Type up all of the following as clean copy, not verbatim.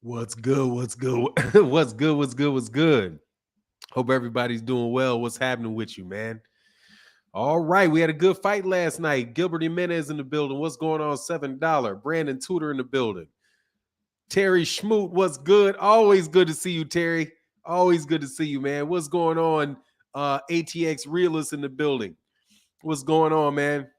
What's good? What's good? What's good? What's good? What's good? Hope everybody's doing well. What's happening with you, man? All right, we had a good fight last night. Gilbert Jimenez in the building. What's going on? $7. Brandon Tudor in the building. Terry Schmoot, what's good? Always good to see you, Terry. Always good to see you, man. What's going on? ATX Realist in the building. What's going on, man?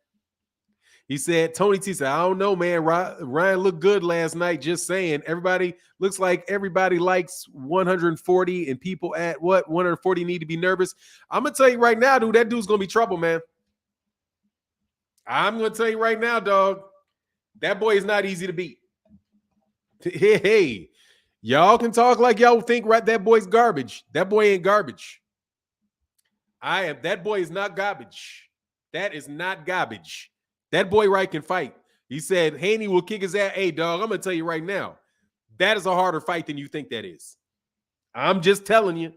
He said, Tony T said, I don't know, man. Ryan looked good last night. Just saying. Everybody looks like everybody likes 140 and people at what? 140 need to be nervous. I'm going to tell you right now, dude, that dude's going to be trouble, man. I'm going to tell you right now, dog. That boy is not easy to beat. Hey, y'all can talk like y'all think right. That boy's garbage. That boy ain't garbage. That boy is not garbage. That is not garbage. That boy right can fight. He said Haney will kick his ass. Hey, dog, I'm going to tell you right now. That is a harder fight than you think that is. I'm just telling you.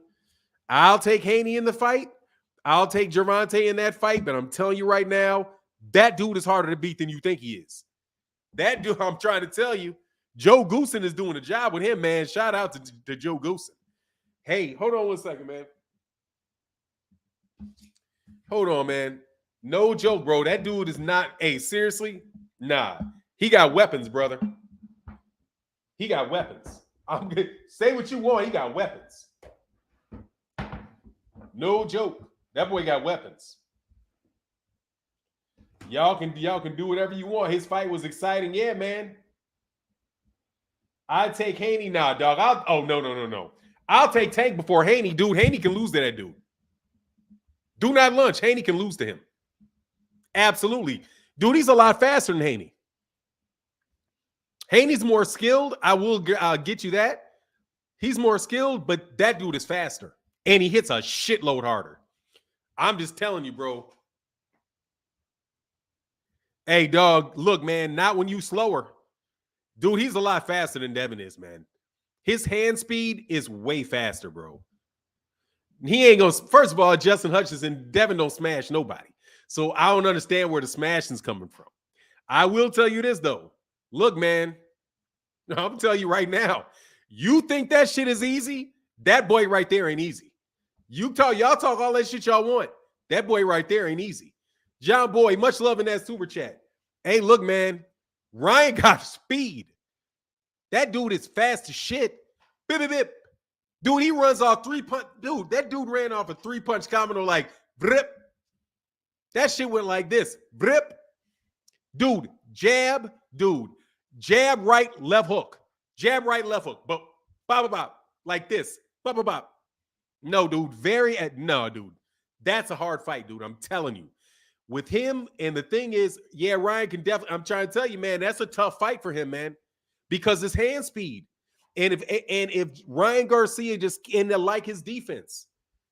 I'll take Haney in the fight. I'll take Gervonta in that fight. But I'm telling you right now, that dude is harder to beat than you think he is. That dude, I'm trying to tell you, Joe Goosen is doing a job with him, man. Shout out to Joe Goosen. Hey, hold on one second, man. Hold on, man. No joke, bro. That dude is not. Hey, seriously? Nah. He got weapons, brother. He got weapons. I'm good. Say what you want. He got weapons. No joke. That boy got weapons. Y'all can do whatever you want. His fight was exciting. Yeah, man. I take Haney now, dog. No. I'll take Tank before Haney, dude. Haney can lose to that dude. Do not lunch. Haney can lose to him. Absolutely. Dude, he's a lot faster than Haney. Haney's more skilled. I will get you that. He's more skilled, but that dude is faster. And he hits a shitload harder. I'm just telling you, bro. Hey, dog, look, man, not when you slower. Dude, he's a lot faster than Devin is, man. His hand speed is way faster, bro. He ain't gonna. First of all, Justin Hutchinson, Devin don't smash nobody. So I don't understand where the smashing's coming from. I will tell you this though. Look, man, I'm telling you right now. You think that shit is easy? That boy right there ain't easy. Y'all talk all that shit y'all want. That boy right there ain't easy. John Boy, much love in that super chat. Hey, look, man, Ryan got speed. That dude is fast as shit. Bip, bip, bip. Dude, he runs off 3-punch. Dude, that dude ran off a 3-punch combo like brip. That shit went like this. Brip. Dude, jab. Dude, jab, right, left hook. Jab, right, left hook. But bop, bop, bop. Like this. Bop, bop, bop. No, dude. No, dude. That's a hard fight, dude. I'm telling you. With him, and the thing is, yeah, Ryan can definitely, I'm trying to tell you, man, that's a tough fight for him, man. Because his hand speed. And if Ryan Garcia just ended like his defense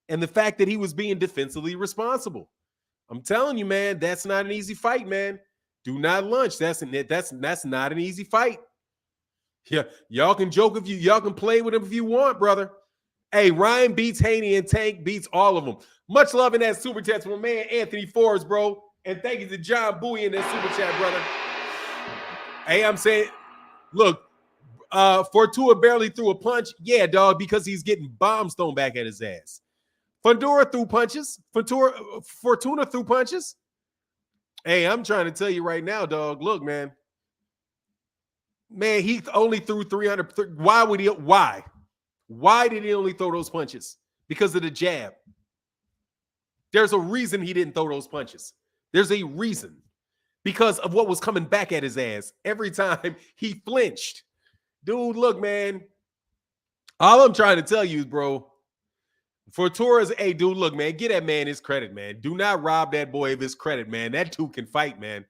and the fact that he was being defensively responsible. I'm telling you, man, that's not an easy fight, man. Do not lunch. That's not an easy fight. Yeah, y'all can joke if y'all can play with him if you want, brother. Hey, Ryan beats Haney and Tank beats all of them. Much love in that super chat from my man Anthony Forbes, bro. And thank you to John Bowie in that super chat, brother. Hey, I'm saying, look, Fortuna barely threw a punch. Yeah, dog, because he's getting bombs thrown back at his ass. Fundora threw punches. Fortuna threw punches. Hey, I'm trying to tell you right now, dog. Look, man. Man, he only threw 300. Why would he? Why? Why did he only throw those punches? Because of the jab. There's a reason he didn't throw those punches. There's a reason. Because of what was coming back at his ass every time he flinched. Dude, look, man. All I'm trying to tell you is, bro, Fortuna's, hey, dude, look, man, get that man his credit, man. Do not rob that boy of his credit, man. That dude can fight, man.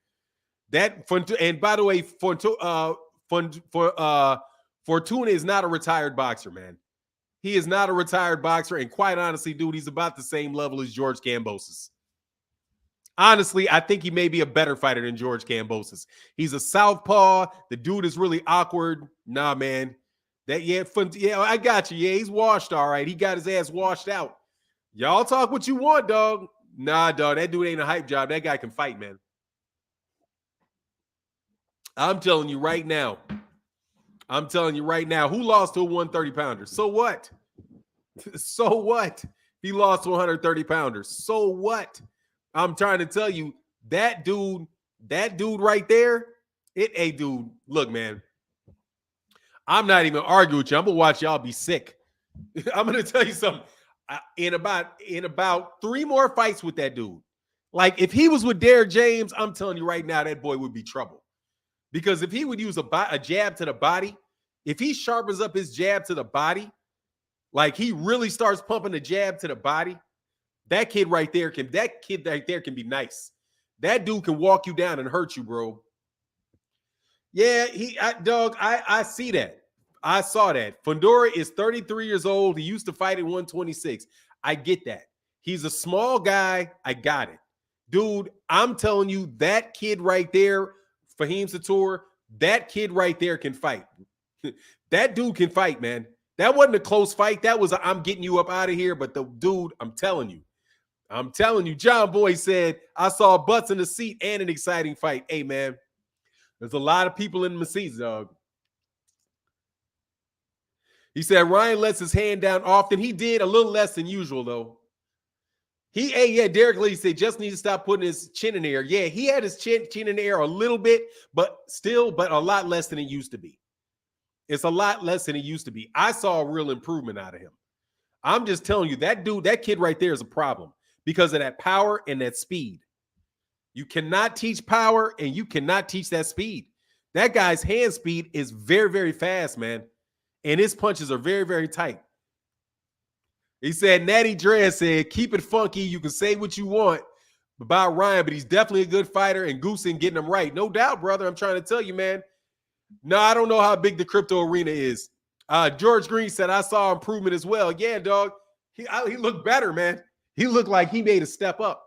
And by the way, Fortuna is not a retired boxer, man. He is not a retired boxer, and quite honestly, dude, he's about the same level as George Kambosos. Honestly, I think he may be a better fighter than George Kambosos. He's a southpaw. The dude is really awkward. Nah, man. I got you. Yeah, he's washed, all right. He got his ass washed out. Y'all talk what you want, dog. Nah, dog, that dude ain't a hype job. That guy can fight, man. I'm telling you right now. I'm telling you right now, who lost to a 130 pounder? So what? So what? He lost to 130 pounders. So what? I'm trying to tell you, that dude right there, hey, dude, look, man, I'm not even arguing with you. I'm gonna watch y'all be sick. I'm gonna tell you something. In about 3 more fights with that dude, like if he was with Derrick James, I'm telling you right now, that boy would be trouble. Because if he would use a jab to the body, if he sharpens up his jab to the body, like he really starts pumping the jab to the body, that kid right there can be nice. That dude can walk you down and hurt you, bro. Yeah, I see that. I saw that. Fundora is 33 years old. He used to fight at 126. I get that. He's a small guy. I got it. Dude, I'm telling you, that kid right there, Fahim Sator, that kid right there can fight. That dude can fight, man. That wasn't a close fight. That was I'm getting you up out of here. But the dude, I'm telling you, John Boy said, I saw butts in the seat and an exciting fight. Hey, man, there's a lot of people in the seats, dog. He said Ryan lets his hand down often. He did a little less than usual, though. Derek Lee said just needs to stop putting his chin in the air. Yeah, he had his chin in the air a little bit, but a lot less than it used to be. It's a lot less than it used to be. I saw a real improvement out of him. I'm just telling you, that dude, that kid right there is a problem because of that power and that speed. You cannot teach power and you cannot teach that speed. That guy's hand speed is very, very fast, man. And his punches are very, very tight. He said, Natty Dre said, keep it funky. You can say what you want about Ryan, but he's definitely a good fighter and Goosen getting him right. No doubt, brother. I'm trying to tell you, man. No, I don't know how big the crypto arena is. George Green said, I saw improvement as well. Yeah, dog. He looked better, man. He looked like he made a step up.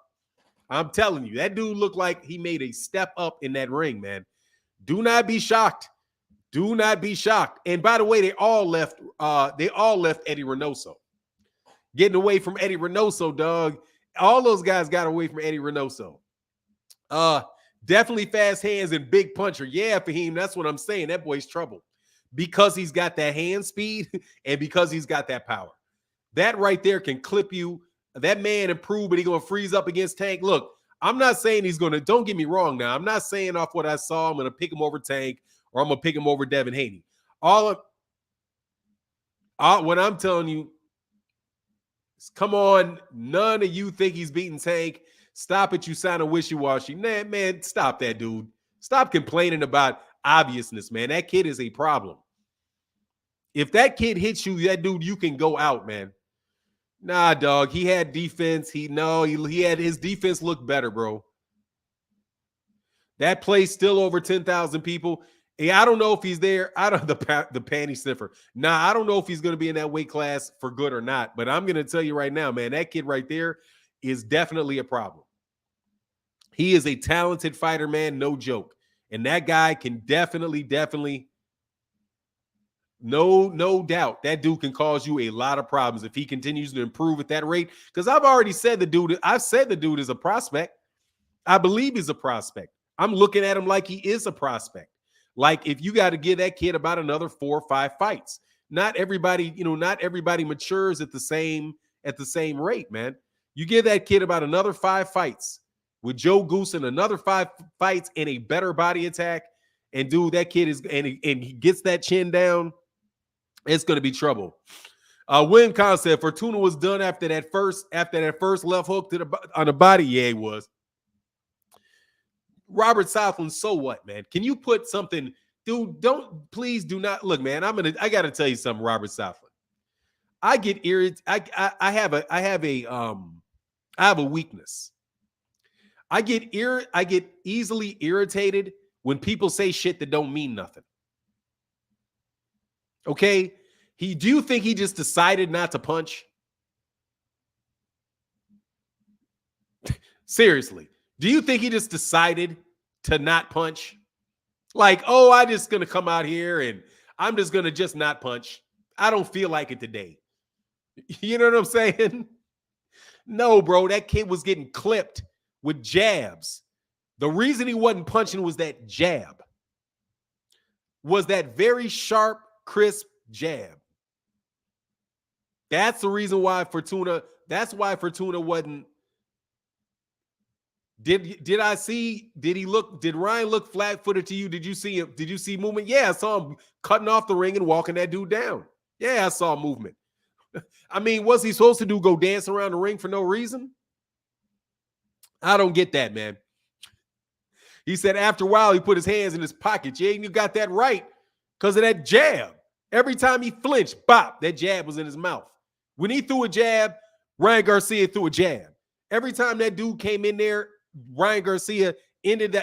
I'm telling you, that dude looked like he made a step up in that ring, man. Do not be shocked. Do not be shocked. And by the way, they all left Eddie Reynoso. Getting away from Eddie Reynoso, dog. All those guys got away from Eddie Reynoso. Definitely fast hands and big puncher. Yeah, Fahim, that's what I'm saying. That boy's trouble. Because he's got that hand speed and because he's got that power. That right there can clip you. That man improved, but he's going to freeze up against Tank. Look, I'm not saying he's going to, don't get me wrong now. I'm not saying off what I saw, I'm going to pick him over Tank or I'm going to pick him over Devin Haney. What I'm telling you, come on, none of you think he's beating Tank. Stop it, you sound wishy-washy. Man, stop that, dude. Stop complaining about obviousness, man. That kid is a problem. If that kid hits you, that dude, you can go out, man. Nah, dog. He had defense. He had his defense look better, bro. That place still over 10,000 people. Hey, I don't know if he's there. I don't the panty sniffer. Nah, I don't know if he's going to be in that weight class for good or not. But I'm going to tell you right now, man, that kid right there is definitely a problem. He is a talented fighter, man, no joke. And that guy can definitely, no doubt, that dude can cause you a lot of problems if he continues to improve at that rate. Because I've already said the dude is a prospect. I believe he's a prospect. I'm looking at him like he is a prospect. Like if you got to give that kid about another 4 or 5 fights. Not everybody matures at the same rate, man. You give that kid about another 5 fights with Joe Goosen, another 5 fights and a better body attack, and dude, that kid is and he gets that chin down, it's going to be trouble. Win concept. Fortuna was done after that first left hook on the body. Yeah, he was. Robert Southland, so what, man? Can you put something, dude? Please do not look, man. I got to tell you something, Robert Southland. I get irritated. I have a weakness. I get easily irritated when people say shit that don't mean nothing. Okay? Do you think he just decided not to punch? Seriously. Do you think he just decided to not punch? Like, oh, I'm just going to come out here and I'm just going to just not punch. I don't feel like it today. You know what I'm saying? No, bro, that kid was getting clipped with jabs. The reason he wasn't punching was that jab. Was that very sharp, crisp jab. That's the reason why Fortuna. That's why Fortuna wasn't. Did Ryan look flat-footed to you? Did you see him? Did you see movement? Yeah, I saw him cutting off the ring and walking that dude down. Yeah, I saw movement. I mean, what's he supposed to do? Go dance around the ring for no reason? I don't get that, man. He said after a while, he put his hands in his pockets. Yeah, you got that right because of that jab. Every time he flinched, bop, that jab was in his mouth. When he threw a jab, Ryan Garcia threw a jab. Every time that dude came in there, Ryan Garcia ended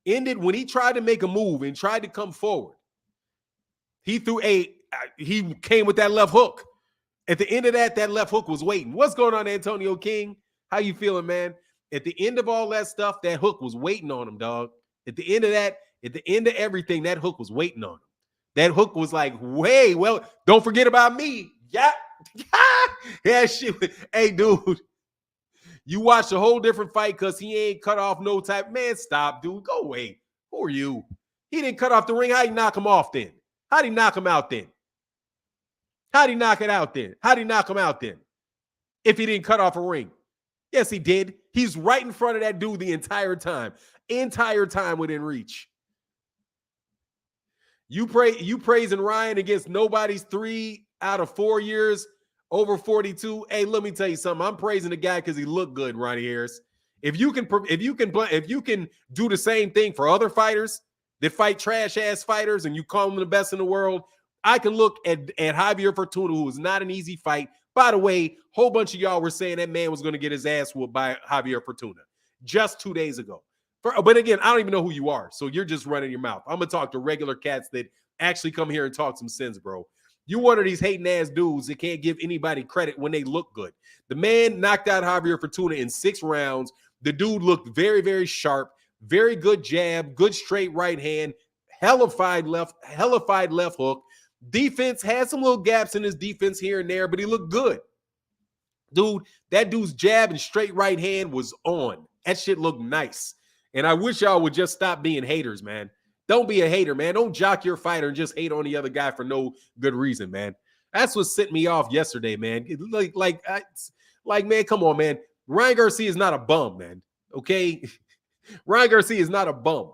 when he tried to make a move and tried to come forward. He came with that left hook. At the end of that left hook was waiting. What's going on, Antonio King? How you feeling, man? At the end of all that stuff, that hook was waiting on him, dog. At the end of that, at the end of everything, that hook was waiting on him. That hook was like, hey, well, don't forget about me. Yeah. Yeah, shit. Hey, dude, you watched a whole different fight because he ain't cut off no type. Man, stop, dude. Go away. Who are you? He didn't cut off the ring. How'd he knock him off then? How'd he knock him out then? How'd he knock it out then? How'd he knock him out then? If he didn't cut off a ring. Yes, he did. He's right in front of that dude the entire time. Entire time within reach. You praising Ryan against nobody's 3 out of 4 years over 42. Hey, let me tell you something. I'm praising the guy because he looked good, Ronnie Harris. If you can do the same thing for other fighters that fight trash ass fighters and you call them the best in the world, I can look at Javier Fortuna, who is not an easy fight. By the way, a whole bunch of y'all were saying that man was going to get his ass whooped by Javier Fortuna just 2 days ago. But again, I don't even know who you are, so you're just running your mouth. I'm going to talk to regular cats that actually come here and talk some sense, bro. You one of these hating-ass dudes that can't give anybody credit when they look good. The man knocked out Javier Fortuna in 6 rounds. The dude looked very, very sharp, very good jab, good straight right hand, hellified left hook. Defense had some little gaps in his defense here and there, but he looked good. Dude, that dude's jab and straight right hand was on. That shit looked nice. And I wish y'all would just stop being haters, man. Don't be a hater, man. Don't jock your fighter and just hate on the other guy for no good reason, man. That's what set me off yesterday, man. Like, man, come on, man. Ryan Garcia is not a bum, man. Okay? Ryan Garcia is not a bum.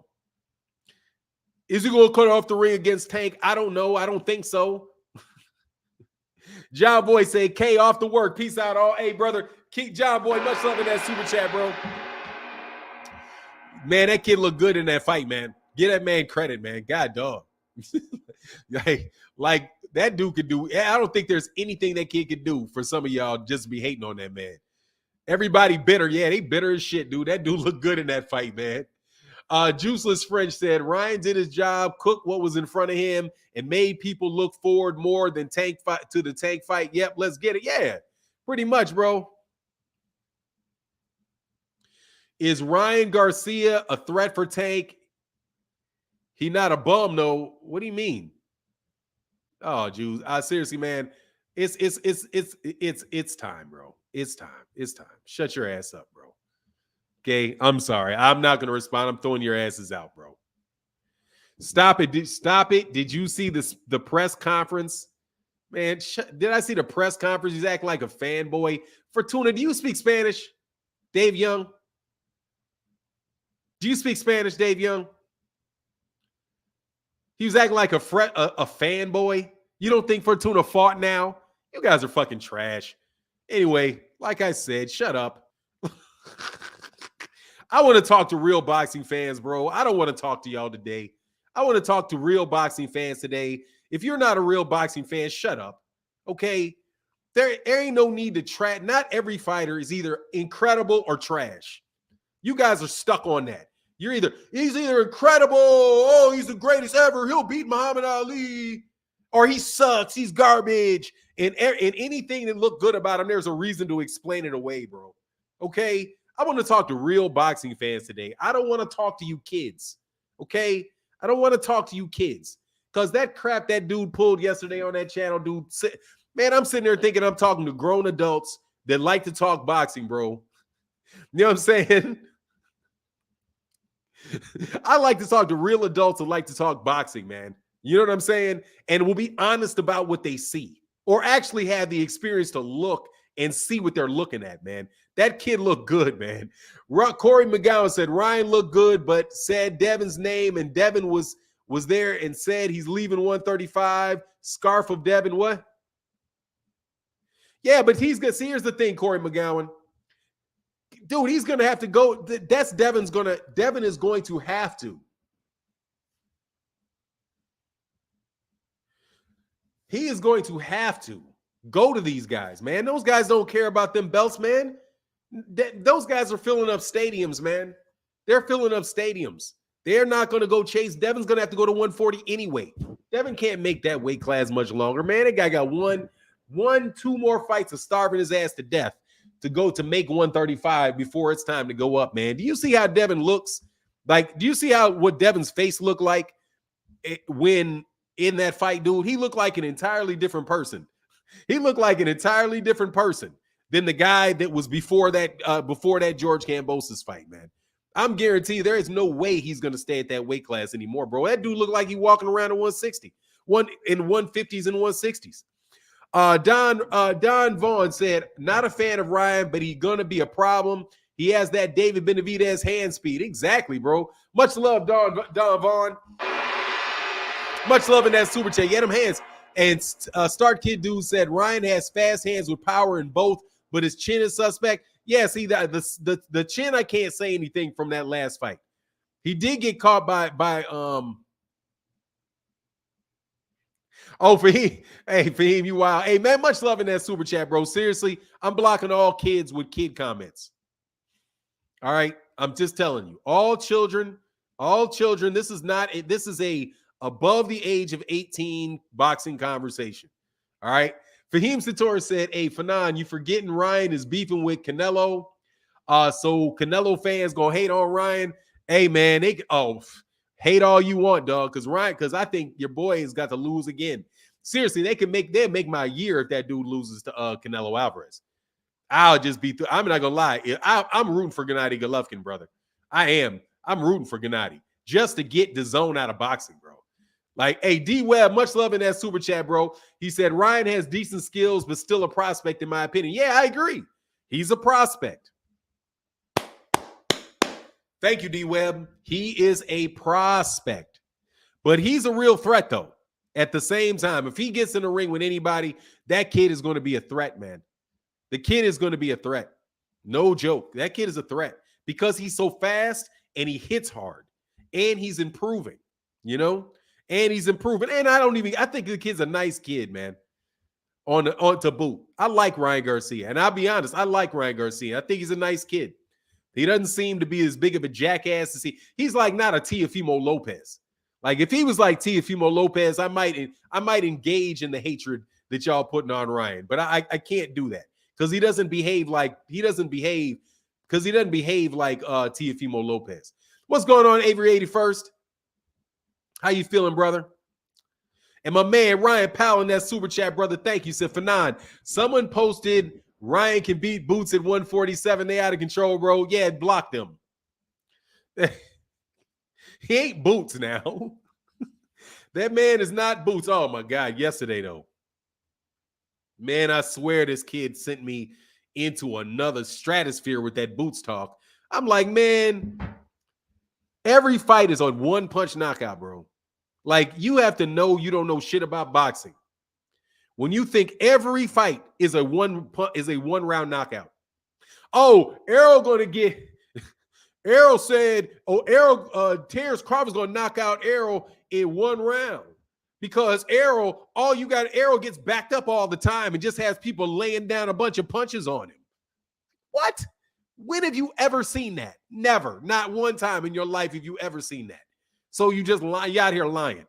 Is he going to cut off the ring against Tank? I don't know. I don't think so. John Boy said, K off the work. Peace out all. Hey, brother. Keep John Boy. Much love in that super chat, bro. Man, that kid looked good in that fight, man. Give that man credit, man. God dog. like that dude could do. I don't think there's anything that kid could do for some of y'all just be hating on that man. Everybody bitter. Yeah, they bitter as shit, dude. That dude looked good in that fight, man. Juiceless French said, Ryan did his job, cooked what was in front of him, and made people look forward more than to the Tank fight. Yep, let's get it. Yeah, pretty much, bro. Is Ryan Garcia a threat for Tank? He not a bum, though. What do you mean? Oh, Juice. Seriously, man. It's time, bro. It's time. It's time. Shut your ass up, bro. Okay, I'm sorry. I'm not going to respond. I'm throwing your asses out, bro. Stop it. Stop it. Did you see the press conference? Man, did I see the press conference? He's acting like a fanboy. Fortuna, do you speak Spanish? Dave Young? Do you speak Spanish, Dave Young? He was acting like a fanboy. You don't think Fortuna fought now? You guys are fucking trash. Anyway, like I said, shut up. I want to talk to real boxing fans, bro. I don't want to talk to y'all today. I want to talk to real boxing fans today. If you're not a real boxing fan, shut up. Okay? There ain't no need to trash. Not every fighter is either incredible or trash. You guys are stuck on that. He's either incredible, oh, he's the greatest ever, he'll beat Muhammad Ali, or he sucks, he's garbage. And anything that looked good about him, there's a reason to explain it away, bro. Okay? I want to talk to real boxing fans today. I don't want to talk to you kids. Okay? I don't want to talk to you kids. Because that crap that dude pulled yesterday on that channel, dude, man, I'm sitting there thinking I'm talking to grown adults that like to talk boxing, bro. You know what I'm saying? I like to talk to real adults that like to talk boxing, man. You know what I'm saying? And will be honest about what they see, or actually have the experience to look and see what they're looking at, man. That kid looked good, man. Corey McGowan said Ryan looked good, but said Devin's name, and Devin was there and said he's leaving 135. Scarf of Devin, what? Yeah, but he's gonna see. Here's the thing, Corey McGowan. Dude, he's gonna have to go. Devin is going to have to. He is going to have to go to these guys, man. Those guys don't care about them belts, man. Those guys are filling up stadiums, man. They're filling up stadiums. They're not going to go chase. Devin's going to have to go to 140 anyway. Devin can't make that weight class much longer, man. That guy got two more fights of starving his ass to death to go to make 135 before it's time to go up, man. Do you see how Devin looks? Like, do you see what Devin's face looked like when in that fight, dude? He looked like an entirely different person. He looked like an entirely different person than the guy that was before that George Kambosos fight, man. I'm guaranteed there is no way he's going to stay at that weight class anymore, bro. That dude looked like he walking around in 160, in 150s and 160s. Don Vaughn said, not a fan of Ryan, but he's going to be a problem. He has that David Benavidez hand speed. Exactly, bro. Much love, Don Vaughn. Much love in that super chat. Get him hands. And Start Kid Dude said, Ryan has fast hands with power in both, but his chin is suspect. Yeah, see, the chin, I can't say anything from that last fight. He did get caught by Fahim, you wild. Hey, man, much love in that super chat, bro. Seriously, I'm blocking all kids with kid comments. All right? I'm just telling you. All children, this is a above the age of 18 boxing conversation. All right? Fahim Sator said, hey, Fanon, you forgetting Ryan is beefing with Canelo. So Canelo fans gonna hate on Ryan. Hey, man, hate all you want, dog. Because I think your boy has got to lose again. Seriously, they'll make my year if that dude loses to Canelo Alvarez. I'll just be I'm not gonna lie. I'm rooting for Gennady Golovkin, brother. I am. I'm rooting for Gennady just to get the zone out of boxing, bro. Like, hey, D-Web, much love in that super chat, bro. He said, Ryan has decent skills, but still a prospect, in my opinion. Yeah, I agree. He's a prospect. Thank you, D-Web. He is a prospect. But he's a real threat, though. At the same time, if he gets in the ring with anybody, that kid is going to be a threat, man. The kid is going to be a threat. No joke. That kid is a threat because he's so fast and he hits hard. And he's improving, you know? And he's improving. And I think the kid's a nice kid, man. On to boot. I like Ryan Garcia. And I'll be honest, I like Ryan Garcia. I think he's a nice kid. He doesn't seem to be as big of a jackass as he's like not a Teofimo Lopez. Like if he was like Teofimo Lopez, I might engage in the hatred that y'all putting on Ryan. But I can't do that because he doesn't behave like Teofimo Lopez. What's going on, Avery 81st? How you feeling, brother? And my man, Ryan Powell in that super chat, brother, thank you. Said, Fanon, someone posted Ryan can beat Boots at 147. They out of control, bro. Yeah, block them. He ain't Boots now. That man is not Boots. Oh, my God. Yesterday, though. Man, I swear this kid sent me into another stratosphere with that Boots talk. I'm like, man, every fight is on one-punch knockout, bro. Like, you have to know you don't know shit about boxing when you think every fight is a one-round knockout. Oh, Errol said, Terrence Crawford's going to knock out Errol in one round because Errol gets backed up all the time and just has people laying down a bunch of punches on him. What? When have you ever seen that? Never. Not one time in your life have you ever seen that. So you just lie. You out here lying.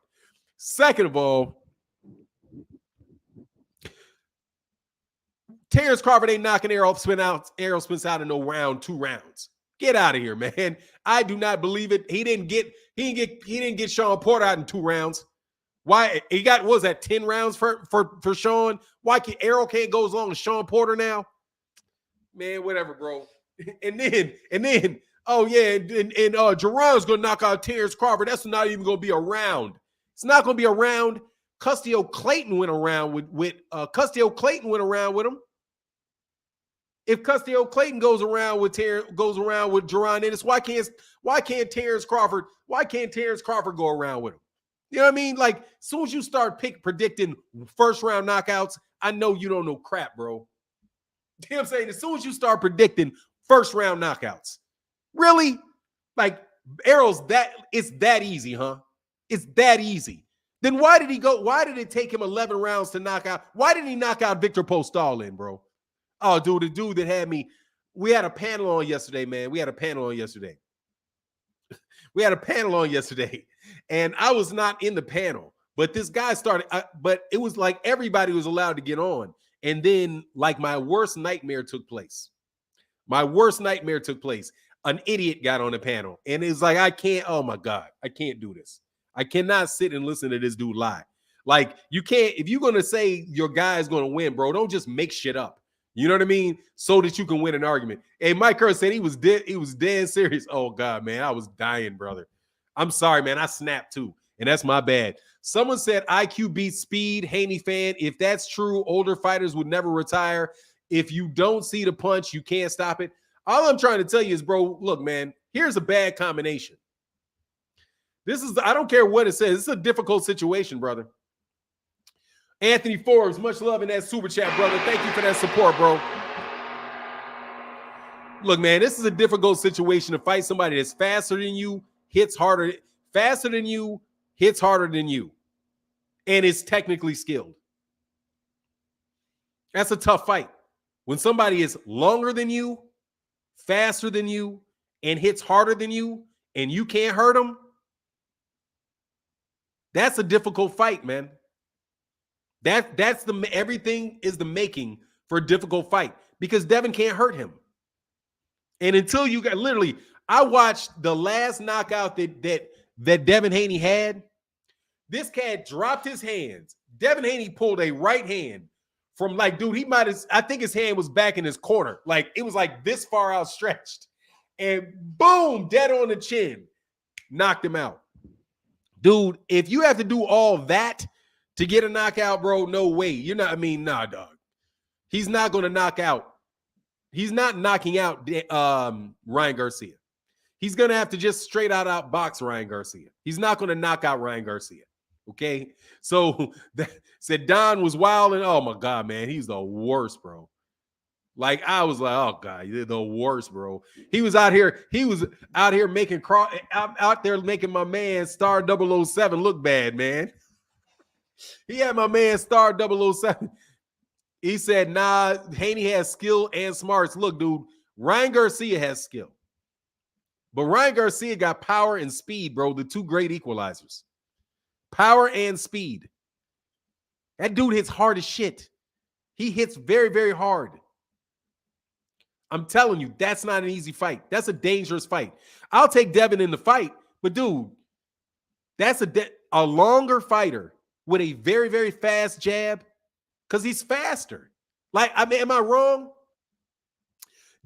Second of all, Terrence Crawford ain't knocking Errol Spence out in no round, 2 rounds. Get out of here, man. I do not believe it. He didn't get Sean Porter out in 2 rounds. Why he got what was that 10 rounds for Sean? Why Errol can't go as long as Sean Porter now? Man, whatever, bro. And then oh yeah, and Jerron's gonna knock out Terrence Crawford. That's not even gonna be a round. It's not going to be around. Custio Clayton went around with Custio Clayton went around with him. If Custio Clayton goes around with Jerron Ennis, why can't Terrence Crawford go around with him? You know what I mean? Like, as soon as you start predicting first round knockouts, I know you don't know crap, bro. You know what I'm saying? As soon as you start predicting first round knockouts, really? Like, Errol's it's that easy, huh? It's that easy. Then why did it take him 11 rounds to knock out? Why didn't he knock out Victor Postal in, bro? Oh, dude, the dude that had me, we had a panel on yesterday, man. We had a panel on yesterday. And I was not in the panel, but this guy started, but it was like everybody was allowed to get on. And then, like, my worst nightmare took place. An idiot got on the panel, and it's like, oh my God, I can't do this. I cannot sit and listen to this dude lie. Like, you can't, if you're going to say your guy is going to win, bro, don't just make shit up. You know what I mean? So that you can win an argument. Hey, Mike Kerr said he was dead serious. Oh God, man, I was dying, brother. I'm sorry, man. I snapped too, and that's my bad. Someone said IQ beats speed. Haney fan. If that's true, older fighters would never retire. If you don't see the punch, you can't stop it. All I'm trying to tell you is, bro, look, man, here's a bad combination. I don't care what it says. It's a difficult situation, brother. Anthony Forbes, much love in that super chat, brother. Thank you for that support, bro. Look, man, this is a difficult situation to fight somebody that's faster than you, hits harder than you, and is technically skilled. That's a tough fight. When somebody is longer than you, faster than you, and hits harder than you, and you can't hurt them, that's a difficult fight, man. Everything is the making for a difficult fight because Devin can't hurt him. And until you got I watched the last knockout that Devin Haney had. This cat dropped his hands. Devin Haney pulled a right hand from, like, dude, I think his hand was back in his corner. Like, it was like this far outstretched. And boom, dead on the chin. Knocked him out. Dude, if you have to do all that to get a knockout, bro, no way. Nah, dog. He's not going to knock out. He's not knocking out Ryan Garcia. He's going to have to just straight out box Ryan Garcia. He's not going to knock out Ryan Garcia. Okay? So, said Don was wild, and oh my God, man, he's the worst, bro. Like, I was like, oh God, you're the worst, bro. He was out here making my man Star 007 look bad, man. He had my man Star 007. He said, nah, Haney has skill and smarts. Look, dude, Ryan Garcia has skill. But Ryan Garcia got power and speed, bro, the two great equalizers. Power and speed. That dude hits hard as shit. He hits very, very hard. I'm telling you, that's not an easy fight. That's a dangerous fight. I'll take Devin in the fight, but dude, that's a longer fighter with a very, very fast jab because he's faster. Like, I mean, am I wrong?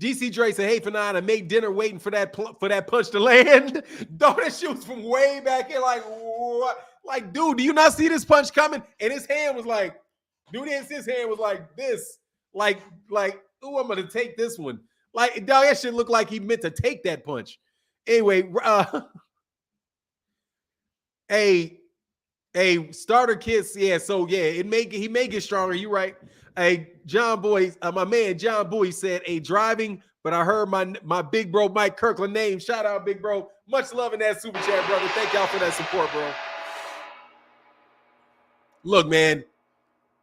DC Dre said, hey, Fanon, I made dinner waiting for that punch to land. Dog, that shit was from way back here. Like, what? Like, dude, do you not see this punch coming? And his hand was like, his hand was like this. Like, ooh, I'm going to take this one. Like, dog, that shit looked like he meant to take that punch. Anyway, starter kits, yeah, so yeah, he may get stronger. You right. Hey, John Boy, my man John Boy said, driving, but I heard my big bro Mike Kirkland name. Shout out, big bro. Much love in that super chat, brother. Thank y'all for that support, bro. Look, man,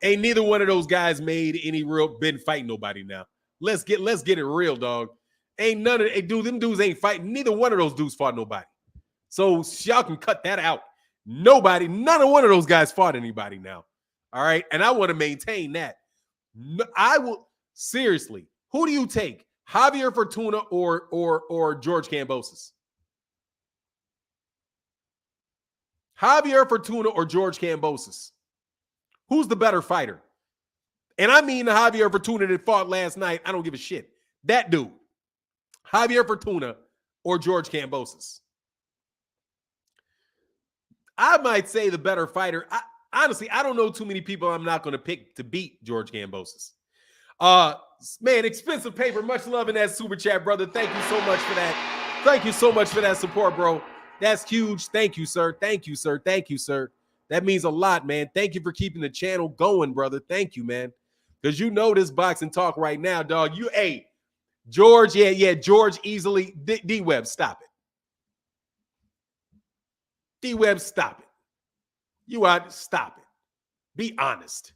ain't neither one of those guys been fighting nobody now. Let's get it real, dog. Ain't none of them dudes ain't fighting. Neither one of those dudes fought nobody. So y'all can cut that out. None of one of those guys fought anybody now. All right. And I want to maintain that. I will seriously. Who do you take? Javier Fortuna or George Kambosos? Javier Fortuna or George Kambosos? Who's the better fighter? And I mean the Javier Fortuna that fought last night. I don't give a shit. That dude. Javier Fortuna or George Kambosos? I might say the better fighter. Honestly, I don't know too many people I'm not going to pick to beat George Kambosos. Man, expensive paper. Much love in that super chat, brother. Thank you so much for that. Thank you so much for that support, bro. That's huge. Thank you, sir. Thank you, sir. Thank you, sir. That means a lot, man. Thank you for keeping the channel going, brother. Thank you, man. Because you know this boxing talk right now, dog. Hey, George, George easily. D-Web, stop it. D-Web, stop it. You out, stop it. Be honest.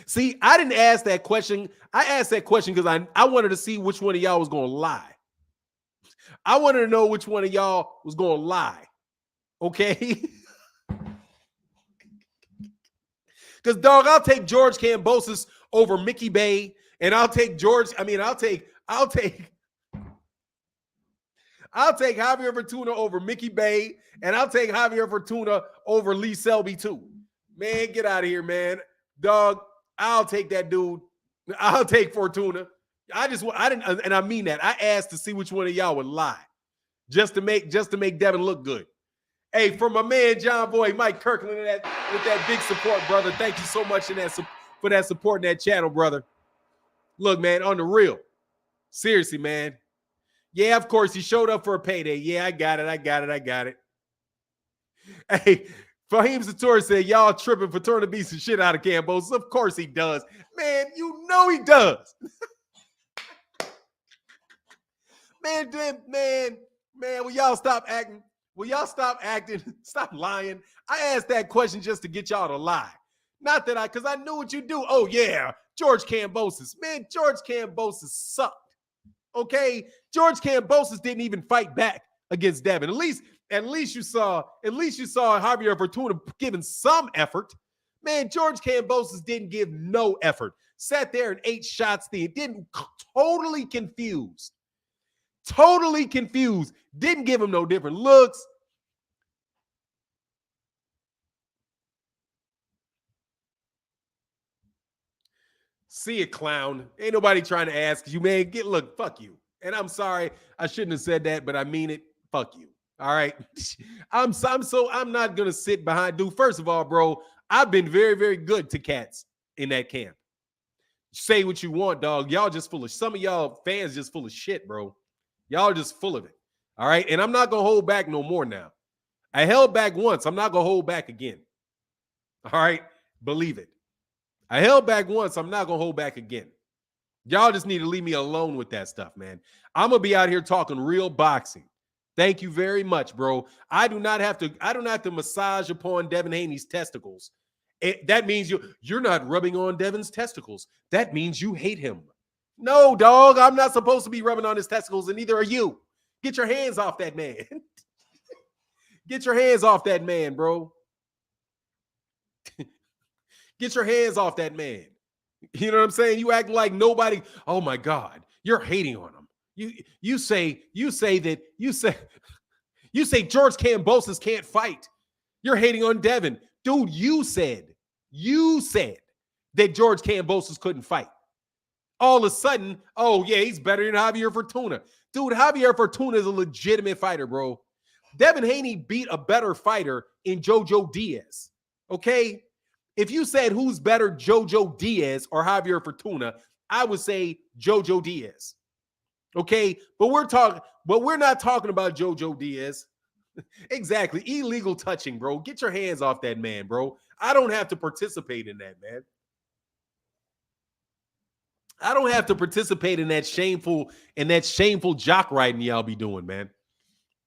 See, I didn't ask that question. I asked that question because I wanted to see which one of y'all was going to lie. I wanted to know which one of y'all was going to lie. Okay? Because, dog, I'll take George Kambosos over Mickey Bay, and I'll take Javier Fortuna over Mickey Bay, and I'll take Javier Fortuna over Lee Selby too. Man, get out of here, man. Dog, I'll take that dude. I'll take Fortuna. I didn't, and I mean that. I asked to see which one of y'all would lie, just to make Devin look good. Hey, for my man John Boy, Mike Kirkland, with that big support, brother. Thank you so much for that support in that channel, brother. Look, man, on the real, seriously, man. Yeah, of course, he showed up for a payday. Yeah, I got it. Hey, Fahim Satori said, y'all tripping. Fortuna beats the shit out of Kambosos. Of course he does. Man, you know he does. man, will y'all stop acting? Will y'all stop acting? Stop lying. I asked that question just to get y'all to lie. Not that because I knew what you do. Oh, yeah, George Kambosos. Man, George Kambosos sucked. Okay? George Kambosos didn't even fight back against Devin. At least you saw Javier Fortuna giving some effort. Man, George Kambosos didn't give no effort. Sat there and ate shots. Didn't totally confused. Didn't give him no different looks. See it, clown. Ain't nobody trying to ask you, man. Look, fuck you. And I'm sorry, I shouldn't have said that, but I mean it. Fuck you. All right. I'm not gonna sit behind. Dude, first of all, bro, I've been very, very good to cats in that camp. Say what you want, dog. Y'all just full of some of y'all fans just full of shit, bro. Y'all just full of it. All right. And I'm not gonna hold back no more now. I held back once. I'm not gonna hold back again. All right. Believe it. I held back once. I'm not going to hold back again. Y'all just need to leave me alone with that stuff, man. I'm going to be out here talking real boxing. Thank you very much, bro. I don't have to massage upon Devin Haney's testicles. That means you're not rubbing on Devin's testicles. That means you hate him. No, dog. I'm not supposed to be rubbing on his testicles, and neither are you. Get your hands off that man. Get your hands off that man, bro. Get your hands off that man. You know what I'm saying? You act like nobody. Oh my God, you're hating on him. You say George Kambosos can't fight. You're hating on Devin. Dude, you said that George Kambosos couldn't fight. All of a sudden, oh yeah, he's better than Javier Fortuna. Dude, Javier Fortuna is a legitimate fighter, bro. Devin Haney beat a better fighter in Jojo Diaz. Okay? If you said who's better, Jojo Diaz or Javier Fortuna, I would say Jojo Diaz. Okay, but we're not talking about Jojo Diaz. Exactly. Illegal touching, bro. Get your hands off that man, bro. I don't have to participate in that, man. I don't have to participate in that shameful jock riding y'all be doing, man.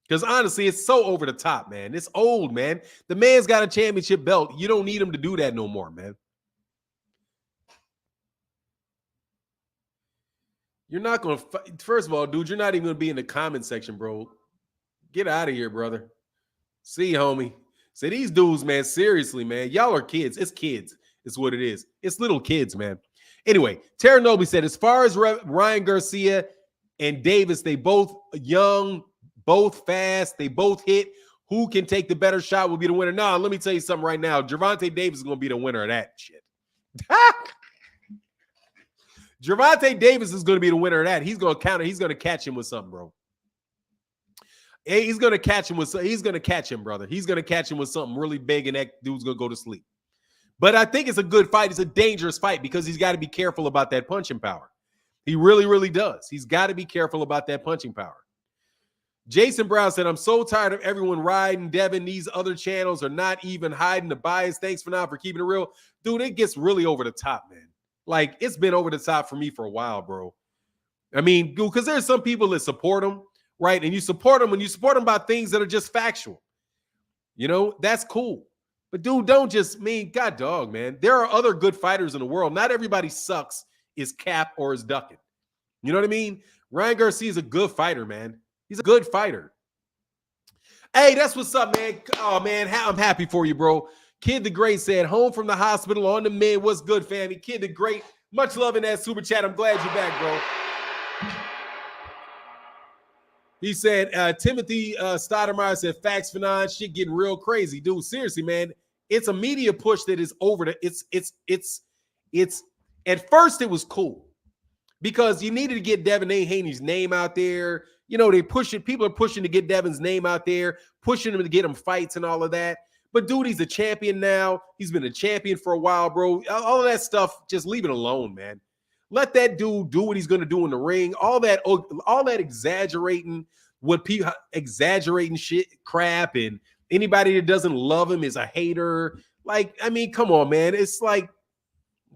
Because honestly, it's so over the top, man. It's old, man. The man's got a championship belt. You don't need him to do that no more, man. You're not going to fight. First of all, dude, you're not even going to be in the comment section, bro. Get out of here, brother. See, homie. Say these dudes, man, seriously, man. Y'all are kids. It's kids. It's what it is. It's little kids, man. Anyway, Terra Noble said, as far as Ryan Garcia and Davis, they both young, both fast, they both hit. Who can take the better shot will be the winner. Nah, let me tell you something right now. Gervonta Davis is going to be the winner of that shit. Gervonta Davis is going to be the winner of that. He's going to counter. He's going to catch him with something, bro. Hey, he's gonna catch him with. He's gonna catch him, brother. He's gonna catch him with something really big, and that dude's gonna go to sleep. But I think it's a good fight. It's a dangerous fight because he's got to be careful about that punching power. He really, really does. He's got to be careful about that punching power. Jason Brown said, I'm so tired of everyone riding Devin. These other channels are not even hiding the bias. Thanks for now for keeping it real. Dude, it gets really over the top, man. Like, it's been over the top for me for a while, bro. I mean, because there's some people that support him, right? And you support them when you support them by things that are just factual. You know, that's cool. But dude, don't just God dog, man. There are other good fighters in the world. Not everybody sucks, is cap, or is ducking. You know what I mean? Ryan Garcia is a good fighter, man. He's a good fighter. Hey, that's what's up, man. Oh, man, I'm happy for you, bro. Kid the Great said, home from the hospital on the mend. What's good, family? Kid the Great, much love in that super chat. I'm glad you're back, bro. He said, Timothy Stoudemire said, facts for nine, shit getting real crazy. Dude, seriously, man. It's a media push that is over the, it's at first it was cool because you needed to get Devin Haney's name out there. You know, people are pushing to get Devin's name out there, pushing him to get him fights and all of that. But dude, he's a champion now. He's been a champion for a while, bro. All of that stuff, just leave it alone, man. Let that dude do what he's going to do in the ring. All that exaggerating, exaggerating shit, crap, and anybody that doesn't love him is a hater. Like, I mean, come on, man. It's like,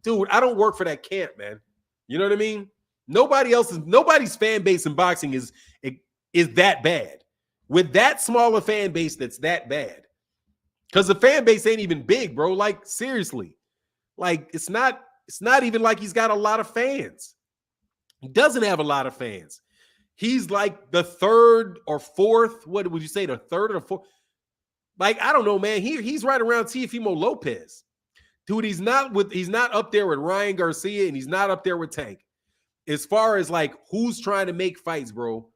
dude, I don't work for that camp, man. You know what I mean? Nobody's fan base in boxing is that bad. With that smaller fan base, that's that bad. Because the fan base ain't even big, bro. Like, seriously. Like, it's not even like he's got a lot of fans. He doesn't have a lot of fans. He's like the third or fourth. What would you say? The third or fourth? Like, I don't know, man. He's right around Teofimo Lopez. Dude, he's not up there with Ryan Garcia, and he's not up there with Tank. As far as like who's trying to make fights, bro,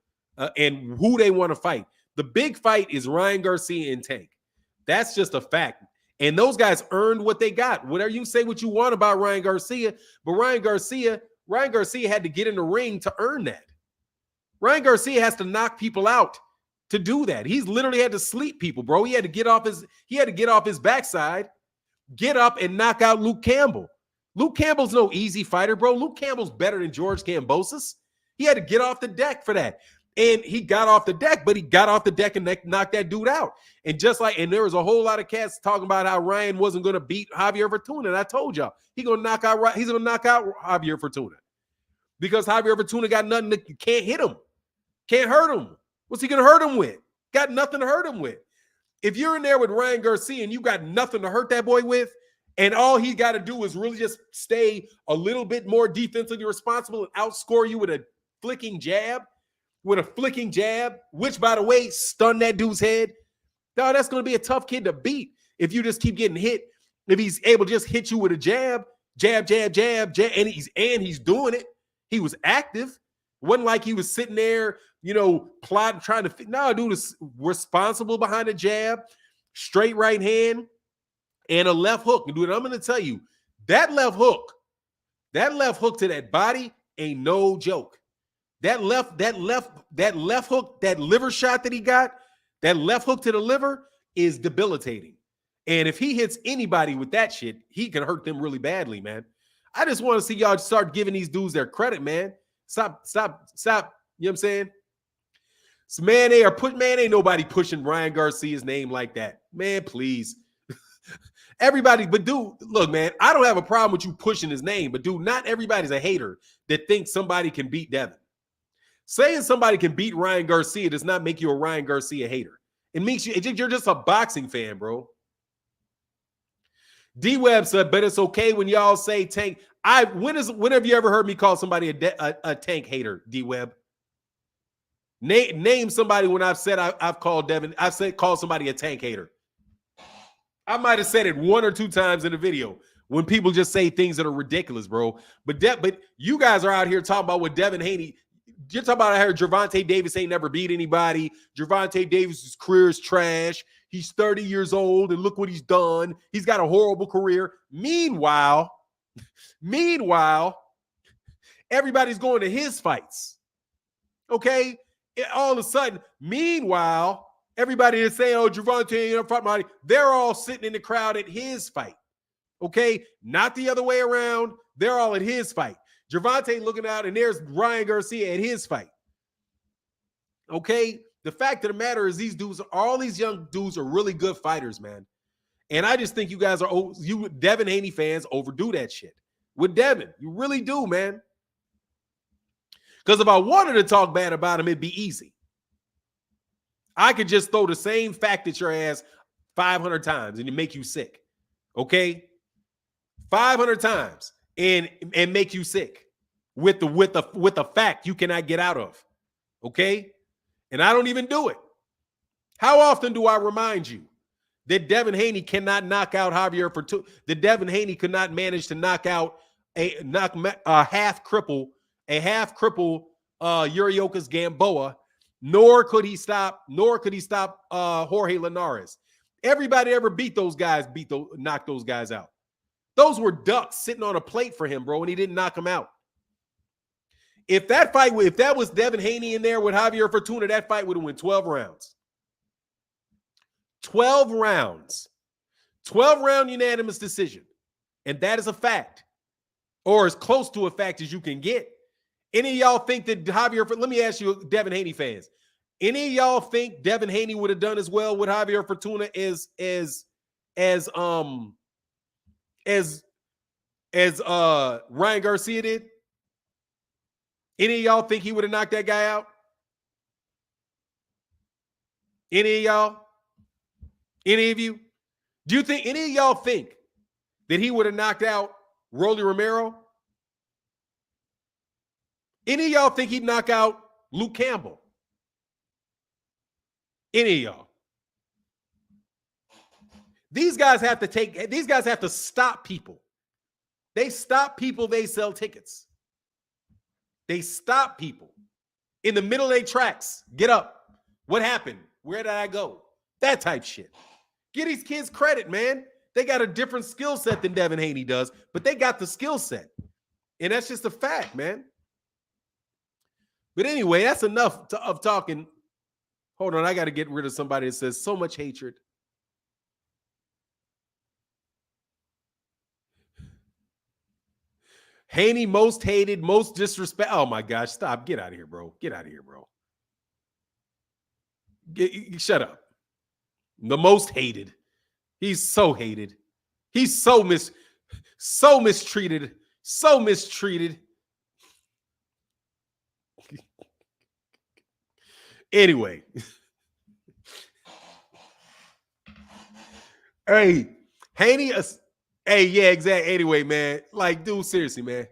and who they want to fight. The big fight is Ryan Garcia and Tank. That's just a fact. And those guys earned what they got. Whatever you say what you want about Ryan Garcia, but Ryan Garcia had to get in the ring to earn that. Ryan Garcia has to knock people out to do that. He's literally had to sleep people, bro. He had to get off his backside, get up and knock out Luke Campbell. Luke Campbell's no easy fighter, bro. Luke Campbell's better than George Kambosos. He had to get off the deck for that. And he got off the deck, but he got off the deck and knocked that dude out. And there was a whole lot of cats talking about how Ryan wasn't going to beat Javier Fortuna. And I told y'all, he's going to knock out Javier Fortuna. Because Javier Fortuna got nothing that can't hit him. Can't hurt him. What's he going to hurt him with? Got nothing to hurt him with. If you're in there with Ryan Garcia and you got nothing to hurt that boy with, and all he got to do is really just stay a little bit more defensively responsible and outscore you with a flicking jab, which, by the way, stunned that dude's head. No, that's going to be a tough kid to beat if you just keep getting hit. If he's able to just hit you with a jab, and he's doing it. He was active. It wasn't like he was sitting there, plotting, trying to. No, dude is responsible behind a jab, straight right hand, and a left hook. And dude, I'm going to tell you, that left hook to that body ain't no joke. That left hook, that liver shot that he got, that left hook to the liver is debilitating. And if he hits anybody with that shit, he can hurt them really badly, man. I just want to see y'all start giving these dudes their credit, man. Stop. You know what I'm saying? So, man, ain't nobody pushing Ryan Garcia's name like that. Man, please. Everybody, but dude, look, man, I don't have a problem with you pushing his name, but dude, not everybody's a hater that thinks somebody can beat Devin. Saying somebody can beat Ryan Garcia does not make you a Ryan Garcia hater. It makes you're just a boxing fan, bro. D-Web said, but it's okay when y'all say Tank. When have you ever heard me call somebody a Tank hater, D-Web? Name somebody when I've said I've called Devin. Call somebody a Tank hater. I might have said it one or two times in the video when people just say things that are ridiculous, bro. But you guys are out here talking about what Devin Haney. You're talking about, I heard Gervonta Davis ain't never beat anybody. Gervonta Davis's career is trash. He's 30 years old, and look what he's done. He's got a horrible career. Meanwhile, everybody's going to his fights. Okay? all of a sudden, meanwhile, everybody is saying, oh, Gervonta, they're all sitting in the crowd at his fight. Okay? Not the other way around. They're all at his fight. Gervonta looking out, and there's Ryan Garcia at his fight. Okay? The fact of the matter is these dudes, all these young dudes are really good fighters, man. And I just think you guys are, you Devin Haney fans overdo that shit. With Devin, you really do, man. Because if I wanted to talk bad about him, it'd be easy. I could just throw the same fact at your ass 500 times and it make you sick. Okay? 500 times and make you sick with the fact you cannot get out of. Okay? And I don't even do it. How often do I remind you that Devin Haney cannot knock out Javier Fortuna? That Devin Haney could not manage to knock out a half cripple Yuriokas Gamboa, nor could he stop Jorge Linares. Everybody ever beat those guys, knocked those guys out. Those were ducks sitting on a plate for him, bro, and he didn't knock them out. If that was Devin Haney in there with Javier Fortuna, that fight would have went 12 rounds. 12 rounds. 12-round unanimous decision. And that is a fact. Or as close to a fact as you can get. Any of y'all think that let me ask you, Devin Haney fans, any of y'all think Devin Haney would have done as well with Javier Fortuna as Ryan Garcia did? Any of y'all think he would have knocked that guy out? Any of y'all? Any of you? Do you think any of y'all think that he would have knocked out Rolly Romero? Any of y'all think he'd knock out Luke Campbell? Any of y'all? These guys have to stop people. They stop people, they sell tickets. They stop people in the middle of their tracks. Get up. What happened? Where did I go? That type shit. Give these kids credit, man. They got a different skill set than Devin Haney does, but they got the skill set. And that's just a fact, man. But anyway, that's enough of talking. Hold on, I got to get rid of somebody that says so much hatred. Haney, most hated, most disrespect. Oh my gosh, stop. Get out of here, bro. Get out of here, bro. Shut up. The most hated. He's so hated. He's so mistreated. So mistreated. Anyway. Hey, Haney. Hey, yeah, exactly. Anyway, man. Like, dude, seriously, man.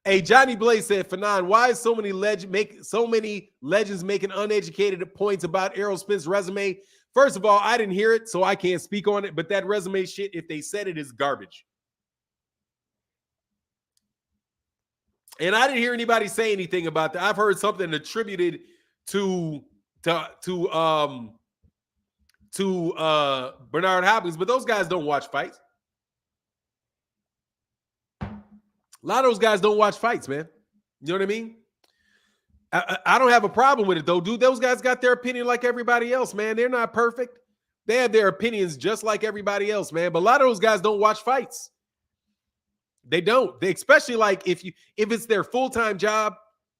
Hey, Johnny Blaze said, Fanon, why is so many legends making uneducated points about Errol Spence' resume? First of all, I didn't hear it, so I can't speak on it. But that resume shit, if they said it, is garbage. And I didn't hear anybody say anything about that. I've heard something attributed to Bernard Hopkins, but those guys don't watch fights. A lot of those guys don't watch fights, man. You know what I mean? I don't have a problem with it, though, dude. Those guys got their opinion like everybody else, man. They're not perfect. They have their opinions just like everybody else, man. But a lot of those guys don't watch fights. They don't. They especially like if it's their full-time job,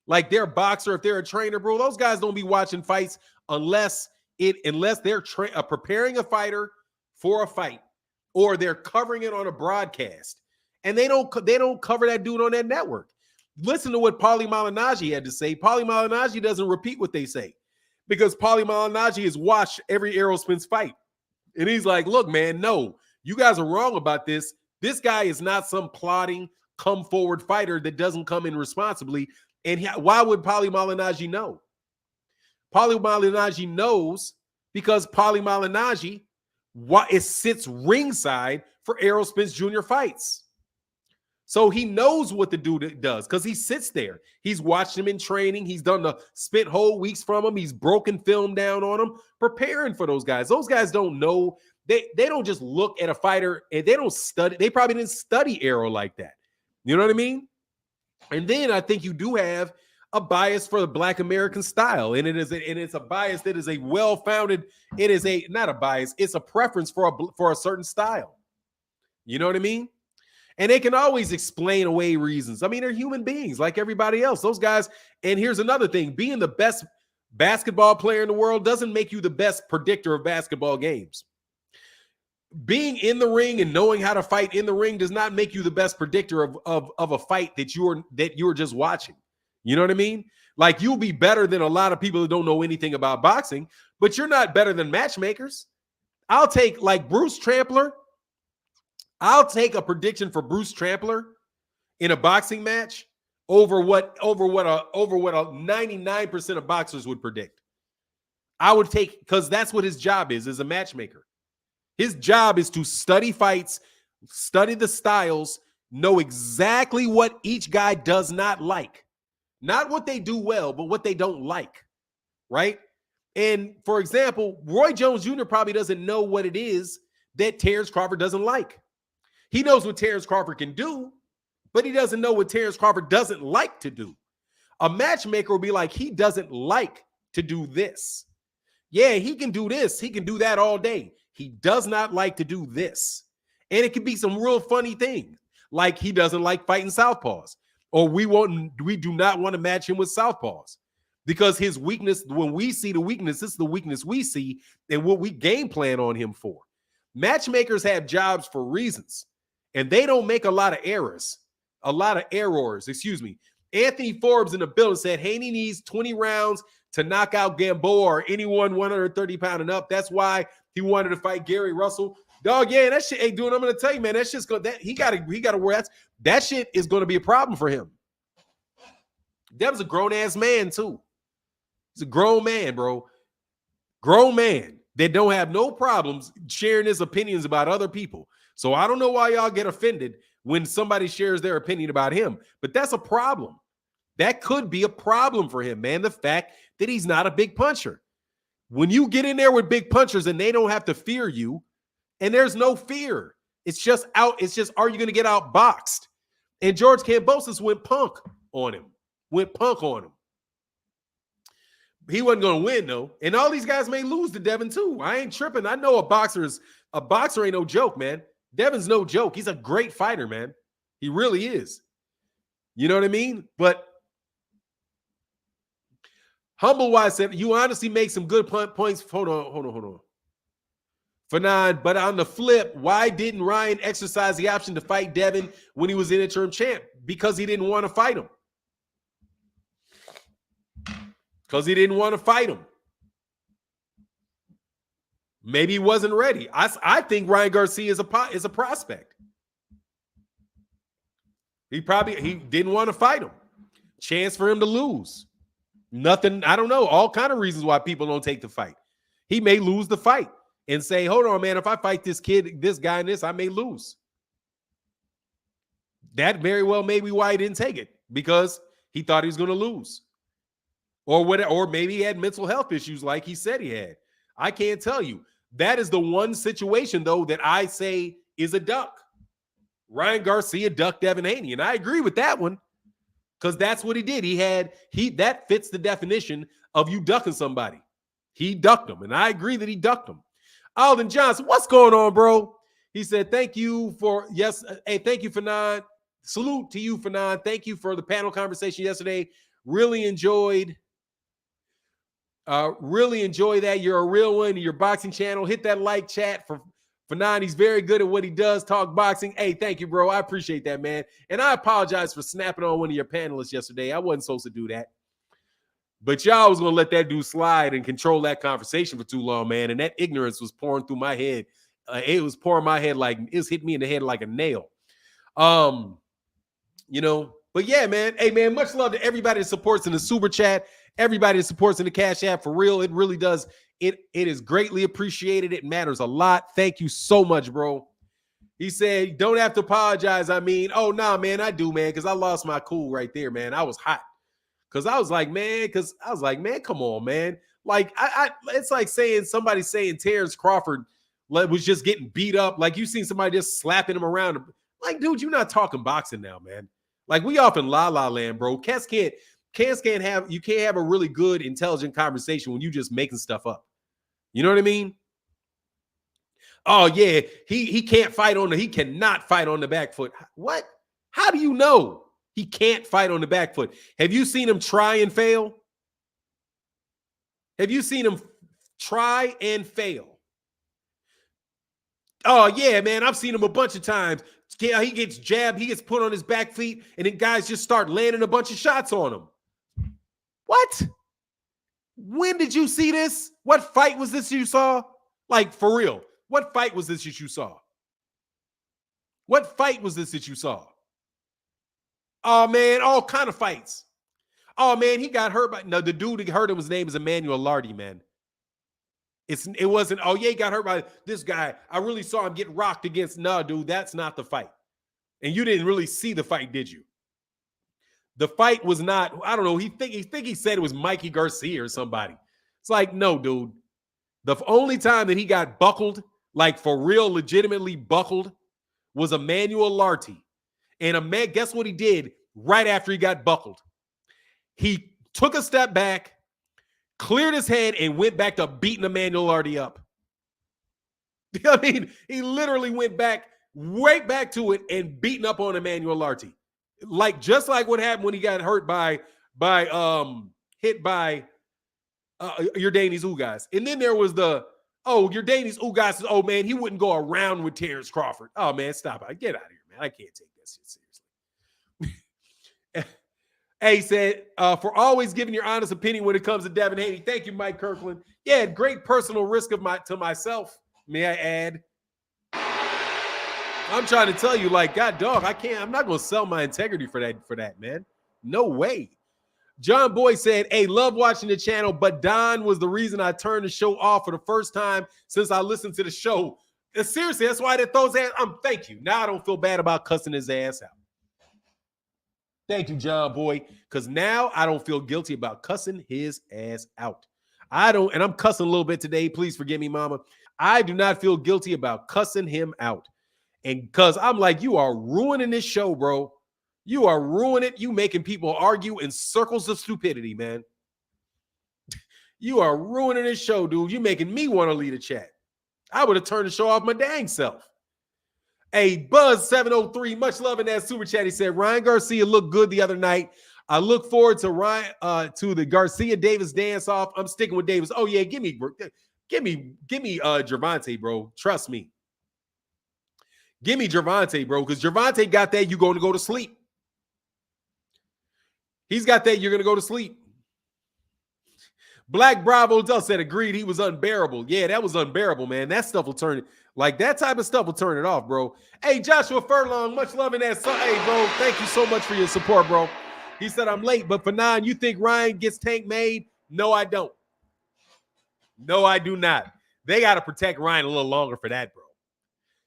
like they're a boxer, if they're a trainer, bro, those guys don't be watching fights unless they're preparing a fighter for a fight or they're covering it on a broadcast. And they don't cover that dude on that network. Listen to what Paulie Malignaggi had to say. Paulie Malignaggi doesn't repeat what they say because Paulie Malignaggi has watched every Errol Spence fight. And he's like, look, man, no, you guys are wrong about this. This guy is not some plodding, come forward fighter that doesn't come in responsibly. And why would Paulie Malignaggi know? Paulie Malignaggi knows because Paulie Malignaggi sits ringside for Errol Spence Jr. fights. So he knows what the dude does because he sits there. He's watched him in training. He's spent whole weeks from him. He's broken film down on him, preparing for those guys. Those guys don't know. They don't just look at a fighter and they don't study. They probably didn't study Errol like that. You know what I mean? And then I think you do have a bias for the Black American style, and it's a bias that is a well-founded. It is not a bias; it's a preference for a certain style. You know what I mean? And they can always explain away reasons. I mean, they're human beings like everybody else. Those guys. And here's another thing: being the best basketball player in the world doesn't make you the best predictor of basketball games. Being in the ring and knowing how to fight in the ring does not make you the best predictor of a fight that you're just watching. You know what I mean? Like, you'll be better than a lot of people who don't know anything about boxing, but you're not better than matchmakers. I'll take, like, Bruce Trampler. I'll take a prediction for Bruce Trampler in a boxing match over what a 99% of boxers would predict. I would take, because that's what his job is as a matchmaker. His job is to study fights, study the styles, know exactly what each guy does not like. Not what they do well, but what they don't like, right? And, for example, Roy Jones Jr. probably doesn't know what it is that Terrence Crawford doesn't like. He knows what Terrence Crawford can do, but he doesn't know what Terrence Crawford doesn't like to do. A matchmaker will be like, he doesn't like to do this. Yeah, he can do this. He can do that all day. He does not like to do this. And it can be some real funny things, like he doesn't like fighting southpaws, or we do not want to match him with southpaws, because his weakness, when we see the weakness, this is the weakness we see and what we game plan on him for. Matchmakers have jobs for reasons, and they don't make a lot of errors. Anthony Forbes in the building said Haney needs 20 rounds to knock out Gamboa or anyone 130 pound and up. That's why he wanted to fight Gary Russell. Dog, yeah, that shit ain't doing. I'm gonna tell you, man, that shit's going. He gotta worry. That shit is gonna be a problem for him. Dev's a grown ass man too. He's a grown man, bro. Grown man that don't have no problems sharing his opinions about other people. So I don't know why y'all get offended when somebody shares their opinion about him, but that's a problem. That could be a problem for him, man. The fact that he's not a big puncher. When you get in there with big punchers and they don't have to fear you, and there's no fear, it's just, are you going to get outboxed? And George Kambosos went punk on him. He wasn't going to win, though. And all these guys may lose to Devin, too. I ain't tripping. I know a boxer ain't no joke, man. Devin's no joke. He's a great fighter, man. He really is. You know what I mean? But Humble Wise said, you honestly make some good points. Hold on. Fanon, but on the flip, why didn't Ryan exercise the option to fight Devin when he was in interim champ? Because he didn't want to fight him. Maybe he wasn't ready. I think Ryan Garcia is a prospect. He didn't want to fight him. Chance for him to lose. Nothing, I don't know, all kind of reasons why people don't take the fight. He may lose the fight and say, hold on, man, if I fight this kid, this guy, and this, I may lose. That very well may be why he didn't take it, because he thought he was going to lose. Or maybe he had mental health issues like he said he had. I can't tell you. That is the one situation, though, that I say is a duck. Ryan Garcia ducked Devin Haney, and I agree with that one, because that's what he did. That fits the definition of you ducking somebody. He ducked him, and I agree that he ducked him. Alden Johnson, what's going on, bro? He said, thank you for, thank you, Fanon. Salute to you, Fanon. Thank you for the panel conversation yesterday. Really enjoyed that. You're a real one. Your boxing channel. Hit that like chat for Fanon. He's very good at what he does, talk boxing. Hey, thank you, bro. I appreciate that, man. And I apologize for snapping on one of your panelists yesterday. I wasn't supposed to do that. But y'all was going to let that dude slide and control that conversation for too long, man. And that ignorance was pouring through my head. It was pouring my head like, it's hit me in the head like a nail. But yeah, man. Hey, man, much love to everybody that supports in the super chat. Everybody that supports in the Cash App, for real. It really does. It is greatly appreciated. It matters a lot. Thank you so much, bro. He said, don't have to apologize. I mean, oh, nah, man, I do, man, because I lost my cool right there, man. I was hot. Because I was like, man, come on, man. Like, it's like somebody saying Terrence Crawford was just getting beat up. Like, you seen somebody just slapping him around. Like, dude, you're not talking boxing now, man. Like, we off in La La Land, bro. Cats you can't have a really good, intelligent conversation when you just making stuff up. You know what I mean? Oh yeah, he cannot fight on the back foot. What? How do you know he can't fight on the back foot? Have you seen him try and fail? Have you seen him try and fail? Oh yeah, man, I've seen him a bunch of times. Yeah, he gets jabbed, he gets put on his back feet, and then guys just start landing a bunch of shots on him. What? When did you see this? What fight was this you saw? Like, for real. What fight was this that you saw? What fight was this that you saw? Oh, man, all kind of fights. Oh, man, he got hurt by... No, the dude that hurt him, his name is Emmanuel Lardy, man. It wasn't, oh, yeah, he got hurt by this guy. I really saw him get rocked against... No, dude, that's not the fight. And you didn't really see the fight, did you? The fight was not... I don't know. He said it was Mikey Garcia or somebody. It's like, no, dude. The only time that he got buckled, like for real, legitimately buckled, was Emmanuel Larty. And guess what he did right after he got buckled? He took a step back, cleared his head, and went back to beating Emmanuel Larty up. I mean, he literally went back, right back to it and beating up on Emmanuel Larty. Like, just like what happened when he got hurt hit by Yordanis Ugas. And then there was Yordanis Ugas says, oh, man, he wouldn't go around with Terrence Crawford. Oh, man, stop it. Get out of here, man. I can't take that shit seriously. He said, for always giving your honest opinion when it comes to Devin Haney. Thank you, Mike Kirkland. Yeah, great personal risk to myself, may I add. I'm trying to tell you, like, God dog, I'm not going to sell my integrity for that, man. No way. John Boy said, hey, love watching the channel, but Don was the reason I turned the show off for the first time since I listened to the show. Seriously, that's why they throw his ass. Thank you. Now I don't feel bad about cussing his ass out. Thank you, John Boy, because now I don't feel guilty about cussing his ass out. And I'm cussing a little bit today. Please forgive me, mama. I do not feel guilty about cussing him out. And because I'm like, you are ruining this show, bro. You are ruining it. You making people argue in circles of stupidity, man. You are ruining this show, dude. You making me want to lead a chat. I would have turned the show off my dang self. Hey, Buzz703, much love in that super chat. He said, Ryan Garcia looked good the other night. I look forward to to the Garcia Davis dance off. I'm sticking with Davis. Oh yeah, give me Gervonta, bro. Trust me. Give me Gervonta, bro, because Gervonta got that. You're going to go to sleep. He's got that. You're going to go to sleep. Black Bravo Dust said, agreed. He was unbearable. Yeah, that was unbearable, man. That stuff will turn it. Like, that type of stuff will turn it off, bro. Hey, Joshua Furlong, much love in that. Hey, bro, thank you so much for your support, bro. He said, I'm late, but for 9, you think Ryan gets Tank made? No, I don't. No, I do not. They got to protect Ryan a little longer for that, bro.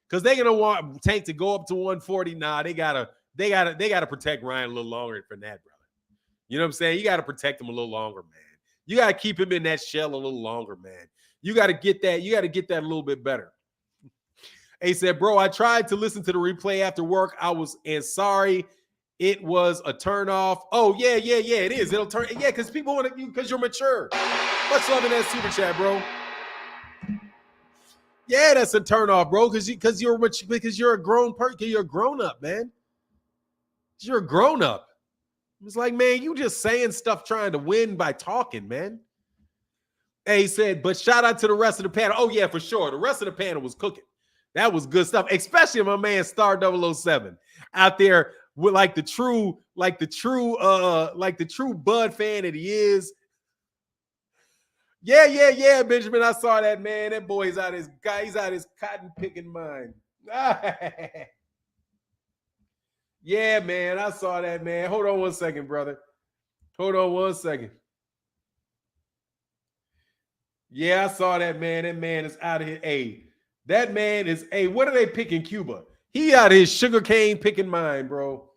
Because they're gonna want Tank to go up to 140. Nah, they gotta protect Ryan a little longer for that, brother. You know what I'm saying? You gotta protect him a little longer, man. You gotta keep him in that shell a little longer, man. You gotta get that. You gotta get that a little bit better. He said, bro, I tried to listen to the replay after work. Sorry, it was a turn off. Oh yeah, it is. It'll turn. Yeah, because people want to, because you're mature. Much love in that super chat, bro. Yeah, that's a turnoff, bro. Because you're a grown person. You're a grown up, man. You're a grown up. It's like, man, you just saying stuff trying to win by talking, man. Hey, he said, but shout out to the rest of the panel. Oh yeah, for sure. The rest of the panel was cooking. That was good stuff, especially my man Star 007 out there with like the true Bud fan that he is. Yeah, Benjamin. I saw that, man. That boy is out his cotton picking mind. Yeah, man. I saw that, man. Hold on one second, brother. Hold on one second. Yeah, I saw that, man. That man is out of here. Hey, that man is, what are they picking Cuba? He out of his sugarcane picking mind, bro.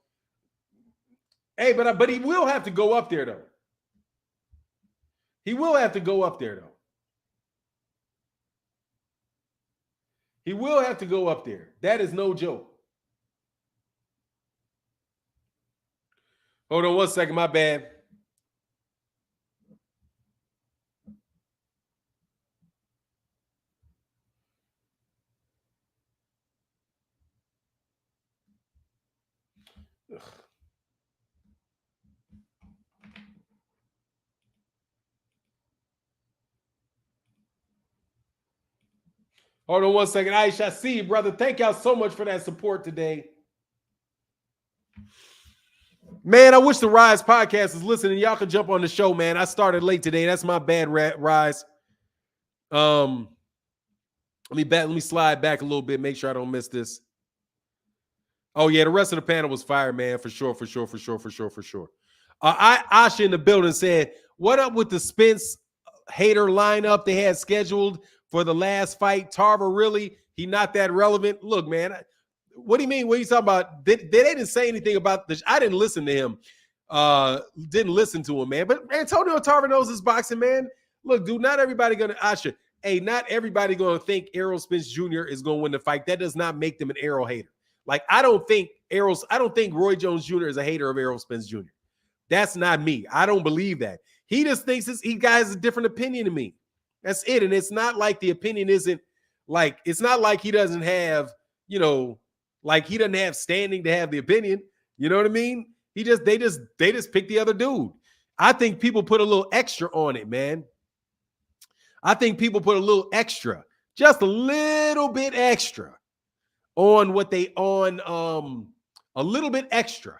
Hey, but he will have to go up there, though. He will have to go up there, though. He will have to go up there. That is no joke. Hold on one second. My bad. Hold on one second. Aisha, I see you, brother. Thank y'all so much for that support today. Man, I wish the Rise podcast is listening. Y'all can jump on the show, man. I started late today. That's my bad, Rise. Let me slide back a little bit, make sure I don't miss this. Oh, yeah, the rest of the panel was fire, man, for sure. Asha in the building said, what up with the Spence hater lineup they had scheduled for the last fight? Tarver, really? He not that relevant? Look, man, what do you mean? What are you talking about? They didn't say anything about this. I didn't listen to him. Didn't listen to him, man. But Antonio Tarver knows his boxing, man. Look, dude, not everybody going to, Asha, not everybody going to think Errol Spence Jr. is going to win the fight. That does not make them an Errol hater. Like, I don't think Roy Jones Jr. is a hater of Errol Spence Jr. That's not me. I don't believe that. He just thinks he has a different opinion than me. That's it. And it's not like the opinion isn't like, it's not like he doesn't have, like he doesn't have standing to have the opinion. You know what I mean? They just pick the other dude. I think people put a little extra on it, man. I think people put a little extra, just a little bit extra on what they a little bit extra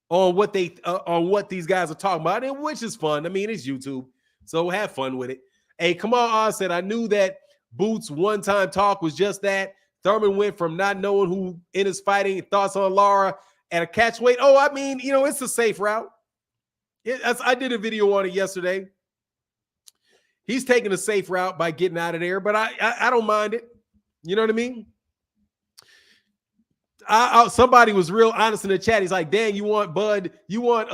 on what they on what these guys are talking about, and which is fun. I mean, it's YouTube, so have fun with it. Hey, come on, Oz said, I knew that Boots' one-time talk was just that. Thurman went from not knowing who in his fighting, thoughts on Lara at a catch weight. Oh, I mean, it's a safe route. I did a video on it yesterday. He's taking a safe route by getting out of there, but I don't mind it. You know what I mean? Somebody was real honest in the chat. He's like, "Dan, you want Bud? You want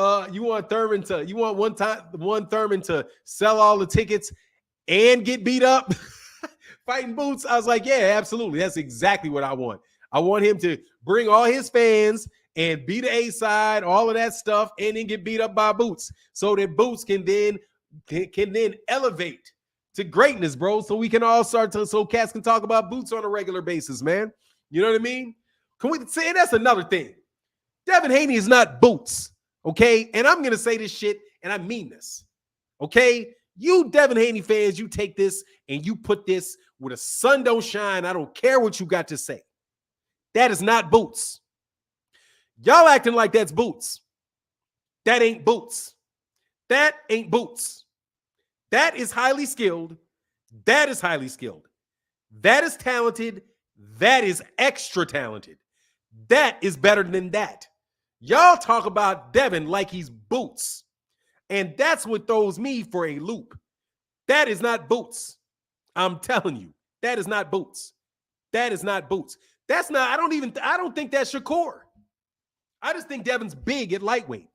Thurman to? You want one Thurman to sell all the tickets and get beat up fighting Boots?" I was like, "Yeah, absolutely. That's exactly what I want. I want him to bring all his fans and be the A side, all of that stuff, and then get beat up by Boots, so that Boots can then elevate to greatness, bro. So we can all so cats can talk about Boots on a regular basis, man. You know what I mean? Can we say that's another thing? Devin Haney is not Boots, okay? And I'm gonna say this shit, and I mean this, okay? You Devin Haney fans, you take this and you put this where the sun don't shine. I don't care what you got to say. That is not Boots. Y'all acting like that's Boots. That ain't Boots. That ain't Boots. That is highly skilled. That is highly skilled. That is talented. That is extra talented. That is better than that. Y'all talk about Devin like he's Boots. And that's what throws me for a loop. That is not Boots. I'm telling you, that is not Boots. That is not Boots. That's not, I don't think that's Shakur. I just think Devin's big at lightweight.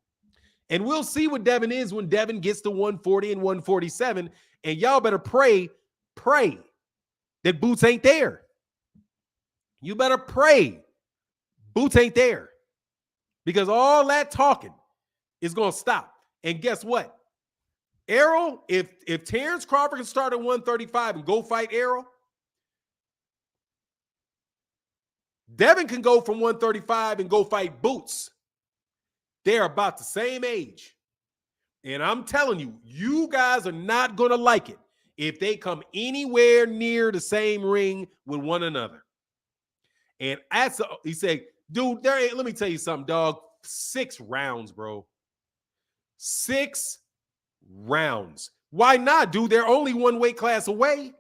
And we'll see what Devin is when Devin gets to 140 and 147. And y'all better pray that Boots ain't there. You better pray Boots ain't there, because all that talking is going to stop. And guess what? Errol, if Terrence Crawford can start at 135 and go fight Errol, Devin can go from 135 and go fight Boots. They're about the same age. And I'm telling you, you guys are not going to like it if they come anywhere near the same ring with one another. And he said, dude, let me tell you something, dog. 6 rounds, bro. 6 rounds. Why not, dude? They're only one weight class away.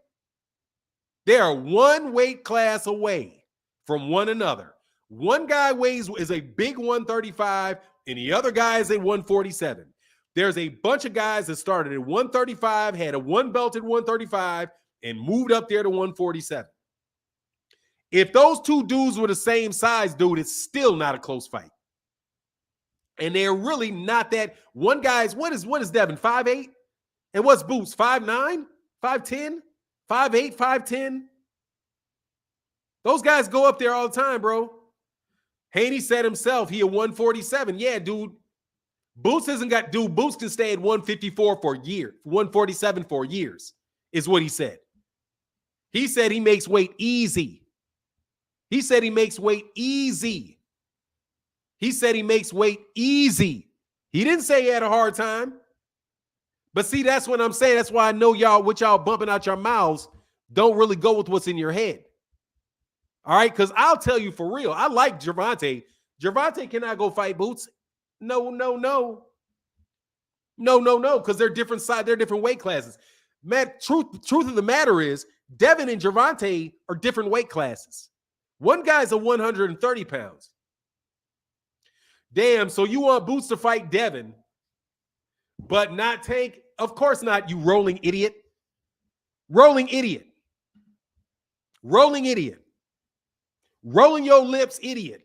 They are one weight class away from one another. One guy is a big 135, and the other guy is a 147. There's a bunch of guys that started at 135, had a one belt at 135, and moved up there to 147. If those two dudes were the same size, dude, it's still not a close fight. And they're really not that. One guy's, what is Devin, 5'8"? And what's Boots, 5'9"? 5'10"? 5'8", 5'10"? Those guys go up there all the time, bro. Haney said himself, he a 147. Yeah, dude. Boots Boots can stay at 154 for years, 147 for years, is what he said. He said he makes weight easy. He said he makes weight easy. He said he makes weight easy. He didn't say he had a hard time. But see, that's what I'm saying. That's why I know y'all, what y'all bumping out your mouths, don't really go with what's in your head. All right? Because I'll tell you for real, I like Gervonta. Gervonta cannot go fight Boots. No. Because they're different sides, they're different weight classes. Man, truth of the matter is, Devin and Gervonta are different weight classes. One guy's a 130 pounds. Damn, so you want Boots to fight Devin, but not Tank? Of course not, you rolling idiot. Rolling idiot. Rolling idiot. Rolling your lips, idiot.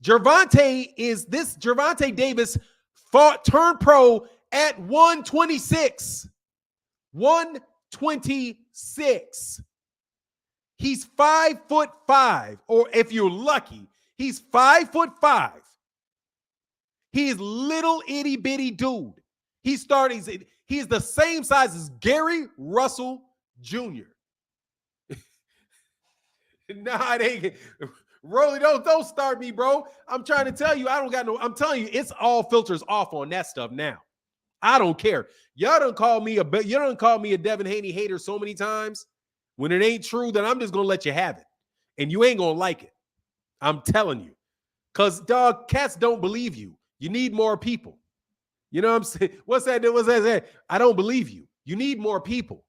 Gervonta Davis turned pro at 126. 126. He's 5'5", or if you're lucky, he's 5'5". He is little itty bitty dude. He's the same size as Gary Russell Jr. Nah, it ain't. Rolly, don't start me, bro. I'm trying to tell you, I'm telling you, it's all filters off on that stuff now. I don't care. Y'all done call me a Devin Haney hater so many times. When it ain't true, then I'm just gonna let you have it. And you ain't gonna like it. I'm telling you. Because dog, cats don't believe you. You need more people. You know what I'm saying? What's that? I don't believe you. You need more people.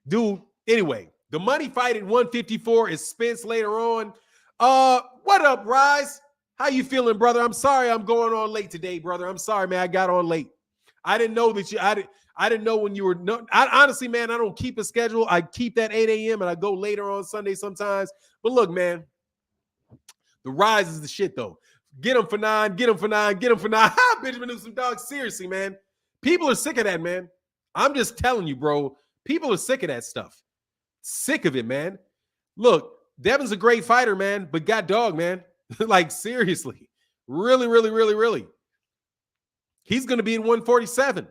Dude, anyway, the money fight at 154 is Spence later on. What up, Rise? How you feeling, brother? I'm sorry I'm going on late today, brother. I'm sorry, man. I got on late. I didn't know that I didn't know when you were. Honestly, man, I don't keep a schedule. I keep that 8 a.m. and I go later on Sunday sometimes. But look, man, the Rise is the shit, though. Get him for 9. Get him for 9. Get him for 9. Benjamin Newsom, dog. Seriously, man. People are sick of that, man. I'm just telling you, bro. People are sick of that stuff. Sick of it, man. Look, Devin's a great fighter, man, but god dog, man. Like, seriously. Really. He's going to be in 147.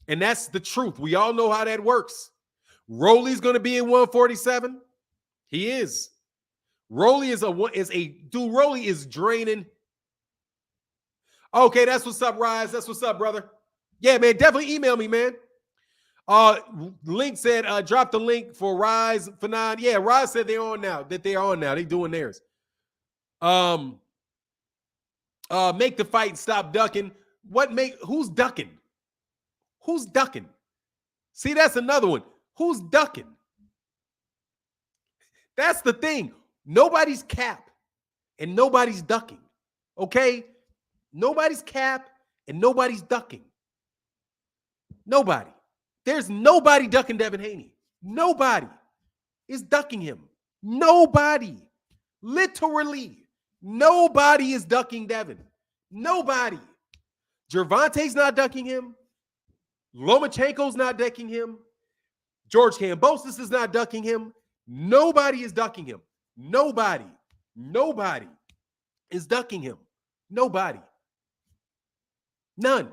And that's the truth. We all know how that works. Rolly's going to be in 147. He is. Rolly Rolly is draining. Okay, that's what's up, Rise. That's what's up, brother. Yeah, man, definitely email me, man. Link said, drop the link for Rise for 9. Yeah, Rise said they're on now. They're doing theirs. Make the fight, stop ducking. Who's ducking? Who's ducking? See, that's another one. Who's ducking? That's the thing. Nobody's cap and nobody's ducking. Okay? Nobody's cap and nobody's ducking. Nobody. There's nobody ducking Devin Haney. Nobody is ducking him. Nobody. Literally. Nobody is ducking Devin. Nobody. Gervonta's not ducking him. Lomachenko's not ducking him. George Kambosos is not ducking him. Nobody is ducking him. Nobody is ducking him. Nobody. None.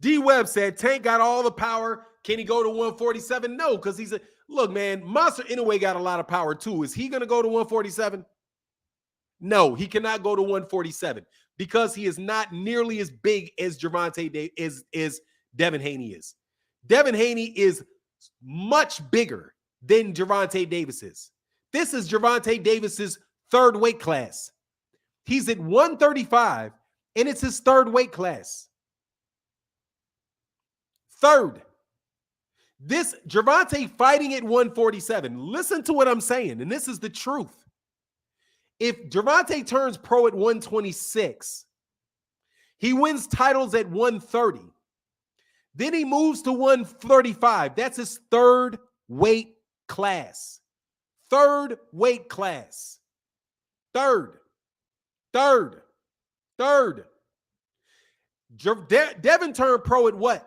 D-Web said, Tank got all the power. Can he go to 147? No, because look, man, Monster anyway got a lot of power too. Is he going to go to 147? No, he cannot go to 147 because he is not nearly as big as is Devin Haney is. Devin Haney is much bigger than Gervonta Davis is. This is Gervonta Davis's third weight class. He's at 135, and it's his third weight class. Third. This Gervonta fighting at 147. Listen to what I'm saying, and this is the truth. If Gervonta turns pro at 126, he wins titles at 130. Then he moves to 135. That's his third weight class. Third weight class. Third. Devin turned pro at what?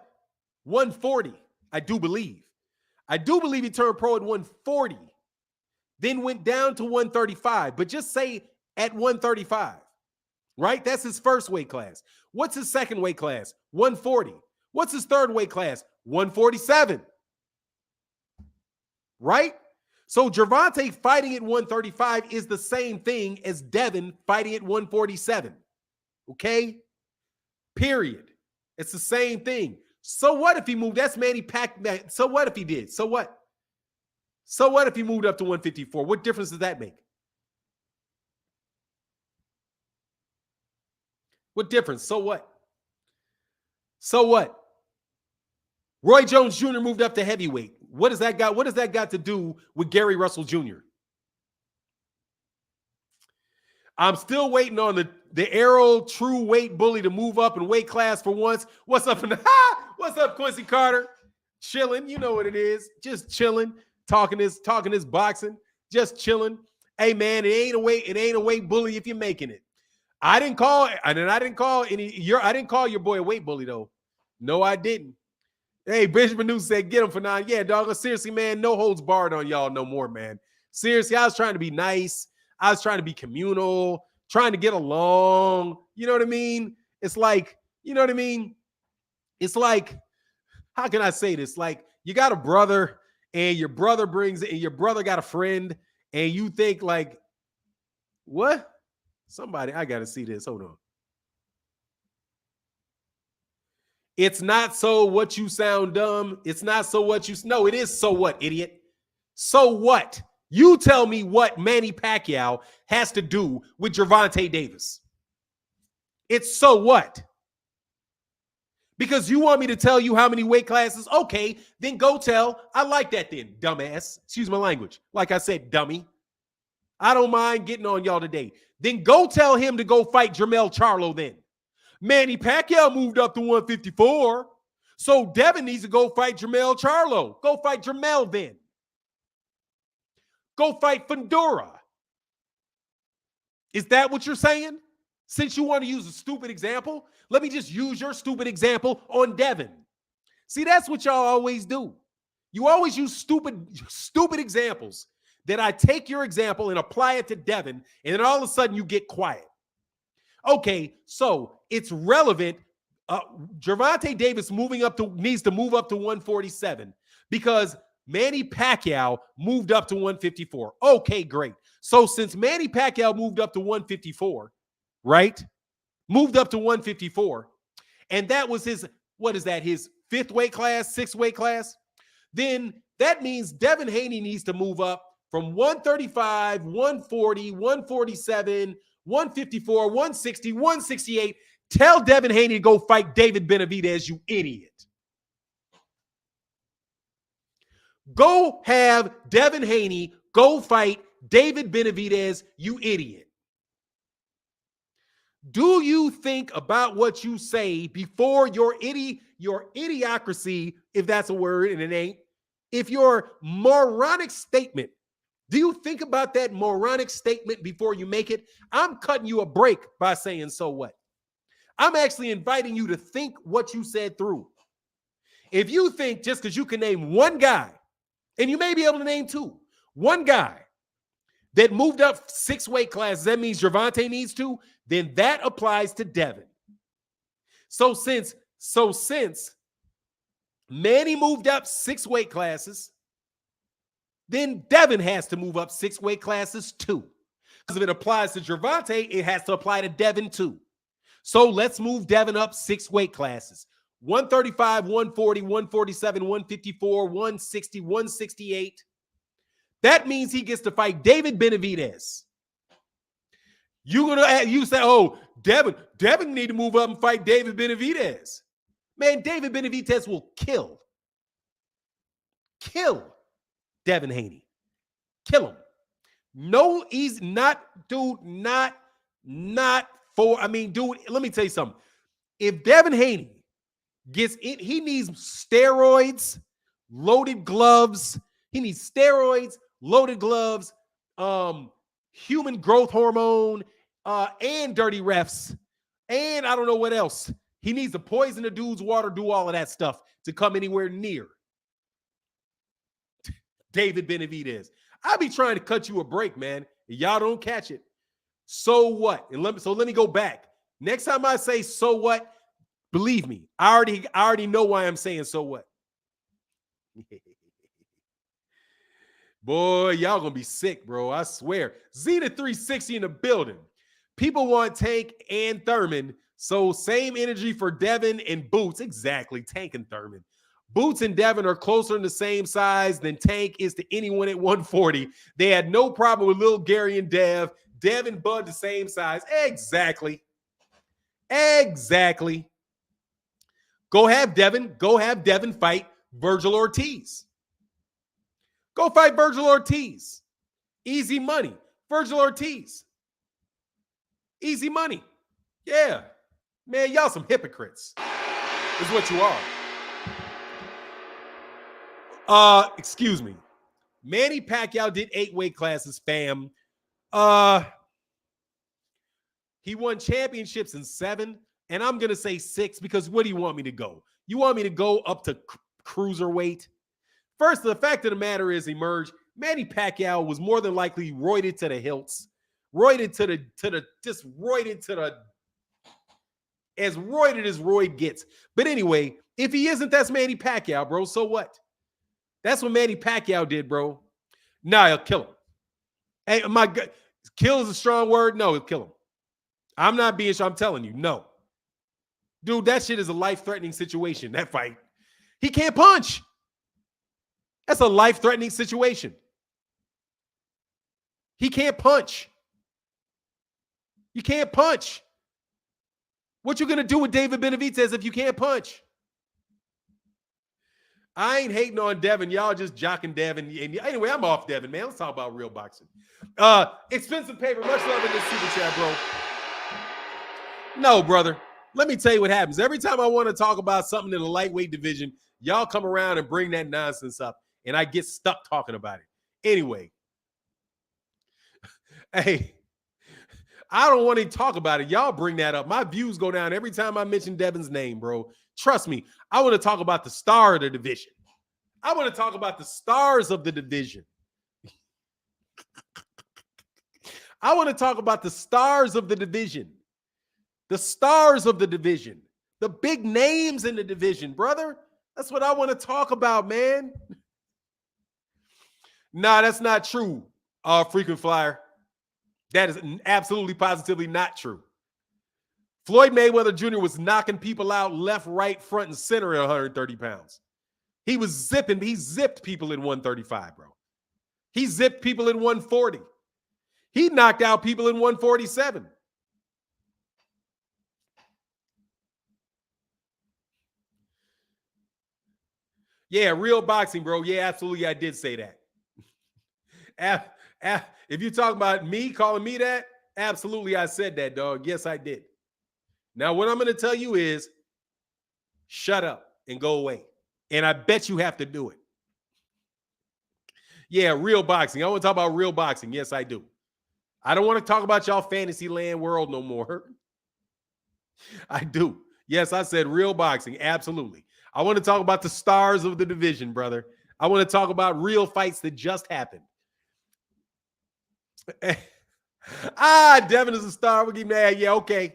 140, I do believe. I do believe he turned pro at 140. Then went down to 135. But just say at 135. Right? That's his first weight class. What's his second weight class? 140. What's his third weight class? 147. Right? So Gervonta fighting at 135 is the same thing as Devin fighting at 147. Okay? Period. It's the same thing. So what if he moved? That's Manny Pacquiao. So what if he did? So what? So what if he moved up to 154? What difference does that make? What difference? So what? So what? Roy Jones Jr. moved up to heavyweight. What does that got to do with Gary Russell Jr.? I'm still waiting on the Arrow true weight bully to move up in weight class for once. What's up what's up, Quincy Carter? Chilling, you know what it is. Just chilling, talking this boxing, just chilling. Hey man, it ain't a weight bully if you're making it. I didn't call your boy a weight bully though. No, I didn't. Hey, Benjamin New said, get him for 9. Yeah, dog. Seriously, man, no holds barred on y'all no more, man. Seriously, I was trying to be nice. I was trying to be communal, trying to get along. You know what I mean? It's like, you know what I mean? It's like, how can I say this? Like, you got a brother and your brother got a friend and you think like, what? Somebody, I got to see this. Hold on. It's not so what you sound dumb. It's not so what you... No, it is so what, idiot? So what? You tell me what Manny Pacquiao has to do with Gervonta Davis. It's so what? Because you want me to tell you how many weight classes? Okay, then go tell. I like that then, dumbass. Excuse my language. Like I said, dummy. I don't mind getting on y'all today. Then go tell him to go fight Jermell Charlo then. Manny Pacquiao moved up to 154. So Devin needs to go fight Jermell Charlo. Go fight Jermell then. Go fight Fundora. Is that what you're saying? Since you want to use a stupid example, let me just use your stupid example on Devin. See, that's what y'all always do. You always use stupid examples that I take your example and apply it to Devin, and then all of a sudden you get quiet. Okay, so it's relevant. Gervonta Davis needs to move up to 147 because Manny Pacquiao moved up to 154. Okay, great. So since Manny Pacquiao moved up to 154, right? Moved up to 154, and that was his, what is that, his 5th weight class, 6th weight class? Then that means Devin Haney needs to move up from 135, 140, 147, 154, 160, 168. Tell Devin Haney to go fight David Benavidez, you idiot. Go have Devin Haney go fight David Benavidez, you idiot. Do you think about what you say before your idiocracy, if that's a word and it ain't, if your moronic statement, do you think about that moronic statement before you make it? I'm cutting you a break by saying, so what? I'm actually inviting you to think what you said through. If you think just because you can name one guy, and you may be able to name 2, one guy that moved up 6 weight classes, that means Gervonta needs to, then that applies to Devin. So since Manny moved up 6 weight classes, then Devin has to move up 6 weight classes too. Because if it applies to Gervonta, it has to apply to Devin too. So let's move Devin up 6 weight classes. 135, 140, 147, 154, 160, 168. That means he gets to fight David Benavidez. You say, oh, Devin need to move up and fight David Benavidez. Man, David Benavidez will kill Devin Haney. Kill him. No, he's not, dude, not for, I mean, dude, let me tell you something. If Devin Haney gets in, he needs steroids, loaded gloves. He needs steroids, loaded gloves, human growth hormone, and dirty refs, and I don't know what else. He needs to poison the dude's water, do all of that stuff to come anywhere near David Benavidez. I be trying to cut you a break, man. Y'all don't catch it. So what? And let me go back. Next time I say so what, believe me, I already know why I'm saying so what. Boy, y'all gonna be sick, bro. I swear. Zeta 360 in the building. People want Tank and Thurman, so same energy for Devin and Boots. Exactly, Tank and Thurman. Boots and Devin are closer in the same size than Tank is to anyone at 140. They had no problem with little Gary and Dev. Dev and Bud the same size. Exactly. Exactly. Go have Devin fight Virgil Ortiz. Go fight Virgil Ortiz. Easy money. Virgil Ortiz. Easy money. Yeah. Man, y'all some hypocrites. Is what you are. Excuse me. Manny Pacquiao did 8 weight classes, fam. He won championships in 7, and I'm going to say 6 because what do you want me to go? You want me to go up to cruiserweight? First, the fact of the matter is, Emerge, Manny Pacquiao was more than likely roided to the hilts. Roided to the as roided as Royd gets. But anyway, if he isn't, that's Manny Pacquiao, bro. So what? That's what Manny Pacquiao did, bro. Nah, he'll kill him. Hey, my God, kill is a strong word. No, he'll kill him. I'm not being sure. I'm telling you, no. Dude, that shit is a life-threatening situation, that fight. He can't punch. That's a life-threatening situation. He can't punch. You can't punch. What you gonna do with David Benavidez if you can't punch? I ain't hating on Devin. Y'all just jocking Devin. Anyway, I'm off Devin, man. Let's talk about real boxing. Expensive paper. Much love in this super chat, bro. No, brother. Let me tell you what happens. Every time I want to talk about something in the lightweight division, y'all come around and bring that nonsense up, and I get stuck talking about it. Anyway, hey, I don't want to talk about it. Y'all bring that up. My views go down every time I mention Devin's name, bro. Trust me. I want to talk about the star of the division. I want to talk about the stars of the division. I want to talk about the stars of the division. The stars of the division. The big names in the division, brother. That's what I want to talk about, man. Nah, that's not true, frequent flyer. That is absolutely positively not true. Floyd Mayweather Jr. was knocking people out left, right, front, and center at 130 pounds. He zipped people in 135, bro. He zipped people in 140. He knocked out people in 147. Yeah, real boxing, bro. Yeah, absolutely. I did say that. If you talk about me calling me that, absolutely I said that, dog. Yes, I did. Now, what I'm going to tell you is shut up and go away. And I bet you have to do it. Yeah, real boxing. I want to talk about real boxing. Yes, I do. I don't want to talk about y'all fantasy land world no more. I do. Yes, I said real boxing. Absolutely. I want to talk about the stars of the division, brother. I want to talk about real fights that just happened. Devin is a star. We'll give him that. Yeah, okay.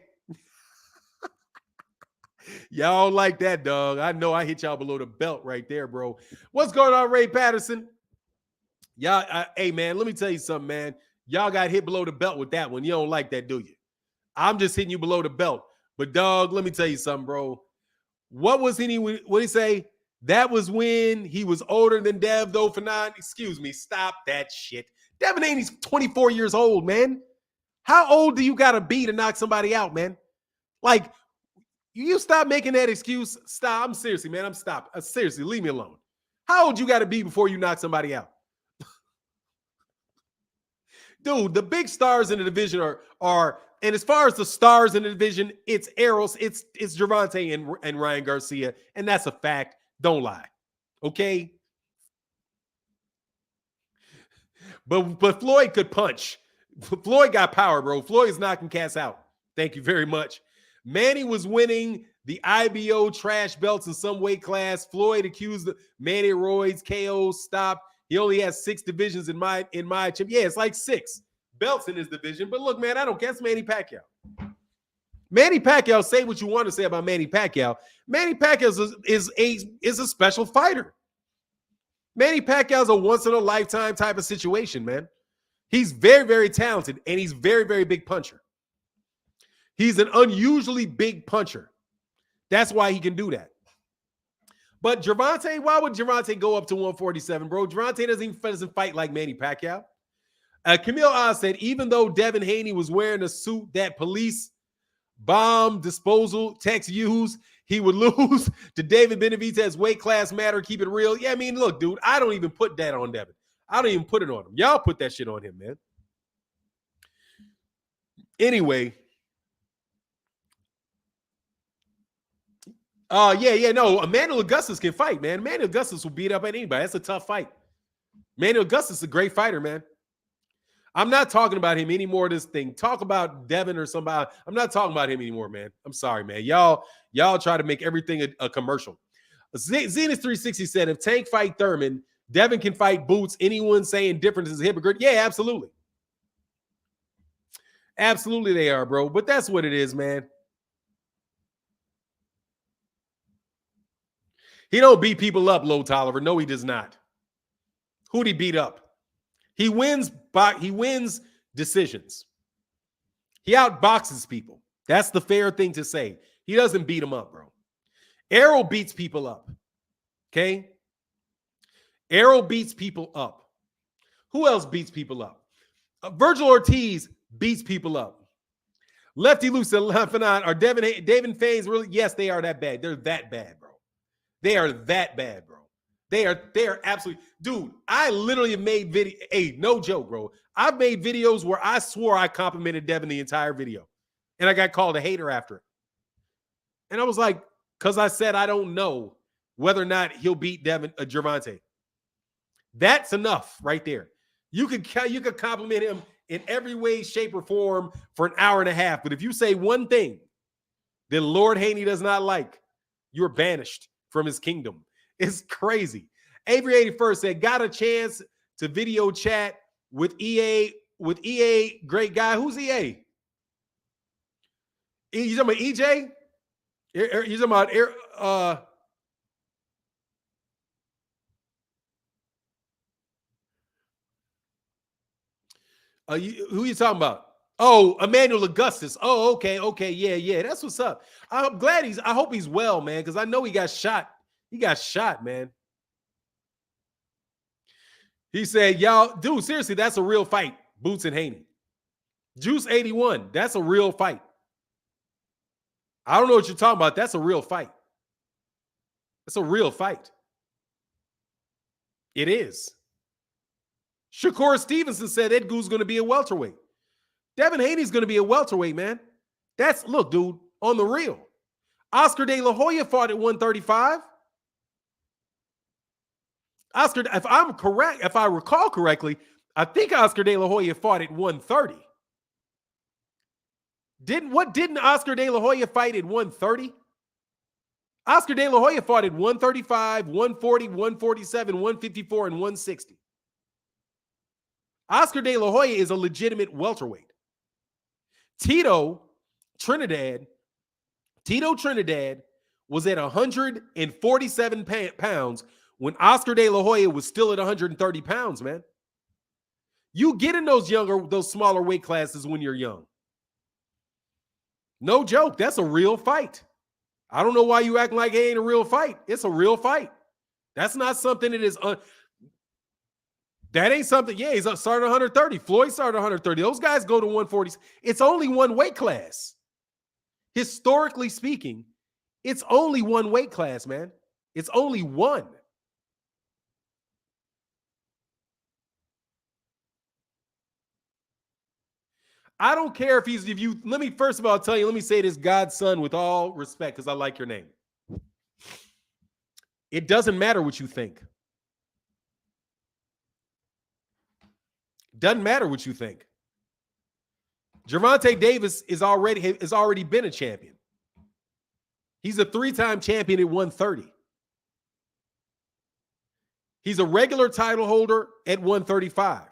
Y'all like that, dog. I know I hit y'all below the belt right there, bro. What's going on, Ray Patterson? Y'all, hey, man, let me tell you something, man. Y'all got hit below the belt with that one. You don't like that, do you? I'm just hitting you below the belt. But, dog, let me tell you something, bro. What was he? What did he say? That was when he was older than Dev, though, for 9. Excuse me. Stop that shit. Devin Haney's 24 years old, man. How old do you got to be to knock somebody out, man? Like, you stop making that excuse. Stop. I'm seriously, man. I'm stopped. Seriously, leave me alone. How old you got to be before you knock somebody out? Dude, the big stars in the division are, and as far as the stars in the division, it's Eros, it's Gervonta and Ryan Garcia, and that's a fact. Don't lie. Okay? But Floyd could punch. Floyd got power, bro. Floyd is knocking cats out. Thank you very much. Manny was winning the IBO trash belts in some weight class. Floyd accused Manny Roy's KO stopped. He only has 6 divisions in my chip. Yeah, it's like 6 belts in his division. But look, man, I don't care. It's Manny Pacquiao. Manny Pacquiao, say what you want to say about Manny Pacquiao. Manny Pacquiao is a special fighter. Manny Pacquiao's a once-in-a-lifetime type of situation, man. He's very, very talented, and he's very, very big puncher. He's an unusually big puncher. That's why he can do that. But Gervonta, why would Gervonta go up to 147, bro? Gervonta doesn't fight like Manny Pacquiao. Camille Oz said, even though Devin Haney was wearing a suit that police bomb disposal techs use, he would lose to David Benavidez. Weight class matter, keep it real. Yeah, I mean, look, dude, I don't even put that on Devin. I don't even put it on him. Y'all put that shit on him, man. Anyway. No. Emmanuel Augustus can fight, man. Emmanuel Augustus will beat up anybody. That's a tough fight. Emmanuel Augustus is a great fighter, man. I'm not talking about him anymore. This thing. Talk about Devin or somebody. I'm not talking about him anymore, man. I'm sorry, man. Y'all try to make everything a commercial. Zenith 360 said, if Tank fight Thurman, Devin can fight Boots. Anyone saying different is a hypocrite? Yeah, absolutely. Absolutely they are, bro. But that's what it is, man. He don't beat people up, Low Tolliver. No, he does not. Who'd he beat up? He wins decisions. He outboxes people. That's the fair thing to say. He doesn't beat them up, bro. Errol beats people up. Okay? Errol beats people up. Who else beats people up? Virgil Ortiz beats people up. Lefty Luke said, are Devin Fanes really? Yes, they are that bad. They're that bad, bro. They are that bad, bro. They are absolutely, dude. I literally have made video. Hey, no joke, bro. I've made videos where I swore I complimented Devin the entire video, and I got called a hater after it. And I was like, because I said I don't know whether or not he'll beat Gervonta. That's enough right there. You could compliment him in every way, shape, or form for an hour and a half. But if you say one thing that Lord Haney does not like, you're banished from his kingdom. It's crazy. Avery 81st said, got a chance to video chat with EA. Great guy. Who's EA? You talking about EJ? You talking about who you talking about? Oh, Emmanuel Augustus. Oh, okay. Yeah. That's what's up. I'm glad I hope he's well, man, because I know he got shot. He got shot, man. He said, y'all, dude, seriously, that's a real fight. Boots and Haney. Juice 81. That's a real fight. I don't know what you're talking about. That's a real fight. That's a real fight. It is. Shakur Stevenson said Edgu's going to be a welterweight. Devin Haney's going to be a welterweight, man. Look, dude, on the real. Oscar De La Hoya fought at 135. Oscar, if I'm correct, if I recall correctly, I think Oscar De La Hoya fought at 130. Didn't Oscar De La Hoya fight at 130? Oscar De La Hoya fought at 135, 140, 147, 154, and 160. Oscar De La Hoya is a legitimate welterweight. Tito Trinidad was at 147 pounds when Oscar De La Hoya was still at 130 pounds, man. You get in those smaller weight classes when you're young. No joke. That's a real fight. I don't know why you act like it ain't a real fight. It's a real fight. That's not something that is that ain't something. Yeah, he's started 130. Floyd started 130. Those guys go to 140s. It's only one weight class. Historically speaking, it's only one weight class, man. It's only one. I don't care let me first of all tell you, let me say this, God's son, with all respect, because I like your name. It doesn't matter what you think. Doesn't matter what you think. Gervonta Davis has already been a champion. He's a 3-time champion at 130. He's a regular title holder at 135.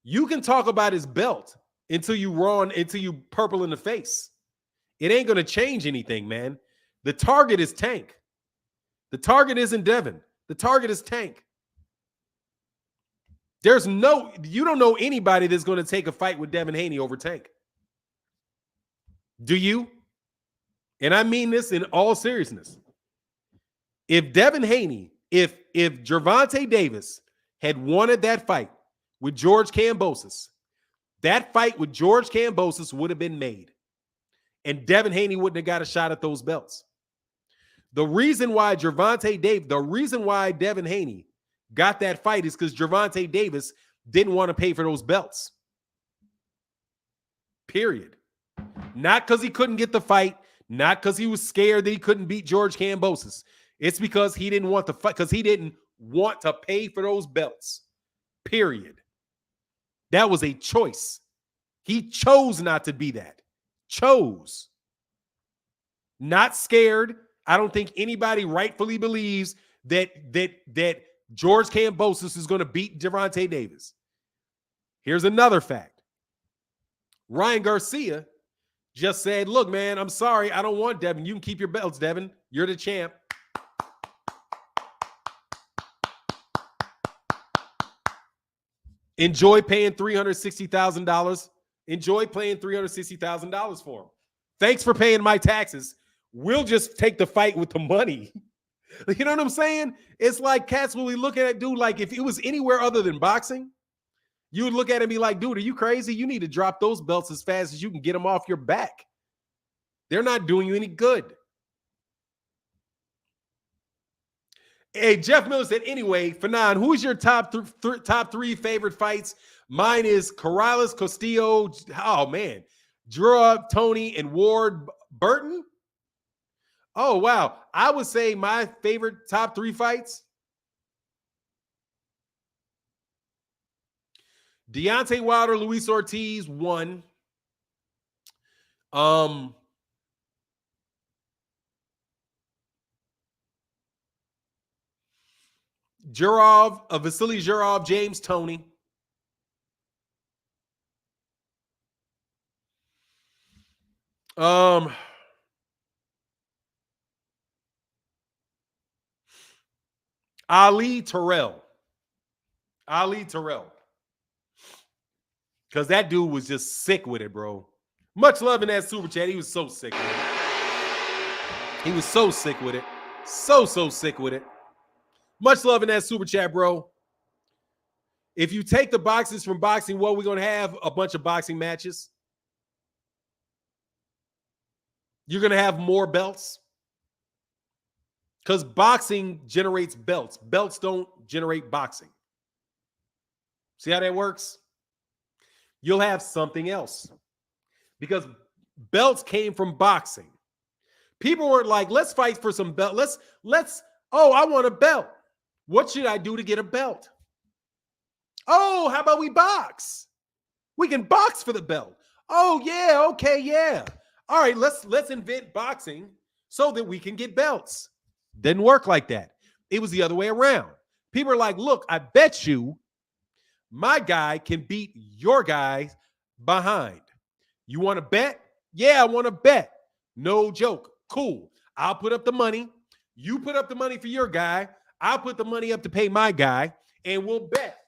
You can talk about his belt until you purple in the face. It ain't going to change anything, man. The target is Tank. The target isn't Devin. The target is Tank. You don't know anybody that's going to take a fight with Devin Haney over Tank. Do you? And I mean this in all seriousness. If Devin Haney, if Gervonta Davis had wanted that fight with George Kambosos, that fight with George Kambosos would have been made. And Devin Haney wouldn't have got a shot at those belts. The reason why Devin Haney got that fight is because Gervonta Davis didn't want to pay for those belts. Period. Not because he couldn't get the fight, not because he was scared that he couldn't beat George Kambosos. It's because he didn't want the fight, because he didn't want to pay for those belts. Period. That was a choice. He chose not to be that. Chose. Not scared. I don't think anybody rightfully believes that George Kambosos is going to beat Gervonta Davis. Here's another fact. Ryan Garcia just said, look, man, I'm sorry. I don't want Devin. You can keep your belts, Devin. You're the champ. Enjoy paying $360,000. Enjoy paying $360,000 for him. Thanks for paying my taxes. We'll just take the fight with the money. You know what I'm saying? It's like cats will be looking at dude like if it was anywhere other than boxing, you would look at him and be like, dude, are you crazy? You need to drop those belts as fast as you can get them off your back. They're not doing you any good. Hey, Jeff Miller said, anyway, Fanon, who's your top three favorite fights? Mine is Corrales, Castillo, oh, man, Drew, Tony, and Ward Burton. Oh, wow. I would say my favorite top three fights, Deontay Wilder, Luis Ortiz, 1. Vasily Zhurov, James Toney. Ali Terrell. Because that dude was just sick with it, bro. Much love in that super chat. He was so sick with it. He was so sick with it. So sick with it. Much love in that super chat, bro. If you take the boxes from boxing, what we're going to have a bunch of boxing matches. You're going to have more belts. Because boxing generates belts. Belts don't generate boxing. See how that works? You'll have something else. Because belts came from boxing. People weren't like, let's fight for some belt. Oh, I want a belt. What should I do to get a belt? Oh, how about we box? We can box for the belt. Oh, yeah, okay, yeah. All right, let's invent boxing so that we can get belts. Didn't work like that. It was the other way around. People are like, look, I bet you my guy can beat your guy behind. You want to bet? Yeah, I want to bet. No joke. Cool. I'll put up the money. You put up the money for your guy. I'll put the money up to pay my guy, and we'll bet.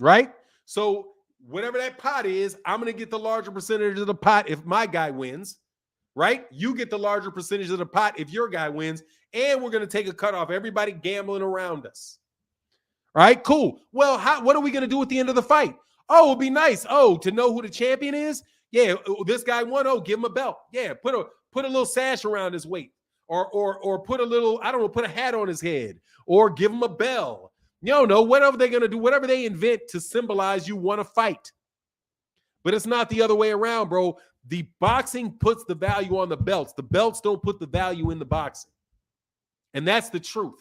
Right? So whatever that pot is, I'm going to get the larger percentage of the pot if my guy wins. Right? You get the larger percentage of the pot if your guy wins, and we're going to take a cut off everybody gambling around us. All right, cool. Well, what are we going to do at the end of the fight? Oh, it'd be nice. Oh, to know who the champion is? Yeah, this guy won. Oh, give him a belt. Yeah, put a little sash around his waist, or put a little, I don't know, put a hat on his head, or give him a bell. You don't know, whatever they're going to do, whatever they invent to symbolize you want to fight. But it's not the other way around, bro. The boxing puts the value on the belts. The belts don't put the value in the boxing. And that's the truth.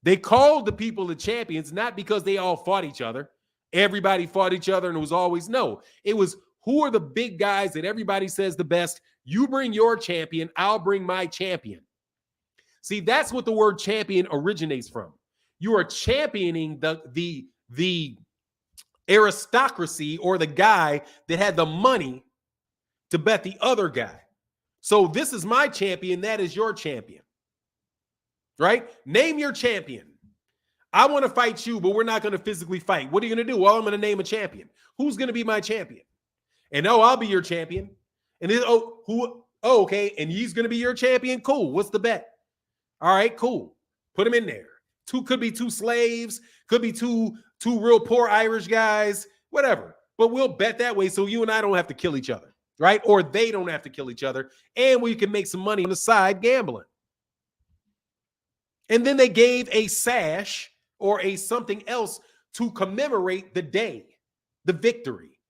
They called the people the champions, not because they all fought each other. Everybody fought each other, and it was always no. It was, who are the big guys that everybody says the best? You bring your champion, I'll bring my champion. See, that's what the word champion originates from. You are championing the aristocracy, or the guy that had the money to bet the other guy. So this is my champion, that is your champion. Right? Name your champion. I want to fight you, but we're not going to physically fight. What are you going to do? Well, I'm going to name a champion. Who's going to be my champion? And I'll be your champion. And then, okay. And he's going to be your champion. Cool. What's the bet? All right, cool. Put him in there. Could be two slaves, could be two real poor Irish guys, whatever. But we'll bet that way so you and I don't have to kill each other, right? Or they don't have to kill each other. And we can make some money on the side gambling. And then they gave a sash or a something else to commemorate the day, the victory.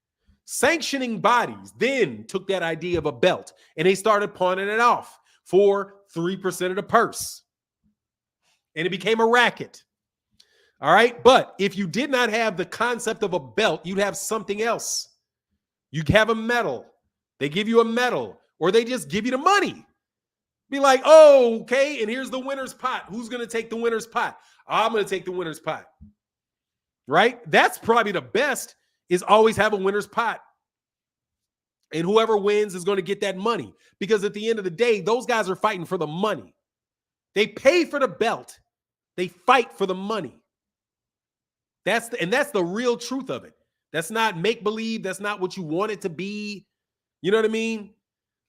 Sanctioning bodies then took that idea of a belt and they started pawning it off for 3% of the purse. And it became a racket. All right. But if you did not have the concept of a belt, you'd have something else. You'd have a medal. They give you a medal or they just give you the money. Be like, oh, okay. And here's the winner's pot. Who's going to take the winner's pot? I'm going to take the winner's pot. Right. That's probably the best, is always have a winner's pot. And whoever wins is going to get that money, because at the end of the day, those guys are fighting for the money. They pay for the belt. They fight for the money. That's the real truth of it. That's not make-believe. That's not what you want it to be. You know what I mean?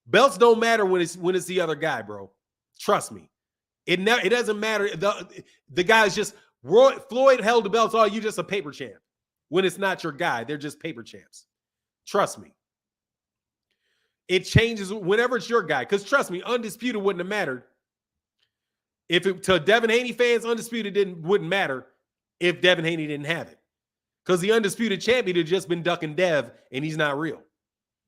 Belts don't matter when it's the other guy, bro. Trust me. It doesn't matter. The guy's just Floyd held the belts. Oh, you're just a paper champ. When it's not your guy, they're just paper champs. Trust me. It changes whenever it's your guy. Because trust me, undisputed wouldn't have mattered. If it to Devin Haney fans, undisputed wouldn't matter if Devin Haney didn't have it. Because the undisputed champion had just been ducking Dev, and he's not real.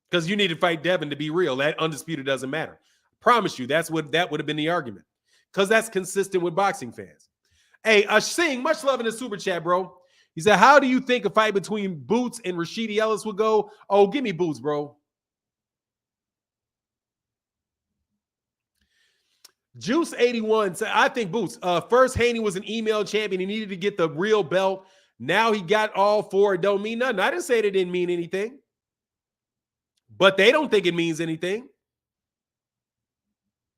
Because you need to fight Devin to be real. That undisputed doesn't matter. Promise you, that would have been the argument. Because that's consistent with boxing fans. Hey, Singh, much love in the super chat, bro. He said, how do you think a fight between Boots and Rashidi Ellis would go? Oh, give me Boots, bro. Juice 81 said, I think Boots. First, Haney was an email champion. He needed to get the real belt. Now he got all four. It don't mean nothing. I didn't say it didn't mean anything. But they don't think it means anything.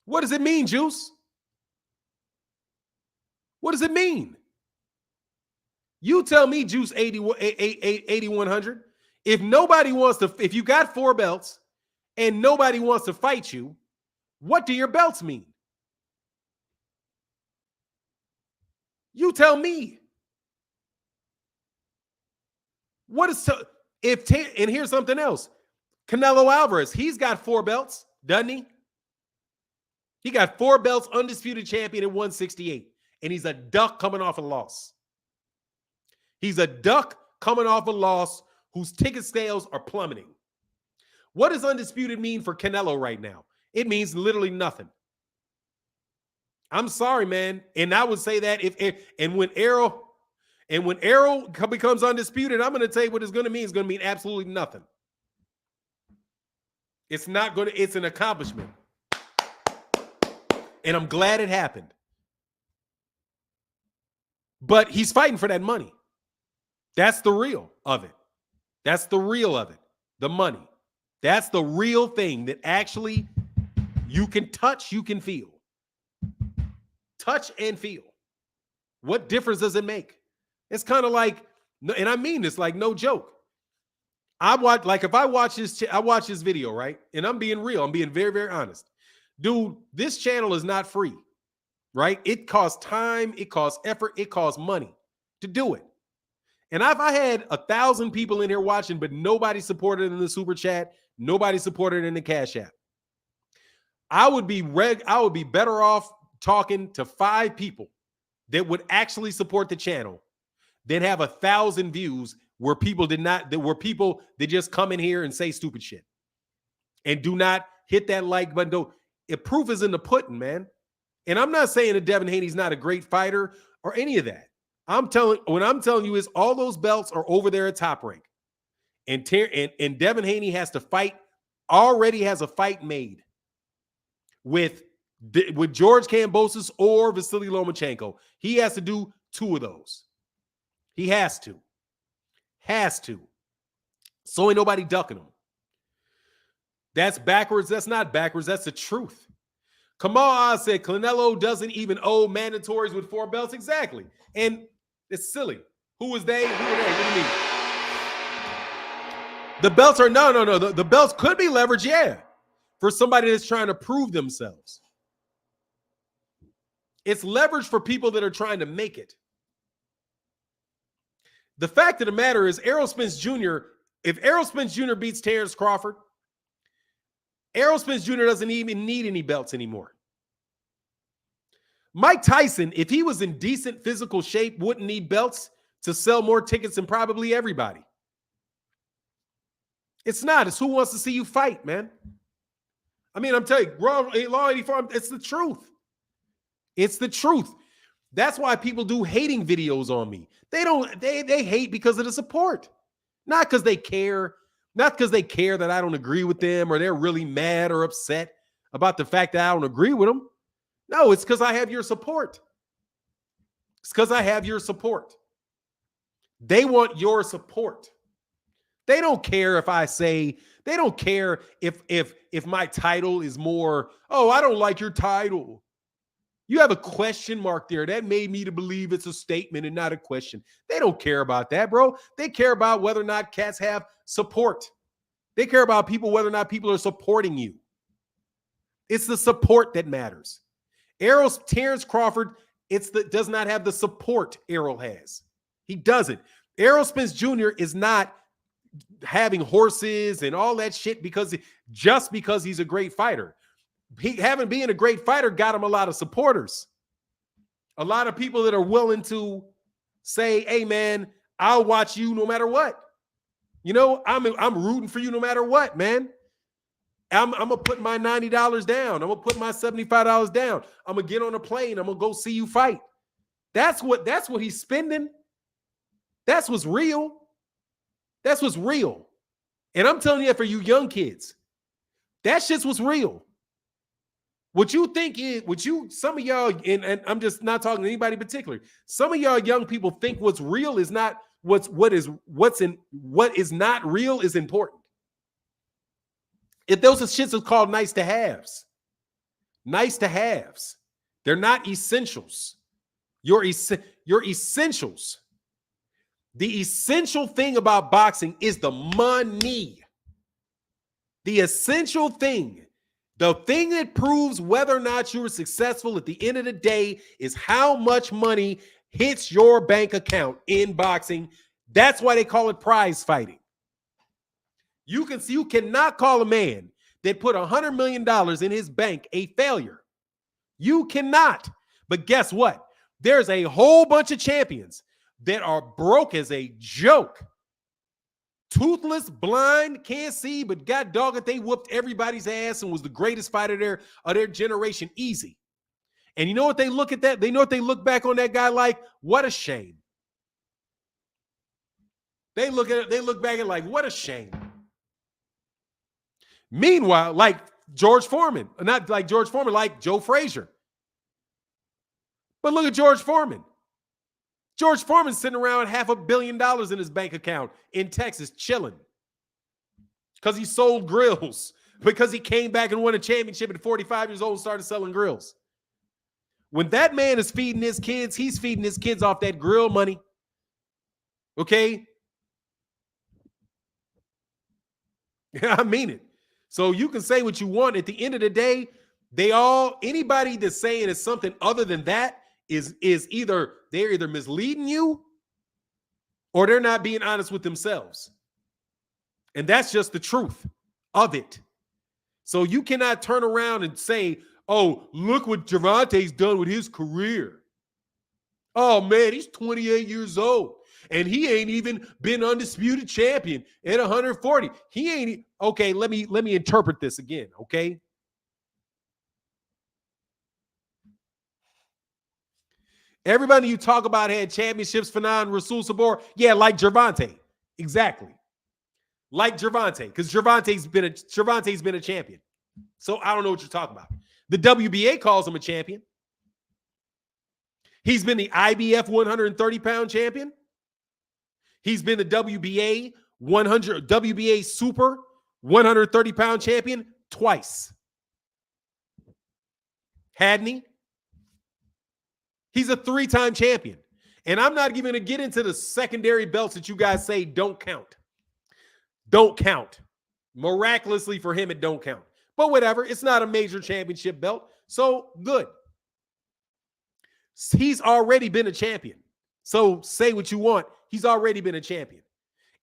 What does it mean, Juice? What does it mean? You tell me, Juice 8100. If nobody wants to, if you got four belts and nobody wants to fight you, what do your belts mean? You tell me. What is and here's something else. Canelo Alvarez, he's got four belts, doesn't he? He got four belts, undisputed champion at 168, and he's a duck coming off a loss. He's a duck coming off a loss whose ticket sales are plummeting. What does undisputed mean for Canelo right now? It means literally nothing. I'm sorry, man. And I would say that when Arrow becomes undisputed, I'm going to tell you what it's going to mean. It's going to mean absolutely nothing. It's not going to, it's an accomplishment. And I'm glad it happened. But he's fighting for that money. That's the real of it. That's the real of it. The money. That's the real thing that actually you can touch, you can feel. Touch and feel. What difference does it make? It's kind of like, and I mean this like no joke. If I watch this video, right? And I'm being real. I'm being very, very honest. Dude, this channel is not free, right? It costs time. It costs effort. It costs money to do it. And if I had 1,000 people in here watching, but nobody supported in the super chat, nobody supported in the Cash App, I would be better off talking to 5 people that would actually support the channel than have 1,000 views where people that just come in here and say stupid shit and do not hit that like button. Proof is in the pudding, man. And I'm not saying that Devin Haney's not a great fighter or any of that. What I'm telling you is all those belts are over there at Top Rank. And Devin Haney already has a fight made with George Kambosos or Vasily Lomachenko. He has to do 2 of those. He has to. So ain't nobody ducking him. That's backwards. That's not backwards. That's the truth. Kamal Oz said Canelo doesn't even owe mandatories with 4 belts. Exactly. And It's silly. Who was they? Who were they? What do you mean? The belts are no. The belts could be leverage, yeah, for somebody that's trying to prove themselves. It's leverage for people that are trying to make it. The fact of the matter is, Errol Spence Jr., if Errol Spence Jr. beats Terrence Crawford, Errol Spence Jr. doesn't even need any belts anymore. Mike Tyson, if he was in decent physical shape, wouldn't need belts to sell more tickets than probably everybody. It's not. It's who wants to see you fight, man. I mean, I'm telling you, Law 84, it's the truth. It's the truth. That's why people do hating videos on me. They hate because of the support. Not because they care. Not because they care that I don't agree with them or they're really mad or upset about the fact that I don't agree with them. No, it's because I have your support. It's because I have your support. They want your support. They don't care if I say, they don't care if my title is more, oh, I don't like your title. You have a question mark there. That made me to believe it's a statement and not a question. They don't care about that, bro. They care about whether or not cats have support. They care about people, whether or not people are supporting you. It's the support that matters. Terrence Crawford, does not have the support Errol has. He doesn't. Errol Spence Jr. is not having horses and all that shit just because he's a great fighter. Being a great fighter got him a lot of supporters. A lot of people that are willing to say, hey, man, I'll watch you no matter what. You know, I'm rooting for you no matter what, man. I'm going to put my $90 down. I'm going to put my $75 down. I'm going to get on a plane. I'm going to go see you fight. That's what he's spending. That's what's real. That's what's real. And I'm telling you, for you young kids, that shit's what's real. What you think is, some of y'all, and I'm just not talking to anybody in particular, some of y'all young people think what's real is not what is not real is important. If those are shits are called nice to haves. Nice to haves. They're not essentials. Your essentials. The essential thing about boxing is the money. The essential thing, the thing that proves whether or not you were successful at the end of the day is how much money hits your bank account in boxing. That's why they call it prize fighting. You cannot call a man that put $100 million in his bank a failure. You cannot. But guess what? There's a whole bunch of champions that are broke as a joke. Toothless, blind, can't see, but god dog it, they whooped everybody's ass and was the greatest fighter of their generation easy. And you know what they look at that? They know what they look back on that guy like? What a shame. They look back at like, what a shame. Meanwhile, like George Foreman, not like George Foreman, like Joe Frazier. But look at George Foreman. George Foreman's sitting around $500 million in his bank account in Texas, chilling. Because he sold grills. Because he came back and won a championship at 45 years old and started selling grills. When that man is feeding his kids, he's feeding his kids off that grill money. Okay? I mean it. So you can say what you want. At the end of the day, anybody that's saying it's something other than that is either they're misleading you or they're not being honest with themselves. And that's just the truth of it. So you cannot turn around and say, oh, look what Gervonta's done with his career. Oh, man, he's 28 years old. And he ain't even been undisputed champion at 140. He ain't. Okay, let me interpret this again, okay? Everybody you talk about had championships, Fanon, Rasul Sabor. Yeah, like Gervonta. Exactly. Like Gervonta, because Gervonta's been a champion. So I don't know what you're talking about. The WBA calls him a champion. He's been the IBF 130-pound champion. He's been the WBA Super 130-pound champion twice. Hadn't he? He's a 3-time champion. And I'm not even going to get into the secondary belts that you guys say don't count. Don't count. Miraculously for him, it don't count. But whatever, it's not a major championship belt. So good. He's already been a champion. So say what you want. He's already been a champion.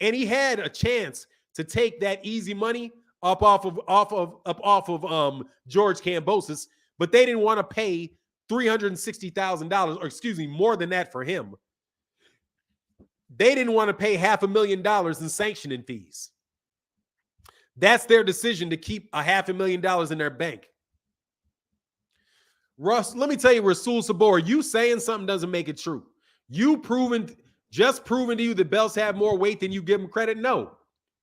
And he had a chance to take that easy money up off of George Kambosos, but they didn't want to pay $360,000, or excuse me, more than that for him. They didn't want to pay $500,000 in sanctioning fees. That's their decision, to keep $500,000 in their bank. Russ, let me tell you, Rasul Sabor, you saying something doesn't make it true. Just proving to you that belts have more weight than you give them credit? No,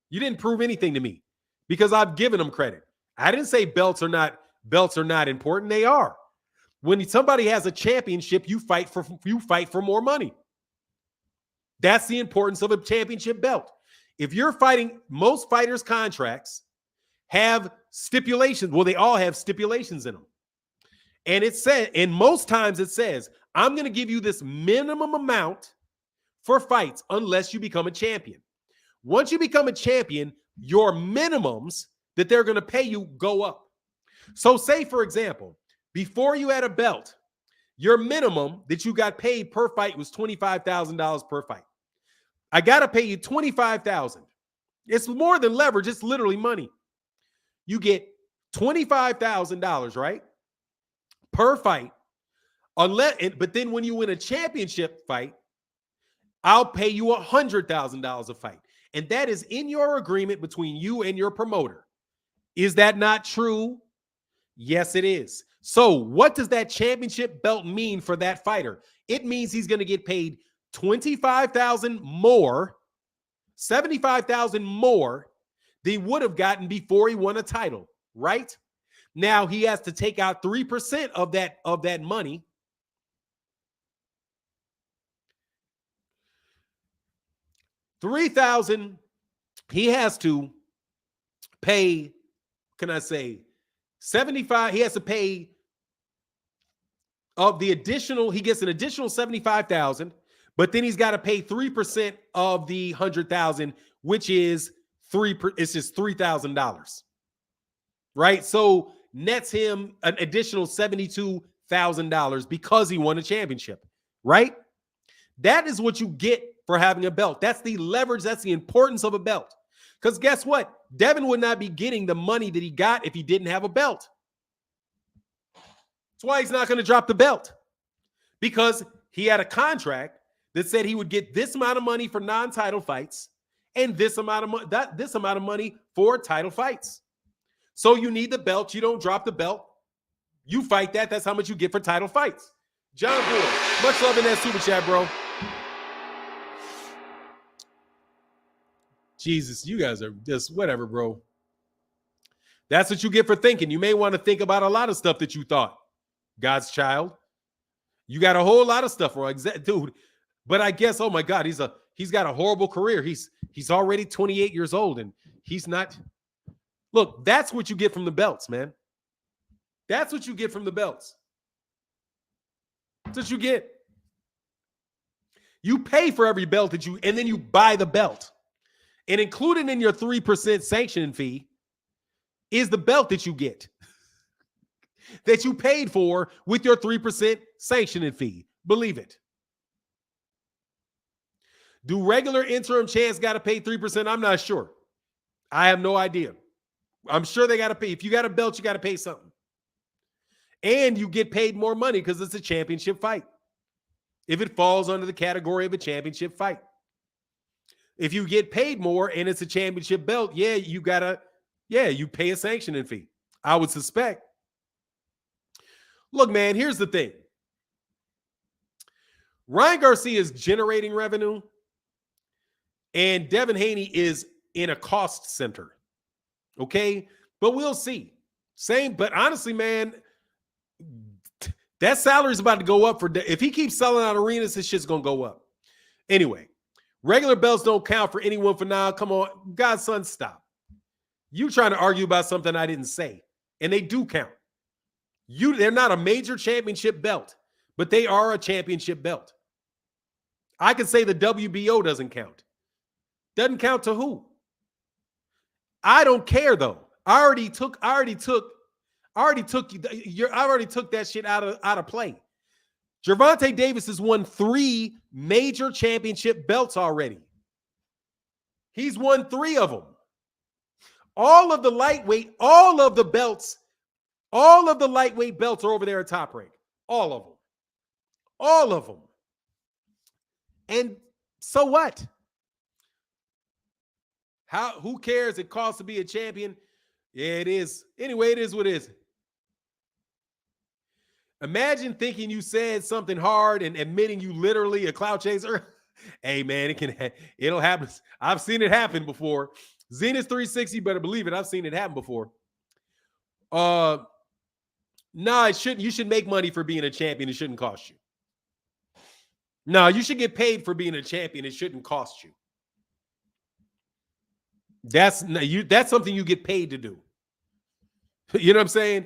you didn't prove anything to me, because I've given them credit. I didn't say belts are not important. They are. When somebody has a championship, you fight for more money. That's the importance of a championship belt. If you're fighting, most fighters' contracts have stipulations. Well, they all have stipulations in them. And it said, and most times it says, I'm going to give you this minimum amount for fights unless you become a champion. Once you become a champion, your minimums that they're going to pay you go up. So say, for example, before you had a belt, your minimum that you got paid per fight was $25,000 per fight. I got to pay you $25,000. It's more than leverage. It's literally money. You get $25,000, right? Per fight. But then when you win a championship fight, I'll pay you $100,000 a fight. And that is in your agreement between you and your promoter. Is that not true? Yes, it is. So what does that championship belt mean for that fighter? It means he's going to get paid $25,000 more, $75,000 more than he would have gotten before he won a title, right? Now he has to take out 3% of that money. $3,000 he has to pay, can I say, 75, he has to pay of the additional, he gets an additional 75,000, but then he's got to pay 3% of the 100,000, which is it's just $3,000. Right? So nets him an additional $72,000 because he won a championship, right? That is what you get for having a belt. That's the leverage. That's the importance of a belt. Because guess what? Devin would not be getting the money that he got if he didn't have a belt. That's why he's not going to drop the belt. Because he had a contract that said he would get this amount of money for non-title fights and this amount of money for title fights. So you need the belt. You don't drop the belt. You fight that. That's how much you get for title fights. John Boy, much love in that super chat, bro. Jesus, you guys are just whatever, bro. That's what you get for thinking. You may want to think about a lot of stuff that you thought. God's child. You got a whole lot of stuff wrong, dude. But I guess, oh my God, he's got a horrible career. He's already 28 years old and he's not. Look, that's what you get from the belts, man. That's what you get from the belts. That's what you get. You pay for every belt and then you buy the belt. And included in your 3% sanctioning fee is the belt that you get, that you paid for with your 3% sanctioning fee. Believe it. Do regular interim champs got to pay 3%? I'm not sure. I have no idea. I'm sure they got to pay. If you got a belt, you got to pay something. And you get paid more money because it's a championship fight. If it falls under the category of a championship fight. If you get paid more and it's a championship belt, you pay a sanctioning fee. I would suspect. Look, man, here's the thing. Ryan Garcia is generating revenue and Devin Haney is in a cost center. Okay? But we'll see. But honestly, man, that salary is about to go up if he keeps selling out arenas, this shit's going to go up. Anyway. Regular belts don't count for anyone for now. Come on, Godson, stop. You trying to argue about something I didn't say, and they do count. They're not a major championship belt, but they are a championship belt. I can say the WBO doesn't count. Doesn't count to who? I don't care though. I already took that shit out of play. Gervonta Davis has won 3 major championship belts already. He's won 3 of them. All of the lightweight belts are over there at Top Rank. All of them. All of them. And so what? Who cares? It costs to be a champion. Yeah, it is. Anyway, it is what it is. Imagine thinking you said something hard and admitting you literally a clout chaser. Hey, man, it'll happen. I've seen it happen before. Zenith 360, better believe it. I've seen it happen before. Nah, it shouldn't. You should make money for being a champion. It shouldn't cost you. No, you should get paid for being a champion. It shouldn't cost you. That's something you get paid to do. You know what I'm saying?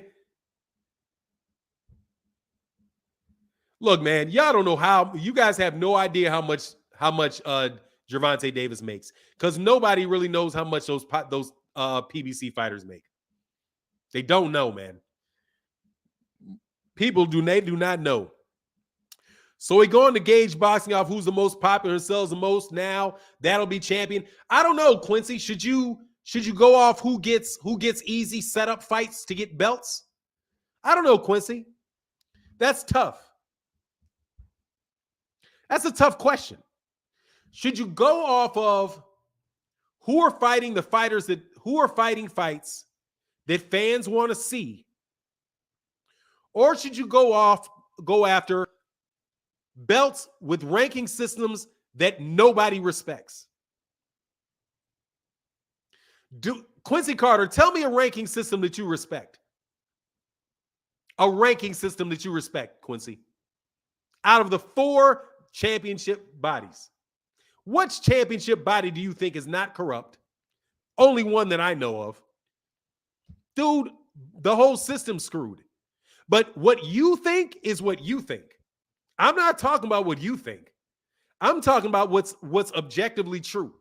Look, man, y'all don't know how. You guys have no idea how much Gervonta Davis makes, because nobody really knows how much those PBC fighters make. They don't know, man. People do not know. So we go into gauge boxing off who's the most popular and sells the most now. That'll be champion. I don't know, Quincy. Should you go off who gets easy setup fights to get belts? I don't know, Quincy. That's tough. That's a tough question. Should you go off of who are fighting fights that fans want to see? Or should you go after belts with ranking systems that nobody respects? Quincy Carter, tell me a ranking system that you respect. A ranking system that you respect, Quincy. Out of the 4 championship bodies, which championship body do you think is not corrupt? Only one that I know of. Dude, the whole system's screwed. But what you think is what you think. I'm not talking about what you think. I'm talking about what's objectively true.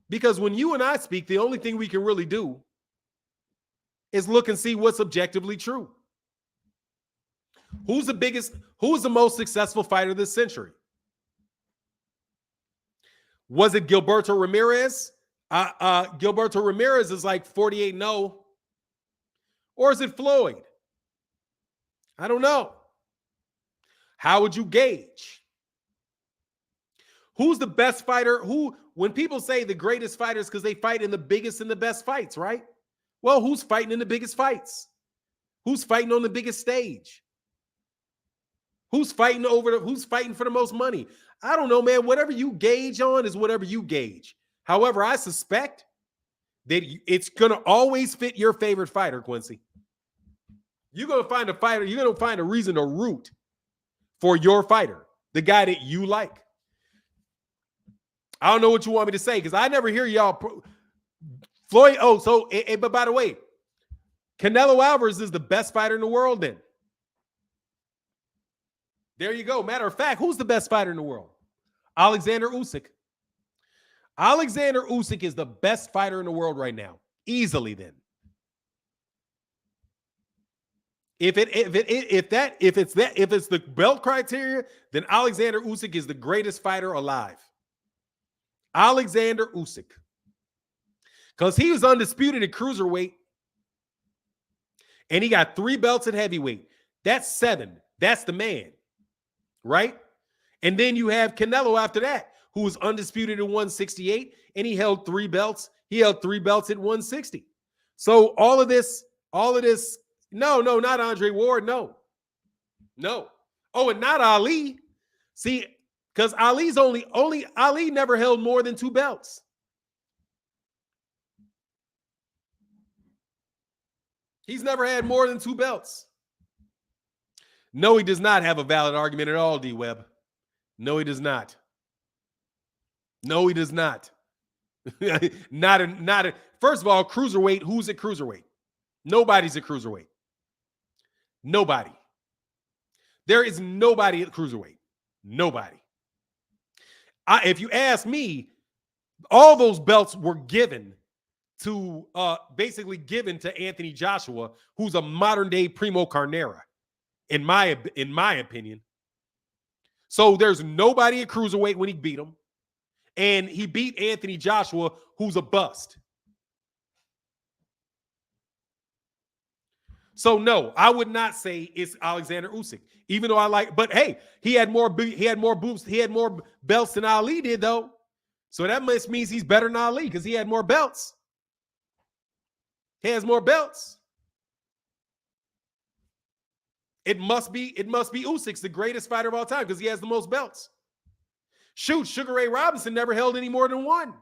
Because when you and I speak, the only thing we can really do is look and see what's objectively true. Who's the most successful fighter this century? Was it Gilberto Ramirez? Gilberto Ramirez is like 48-0. Or is it Floyd? I don't know. How would you gauge? Who's the best fighter? When people say the greatest fighters, because they fight in the biggest and the best fights, right? Well, who's fighting in the biggest fights? Who's fighting on the biggest stage? Who's fighting for the most money? I don't know, man. Whatever you gauge on is whatever you gauge. However, I suspect that it's going to always fit your favorite fighter, Quincy. You're going to find a fighter. You're going to find a reason to root for your fighter, the guy that you like. I don't know what you want me to say, because I never hear y'all. Floyd, but by the way, Canelo Alvarez is the best fighter in the world then. There you go. Matter of fact, who's the best fighter in the world? Alexander Usyk. Alexander Usyk is the best fighter in the world right now. Easily then. If it's the belt criteria, then Alexander Usyk is the greatest fighter alive. Alexander Usyk. Because he was undisputed at cruiserweight. And he got 3 belts at heavyweight. That's 7. That's the man. Right? And then you have Canelo after that, who was undisputed at 168, and he held 3 belts. He held 3 belts at 160. So all of this, no, not Andre Ward, no. Oh, and not Ali. See, because Ali's Ali never held more than 2 belts. He's never had more than 2 belts. No, he does not have a valid argument at all, D-Web. No, he does not. No, he does not. First of all, cruiserweight, who's at cruiserweight? Nobody's at cruiserweight. Nobody. There is nobody at cruiserweight. Nobody. If you ask me, all those belts were given to basically given to Anthony Joshua, who's a modern day Primo Carnera, in my opinion. So there's nobody at cruiserweight when he beat him, and he beat Anthony Joshua, who's a bust. So no, I would not say it's Alexander Usyk, even though I like. But hey, he had more belts than Ali did, though. So that must means he's better than Ali because he had more belts. He has more belts. It must be Usyk's the greatest fighter of all time because he has the most belts. Shoot, Sugar Ray Robinson never held any more than one.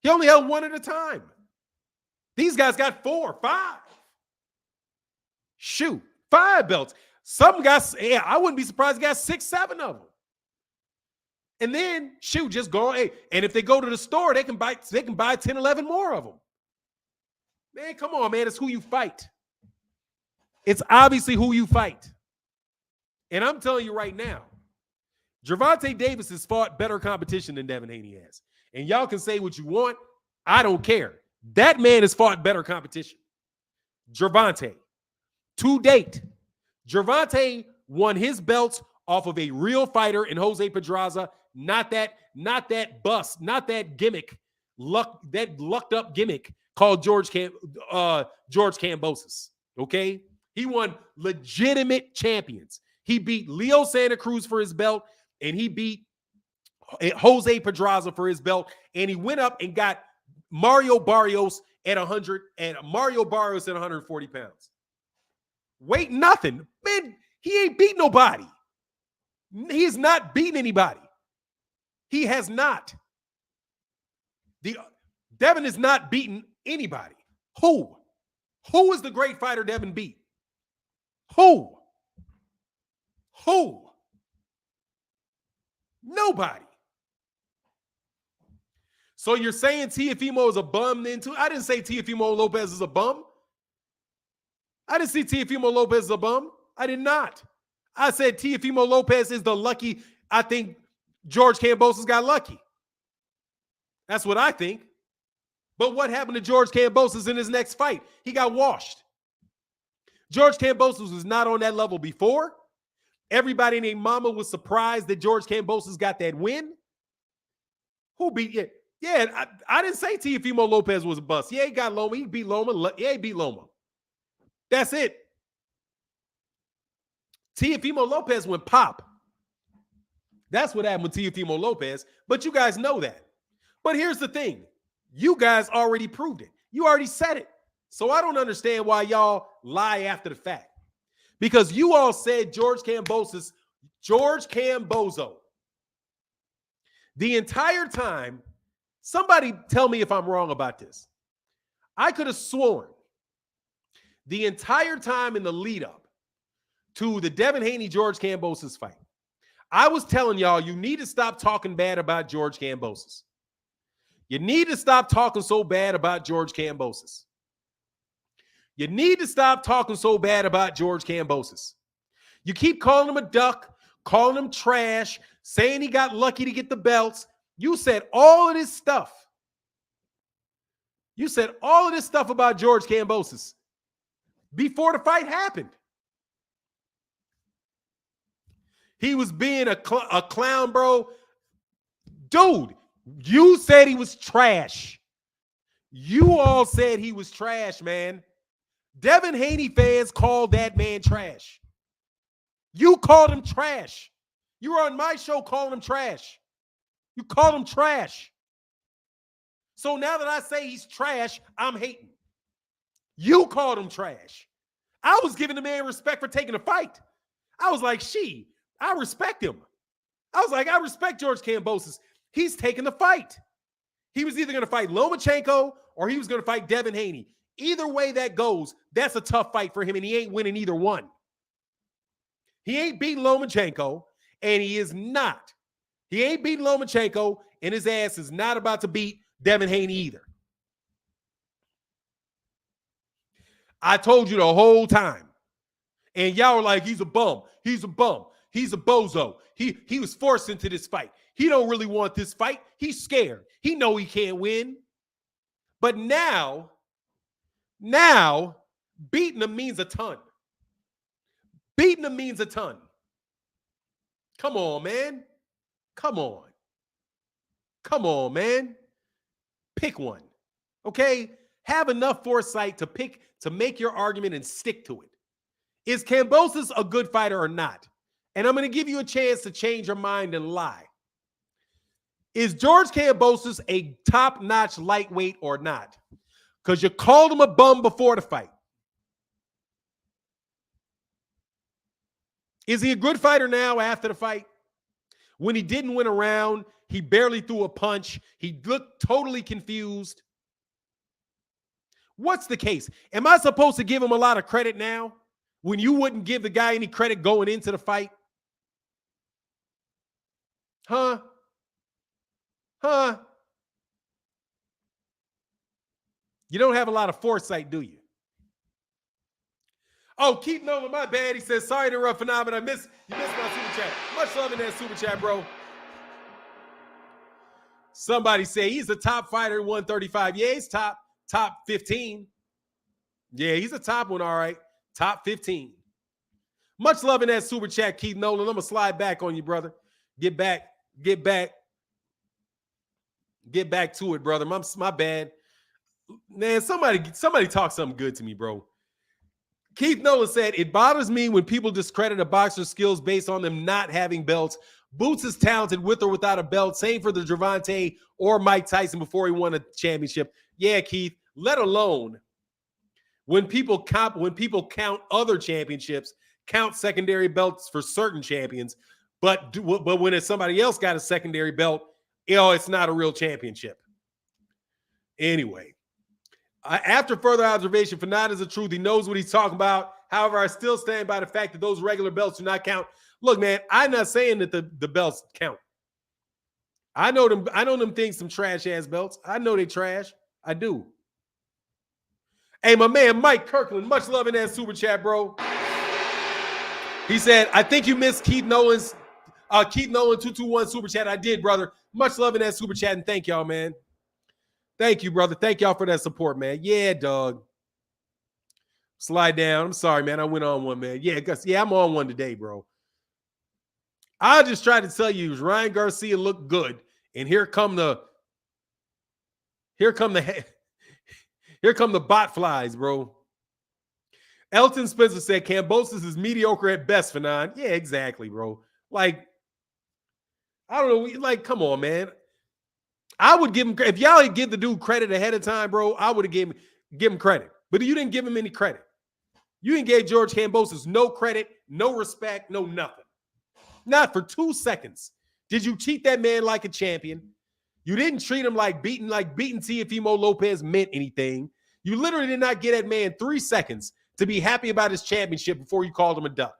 He only held one at a time. These guys got 4, 5. Shoot, 5 belts. Some guys, yeah, I wouldn't be surprised he got 6, 7 of them. And then, shoot, just go, hey, and if they go to the store, they can buy 10, 11 more of them. Man, come on, man. It's who you fight. It's obviously who you fight. And I'm telling you right now, Gervonta Davis has fought better competition than Devin Haney has. And y'all can say what you want. I don't care. That man has fought better competition. Gervonta. To date, Gervonta won his belts off of a real fighter in Jose Pedraza, not that bust, not that gimmick, that lucked up gimmick called George Kambosos. Okay? He won legitimate champions. He beat Leo Santa Cruz for his belt, and he beat Jose Pedraza for his belt, and he went up and got Mario Barrios at 140 pounds. Wait, nothing. Man, he ain't beat nobody. He has not beaten anybody. He has not. Devin has not beaten anybody. Who? Who is the great fighter Devin beat? Who? Nobody. So you're saying Teofimo is a bum then too? I didn't say Teofimo Lopez is a bum. I didn't see Teofimo Lopez as a bum. I did not. I said Teofimo Lopez is the lucky. I think George Kambosos got lucky. That's what I think. But what happened to George Kambosos in his next fight? He got washed. George Kambosos was not on that level before. Everybody named Mama was surprised that George Kambosos got that win. Who beat it? Yeah, I didn't say Teofimo Lopez was a bust. Yeah, he got Loma. He beat Loma. Yeah, he beat Loma. That's it. Teofimo Lopez went pop. That's what happened with Teofimo Lopez. But you guys know that. But here's the thing. You guys already proved it. You already said it. So I don't understand why y'all lie after the fact. Because you all said George Kambozo. The entire time, somebody tell me if I'm wrong about this. I could have sworn the entire time in the lead up to the Devin Haney-George Kambosos fight, I was telling y'all you need to stop talking bad about George Kambosos. You need to stop talking so bad about George Kambosos. You need to stop talking so bad about George Kambosos. You keep calling him a duck, calling him trash, saying he got lucky to get the belts. You said all of this stuff. You said all of this stuff about George Kambosos before the fight happened. He was being a clown, bro. Dude, you said he was trash. You all said he was trash, man. Devin Haney fans called that man trash. You called him trash. You were on my show calling him trash. You called him trash. So now that I say he's trash, I'm hating. You called him trash. I was giving the man respect for taking a fight. I was like, I respect him. I was like, I respect George Kambosos. He's taking the fight. He was either going to fight Lomachenko or he was going to fight Devin Haney. Either way that goes, that's a tough fight for him, and he ain't winning either one. He ain't beating Lomachenko, and he is not. He ain't beating Lomachenko, and his ass is not about to beat Devin Haney either. I told you the whole time. And y'all were like, he's a bum. He's a bum. He's a bozo. He was forced into this fight. He don't really want this fight. He's scared. He know he can't win. But now, beating him means a ton. Beating him means a ton. Come on, man. Come on. Come on, man. Pick one. Okay? Have enough foresight to make your argument and stick to it. Is Kambosos a good fighter or not? And I'm going to give you a chance to change your mind and lie. Is George Kambosos a top-notch lightweight or not? Because you called him a bum before the fight. Is he a good fighter now after the fight? When he didn't win a round, he barely threw a punch. He looked totally confused. What's the case? Am I supposed to give him a lot of credit now when you wouldn't give the guy any credit going into the fight? Huh? You don't have a lot of foresight, do you? Oh, Keith Nolan, my bad. He says, sorry to interrupt, Phenomenon. You missed my super chat. Much love in that super chat, bro. Somebody say he's a top fighter at 135. Yeah, he's top 15. Yeah, he's a top one, all right. Top 15. Much love in that super chat, Keith Nolan. I'm going to slide back on you, brother. Get back to it, brother. My bad. Man, somebody talk something good to me, bro. Keith Nolan said, it bothers me when people discredit a boxer's skills based on them not having belts. Boots is talented with or without a belt. Same for the Gervonta or Mike Tyson before he won a championship. Yeah, Keith, let alone when people count other championships, count secondary belts for certain champions, but when it's somebody else got a secondary belt, it's not a real championship. Anyway. After further observation, Fanat is the truth. He knows what he's talking about. However, I still stand by the fact that those regular belts do not count. Look, man, I'm not saying that the belts count. I know them things, some trash ass belts. I know they trash. I do. Hey, my man Mike Kirkland, much love in that super chat, bro. He said, I think you missed Keith Nolan 221 super chat. I did, brother. Much love in that super chat, and thank y'all, man. Thank you, brother. Thank y'all for that support, man. Yeah, dog. Slide down. I'm sorry, man. I went on one, man. Yeah, I'm on one today, bro. I just tried to tell you, Ryan Garcia looked good, and here come the bot flies, bro. Elton Spencer said Kambosos is mediocre at best, Fanon. Yeah, exactly, bro. Like, I don't know. Like, come on, man. I would give him, if y'all give the dude credit ahead of time, bro, I would have give him credit. But you didn't give him any credit. You didn't give George Kambosos no credit, no respect, no nothing. Not for 2 seconds. Did you treat that man like a champion? You didn't treat him like beating Teofimo Lopez meant anything. You literally did not get that man 3 seconds to be happy about his championship before you called him a duck.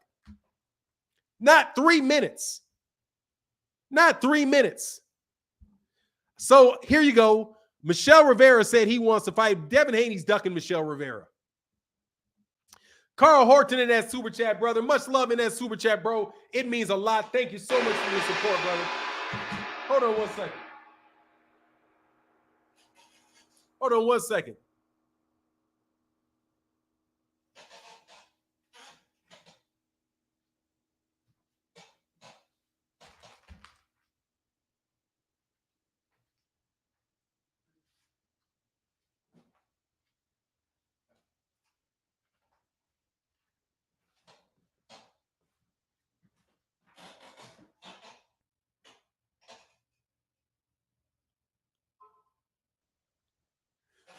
Not 3 minutes. Not 3 minutes. So here you go. Michelle Rivera said he wants to fight. Devin Haney's ducking Michelle Rivera. Carl Horton in that super chat, brother. Much love in that super chat, bro. It means a lot. Thank you so much for your support, brother. Hold on 1 second. Hold on 1 second.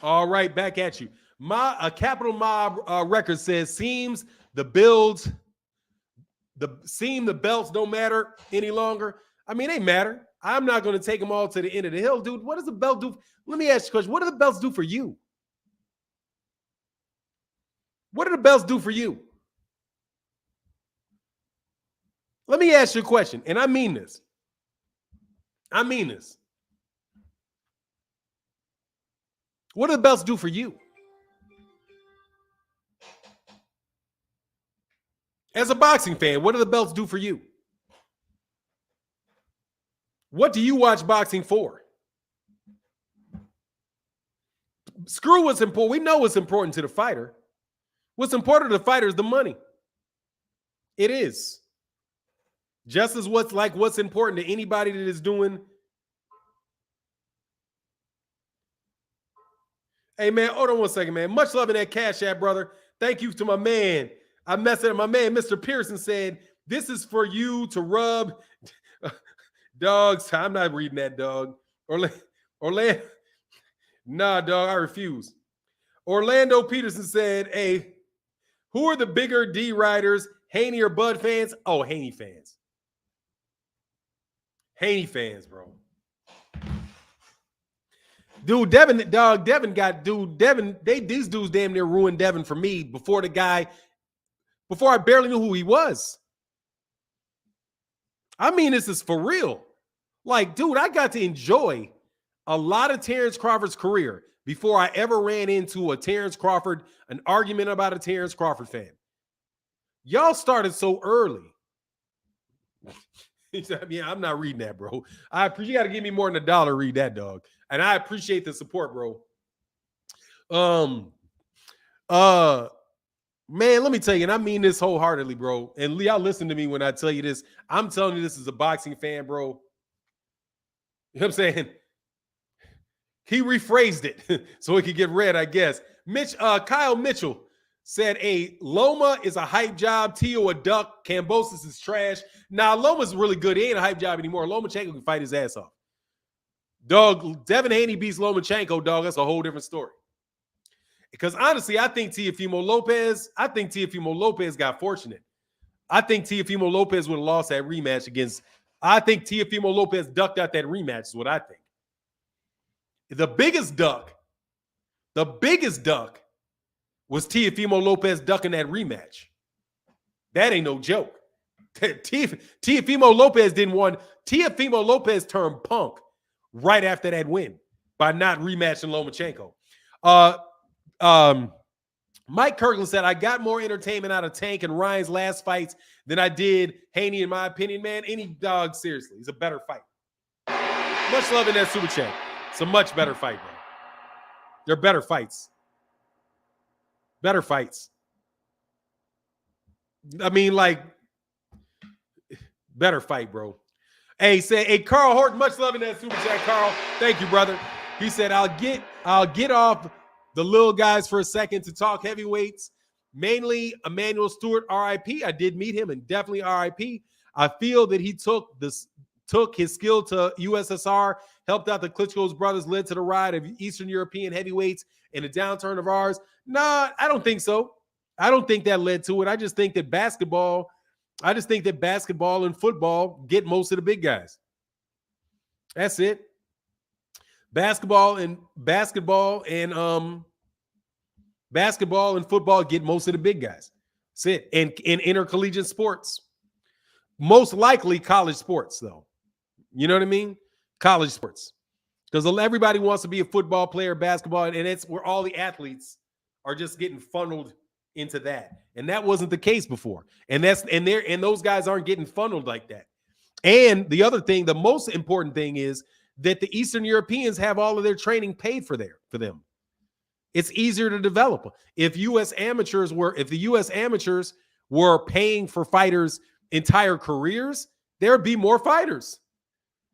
All right, back at you. Capital Mob record says seems the belts don't matter any longer. I mean, they matter. I'm not going to take them all to the end of the hill, dude. What does the belt do? Let me ask you a question. What do the belts do for you? What do the belts do for you? Let me ask you a question, and I mean this. What do the belts do for you? As a boxing fan, what do the belts do for you? What do you watch boxing for? Screw what's important. We know what's important to the fighter. What's important to the fighter is the money. It is. Just as what's important to anybody that is doing. Hey, man, hold on one second, man. Much love in that Cash App, brother. Thank you to my man. I messed it up. My man, Mr. Pearson, said, this is for you to rub dogs. I'm not reading that, dog. Orlando. Nah, dog, I refuse. Orlando Peterson said, hey, who are the bigger D riders, Haney or Bud fans? Oh, Haney fans. Haney fans, bro. Dude, Devin, these dudes damn near ruined Devin for me before I barely knew who he was. I mean, this is for real. Like, dude, I got to enjoy a lot of Terrence Crawford's career before I ever ran into an argument about a Terrence Crawford fan. Y'all started so early. Yeah, I'm not reading that, bro. You got to give me more than $1 to read that, dog. And I appreciate the support, bro. Man, let me tell you, and I mean this wholeheartedly, bro. And y'all listen to me when I tell you this. I'm telling you this as a boxing fan, bro. You know what I'm saying? He rephrased it so it could get read, I guess. Kyle Mitchell said, a Loma is a hype job. Tio a duck. Kambosos is trash. Nah, Loma's really good. He ain't a hype job anymore. Lomachenko can fight his ass off. Dog, Devin Haney beats Lomachenko, dog. That's a whole different story. Because honestly, I think Teofimo Lopez got fortunate. I think Teofimo Lopez would have lost that rematch I think Teofimo Lopez ducked out that rematch is what I think. The biggest duck was Teofimo Lopez ducking that rematch. That ain't no joke. Teofimo Lopez didn't win. Teofimo Lopez turned punk right after that win by not rematching Lomachenko. Mike Kirkland said, I got more entertainment out of Tank and Ryan's last fights than I did Haney, in my opinion, man. Any dog, seriously, he's a better fight. Much love in that super chat. It's a much better fight, man. They're better fights. Better fights. I mean, like, better fight, bro. Hey, Carl Horton, much love in that super chat, Carl. Thank you, brother. He said, I'll get off the little guys for a second to talk heavyweights. Mainly Emmanuel Stewart, RIP. I did meet him and definitely RIP. I feel that he took his skill to USSR, helped out the Klitschko's brothers, led to the rise of Eastern European heavyweights and the downturn of ours. Nah, I don't think so. I don't think that led to it. I just think that basketball and football get most of the big guys. That's it. Basketball and football get most of the big guys. That's it. And in intercollegiate sports, most likely college sports, though. You know what I mean? College sports, because everybody wants to be a football player, basketball, and it's where all the athletes are just getting funneled into that. And that wasn't the case before. And those guys aren't getting funneled like that. And the other thing, the most important thing is that the Eastern Europeans have all of their training paid for them. It's easier to develop. If the U.S. amateurs were paying for fighters' entire careers, there would be more fighters.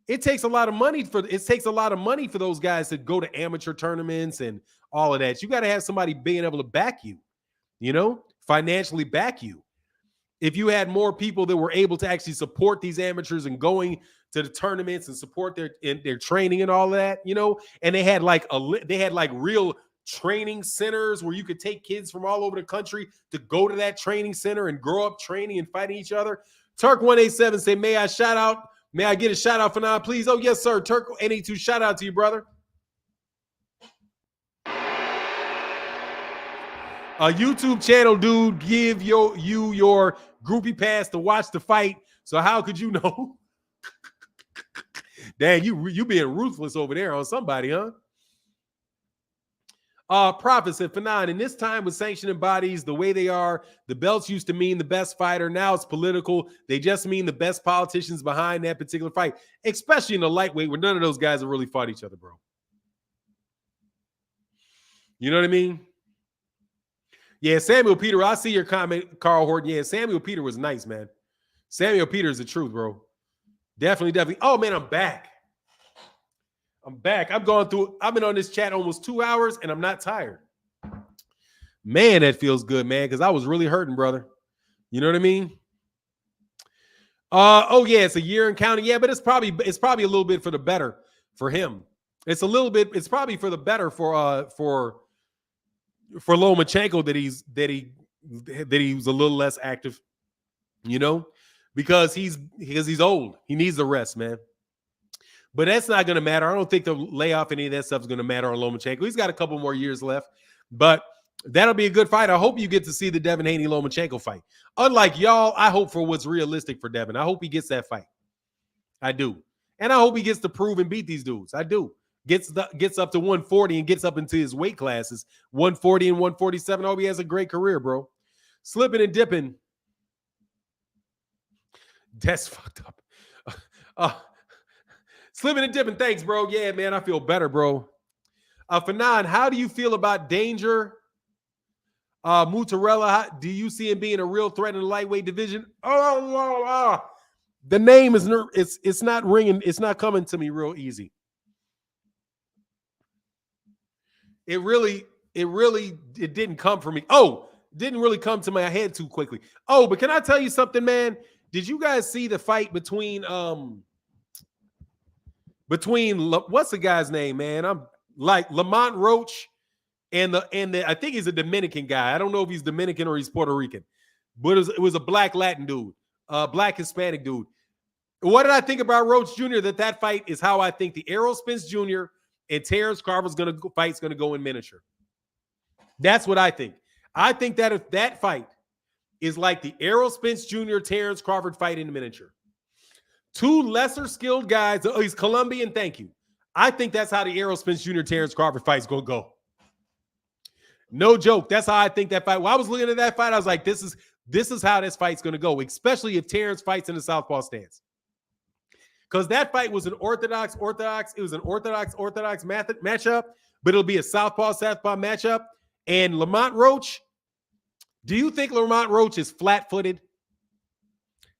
It takes a lot of money for those guys to go to amateur tournaments and all of that. You got to have somebody being able to back you, financially back you. If you had more people that were able to actually support these amateurs and going to the tournaments and support their training and all of that, and they had like real training centers where you could take kids from all over the country to go to that training center and grow up training and fighting each other. Turk 187 say, may I get a shout out for now, please? Oh, yes, sir. Turk 82, shout out to you, brother. A YouTube channel, dude, give you your groupie pass to watch the fight. So how could you know? Dang, you being ruthless over there on somebody, huh? Prophet said, Fanon, in this time with sanctioning bodies the way they are, the belts used to mean the best fighter. Now it's political. They just mean the best politicians behind that particular fight, especially in the lightweight where none of those guys have really fought each other, bro. You know what I mean? Yeah, Samuel Peter, I see your comment, Carl Horton. Yeah, Samuel Peter was nice, man. Samuel Peter is the truth, bro. Definitely. Oh, man, I'm back. I've been on this chat almost 2 hours, and I'm not tired. Man, that feels good, man, because I was really hurting, brother. You know what I mean? Oh, yeah, it's a year and counting. Yeah, but it's probably a little bit for the better for him. It's probably for the better for Lomachenko that he was a little less active, you know, because he's old. He needs the rest, man. But that's not going to matter. I don't think the layoff, any of that stuff is going to matter on Lomachenko. He's got a couple more years left, but that'll be a good fight. I hope you get to see the Devin Haney Lomachenko fight. Unlike y'all, I hope for what's realistic for Devin. I hope he gets that fight. I do. And I hope he gets to prove and beat these dudes. I do. Gets up to 140 and gets up into his weight classes, 140 and 147. I hope he has a great career, bro. Slipping and dipping. That's fucked up. Slipping and dipping. Thanks, bro. Yeah, man, I feel better, bro. Fanon, how do you feel about Danger? Mutarella, do you see him being a real threat in the lightweight division? The name is it's not ringing. It's not coming to me real easy. It didn't come for me. Oh, didn't really come to my head too quickly. Oh, but can I tell you something, man? Did you guys see the fight between what's the guy's name, man? I'm like Lamont Roach and the I think he's a Dominican guy. I don't know if he's Dominican or he's Puerto Rican, but it was a black Latin dude, black Hispanic dude. What did I think about Roach Jr.? That fight is how I think the Errol Spence Jr. and Terrence Crawford's fight's gonna go in miniature. That's what I think. I think that if that fight is like the Errol Spence Jr. Terrence Crawford fight in miniature. Two lesser skilled guys. Oh, he's Colombian. Thank you. I think that's how the Errol Spence Jr. Terrence Crawford fight's going to go. No joke. That's how I think that fight. When I was looking at that fight, I was like, this is how this fight's going to go, especially if Terrence fights in the southpaw stance. Because that fight was an orthodox. It was an orthodox matchup, but it'll be a southpaw matchup. And Lamont Roach, do you think Lamont Roach is flat-footed?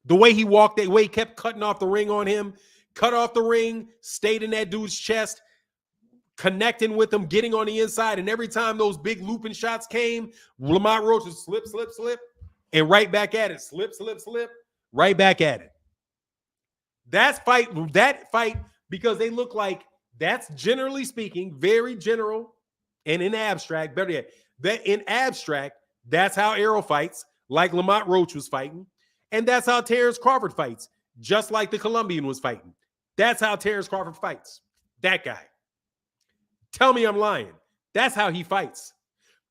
The way he walked, the way he kept cutting off the ring on him, cut off the ring, stayed in that dude's chest, connecting with him, getting on the inside. And every time those big looping shots came, Lamont Roach would slip, and right back at it. Slip, right back at it. That fight, because they look like, that's generally speaking, very general and in abstract, better yet, that in abstract, that's how Errol fights, like Lamont Roach was fighting. And that's how Terrence Crawford fights, just like the Colombian was fighting. That's how Terrence Crawford fights. That guy. Tell me I'm lying. That's how he fights.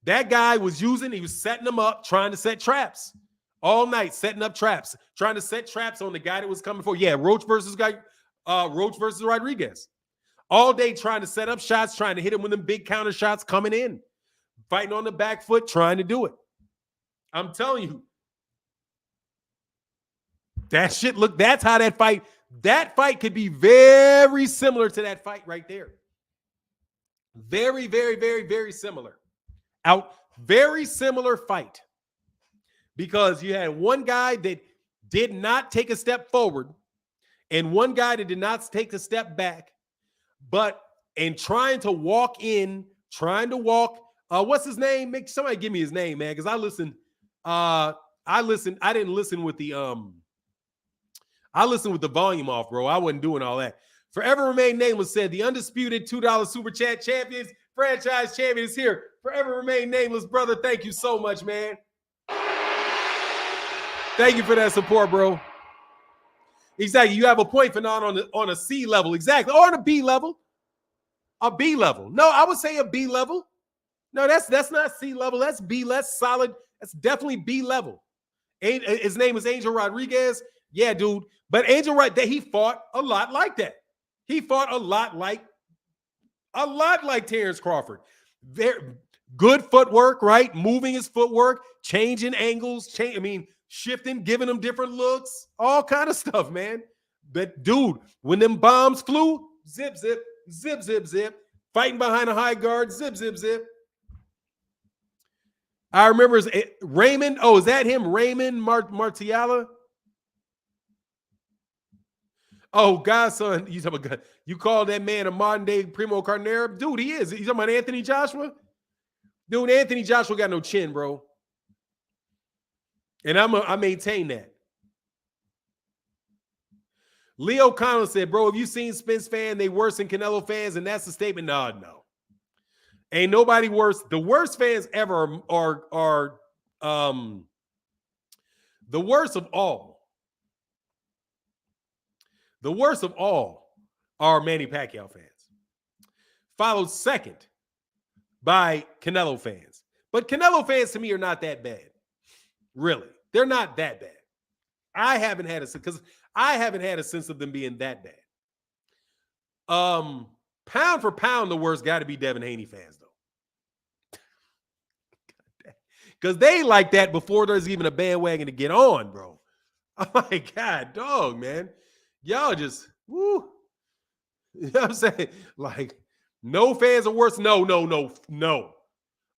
That guy was setting them up, trying to set traps all night, setting up traps, trying to set traps on the guy that was coming for. Yeah, Roach versus Rodriguez. All day trying to set up shots, trying to hit him with them big counter shots coming in, fighting on the back foot, trying to do it. I'm telling you. That's how that fight could be very similar to that fight right there. Very, very, very, very similar. Very similar fight. Because you had one guy that did not take a step forward and one guy that did not take a step back, and trying to walk, what's his name? Somebody give me his name, man, because I didn't listen with the I listened with the volume off, bro. I wasn't doing all that. Forever Remain Nameless said, the undisputed $2 Super Chat champions, franchise champion is here. Forever Remain Nameless, brother. Thank you so much, man. Thank you for that support, bro. Exactly. You have a point for not on a C level. Exactly. Or on a B level. A B level. No, I would say a B level. No, that's not C level. That's B. That's solid. That's definitely B level. His name is Angel Rodriguez. Yeah, dude. But Angel, he fought a lot like that. He fought a lot like Terrence Crawford. Good footwork, right? Moving his footwork, changing angles, shifting, giving them different looks, all kind of stuff, man. But dude, when them bombs flew, zip, zip, zip, zip, zip, fighting behind a high guard, zip, zip, zip. I remember Raymond. Oh, is that him? Raymond Martiala? Oh, godson. You call that man a modern day Primo Carnera? Dude, he is. You talking about Anthony Joshua? Dude, Anthony Joshua got no chin, bro. And I maintain that. Leo Connell said, bro, have you seen Spence fan? They worse than Canelo fans, and that's the statement. No. Ain't nobody worse. The worst fans ever are the worst of all. The worst of all are Manny Pacquiao fans. Followed second by Canelo fans. But Canelo fans to me are not that bad. Really. They're not that bad. I haven't had a sense of them being that bad. Pound for pound, the worst got to be Devin Haney fans, though. Because they like that before there's even a bandwagon to get on, bro. Oh my God, dog, man. Y'all just, woo. You know what I'm saying? Like, no fans are worse. No.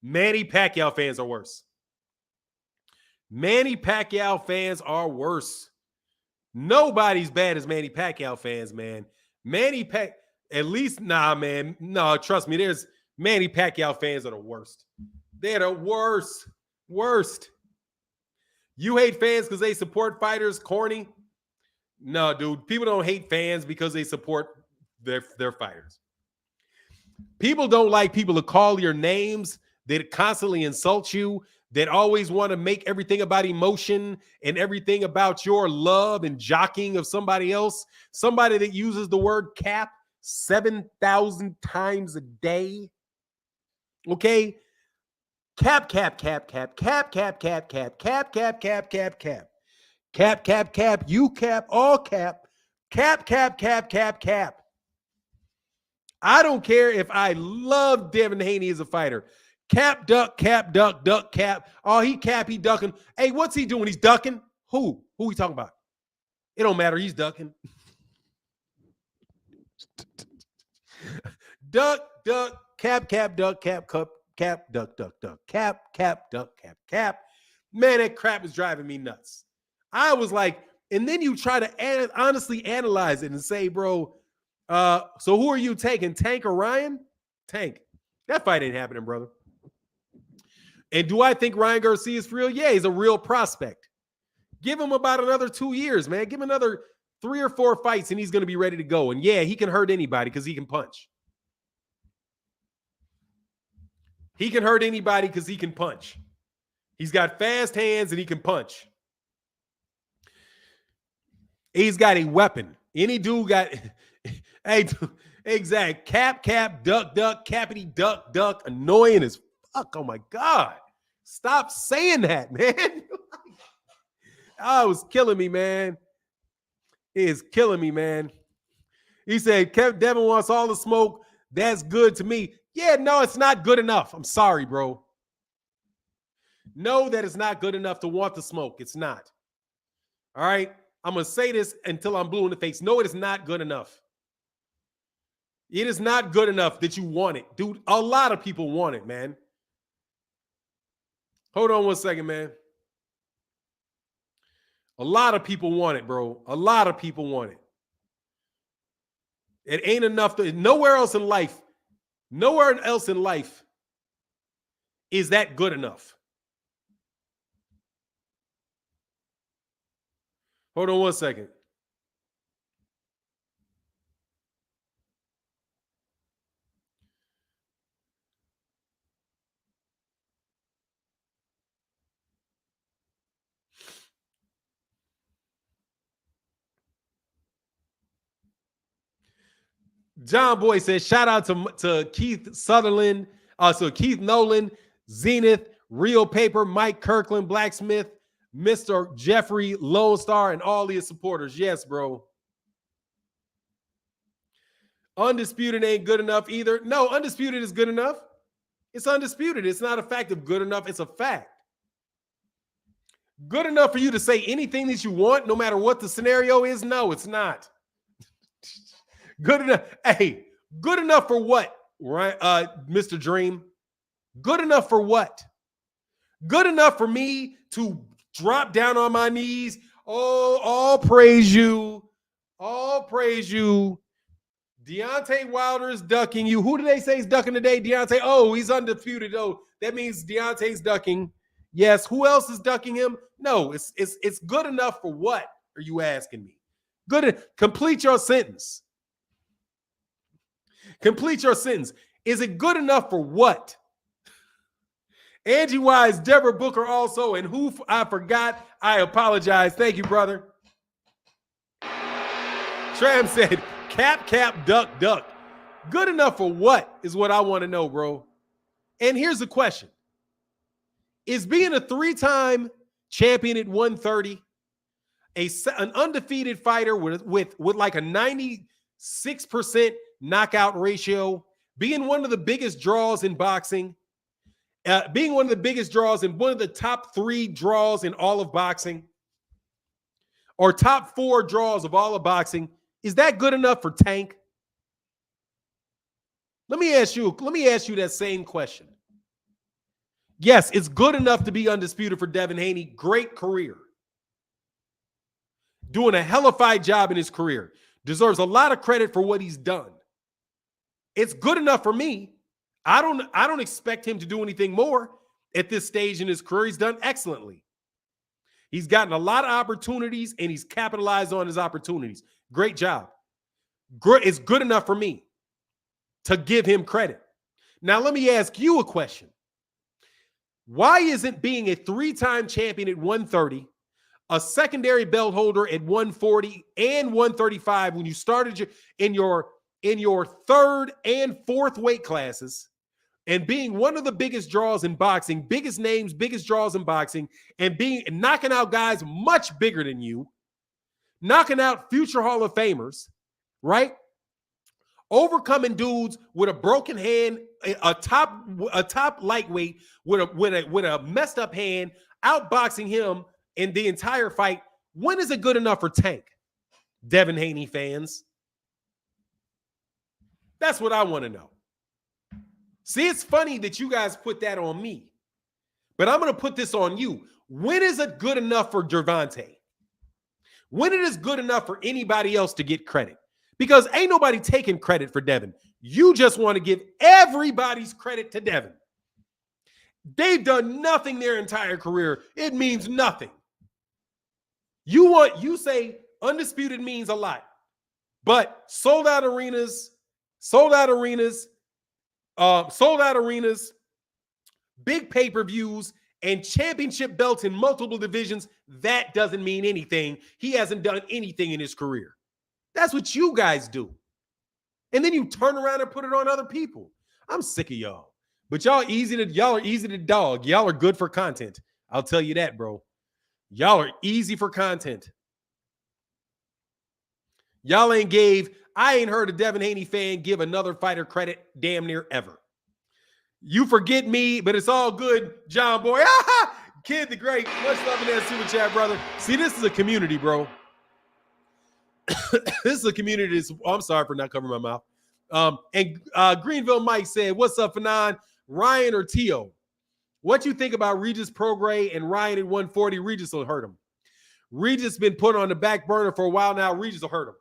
Manny Pacquiao fans are worse. Manny Pacquiao fans are worse. Nobody's bad as Manny Pacquiao fans, man. At least, man. No, trust me, there's Manny Pacquiao fans are the worst. They're the worst. You hate fans because they support fighters, corny? No, dude. People don't hate fans because they support their fighters. People don't like people to call your names, that constantly insult you, that always want to make everything about emotion and everything about your love and jockeying of somebody else. Somebody that uses the word cap 7,000 times a day. Okay? Cap. You cap. All cap. Cap. I don't care if I love Devin Haney as a fighter. Cap, duck, cap. Oh, he ducking. Hey, what's he doing? He's ducking? Who we talking about? It don't matter. He's ducking. Duck, cap, duck, cap. Man, that crap is driving me nuts. I was like, and then you try to honestly analyze it and say, bro, so who are you taking, Tank or Ryan? Tank. That fight ain't happening, brother. And do I think Ryan Garcia is for real? Yeah, he's a real prospect. Give him about another 2 years, man. Give him another 3 or 4 fights, and he's going to be ready to go. And yeah, he can hurt anybody because he can punch. He can hurt anybody because he can punch. He's got fast hands and he can punch. He's got a weapon. Any dude got, hey, exact. Cap, duck, cappity, duck, annoying as fuck. Oh my God. Stop saying that, man. Oh, it was killing me, man. It is killing me, man. He said, Devin wants all the smoke. That's good to me. Yeah, no, it's not good enough. I'm sorry, bro. No, that is not good enough to want the smoke. It's not. All right? I'm going to say this until I'm blue in the face. No, it is not good enough. It is not good enough that you want it. Dude, a lot of people want it, man. Hold on one second, man. A lot of people want it, bro. A lot of people want it. It ain't enough. Nowhere else in life is that good enough. Hold on one second. John Boy says, shout out to Keith Sutherland, Keith Nolan, Zenith, Real Paper, Mike Kirkland, Blacksmith, Mr. Jeffrey Lone Star, and all his supporters. Yes, bro. Undisputed ain't good enough either. No, Undisputed is good enough. It's undisputed. It's not a fact of good enough. It's a fact. Good enough for you to say anything that you want, no matter what the scenario is? No, it's not. Good enough. Hey, good enough for what, right, Mr. Dream? Good enough for what? Good enough for me to drop down on my knees. Oh, all praise you. All praise you. Deontay Wilder is ducking you. Who do they say is ducking today? Deontay. Oh, he's undisputed. Oh, that means Deontay's ducking. Yes. Who else is ducking him? No, it's good enough for what? Are you asking me? Good. Complete your sentence. Complete your sentence. Is it good enough for what? Angie Wise, Deborah Booker also, and who I forgot, I apologize. Thank you, brother. Tram said, cap, duck, duck. Good enough for what is what I want to know, bro. And here's the question. Is being a 3-time champion at 130, an undefeated fighter with like a 96% knockout ratio, being one of the biggest draws in boxing, being one of the biggest draws and one of the top 3 draws in all of boxing, or top 4 draws of all of boxing, is that good enough for Tank? Let me ask you that same question. Yes, it's good enough to be undisputed for Devin Haney. Great career. Doing a hellified job in his career. Deserves a lot of credit for what he's done. It's good enough for me. I don't expect him to do anything more at this stage in his career. He's done excellently. He's gotten a lot of opportunities and he's capitalized on his opportunities. Great job. It's good enough for me to give him credit. Now, let me ask you a question. Why isn't being a 3-time champion at 130, a secondary belt holder at 140 and 135 when you started in your 3rd and 4th weight classes, and being one of the biggest draws in boxing, biggest names, biggest draws in boxing, and knocking out guys much bigger than you, knocking out future Hall of Famers, right? Overcoming dudes with a broken hand, a top lightweight with a messed up hand, outboxing him in the entire fight. When is it good enough for Tank? Devin Haney fans. That's what I want to know. See, it's funny that you guys put that on me, but I'm going to put this on you. When is it good enough for Gervonta? When it is good enough for anybody else to get credit? Because ain't nobody taking credit for Devin. You just want to give everybody's credit to Devin. They've done nothing their entire career. It means nothing. You say undisputed means a lot, but sold out arenas, big pay-per-views, and championship belts in multiple divisions, that doesn't mean anything. He hasn't done anything in his career. That's what you guys do. And then you turn around and put it on other people. I'm sick of y'all. But y'all are easy to dog. Y'all are good for content. I'll tell you that, bro. Y'all are easy for content. I ain't heard a Devin Haney fan give another fighter credit damn near ever. You forget me, but it's all good, John Boy. Kid the Great. Much love in that super chat, brother. See, this is a community, bro. This is a community. I'm sorry for not covering my mouth. And Greenville Mike said, what's up, Fanon? Ryan or Tio? What you think about Regis Prograis and Ryan at 140? Regis will hurt him. Regis been put on the back burner for a while now. Regis will hurt him.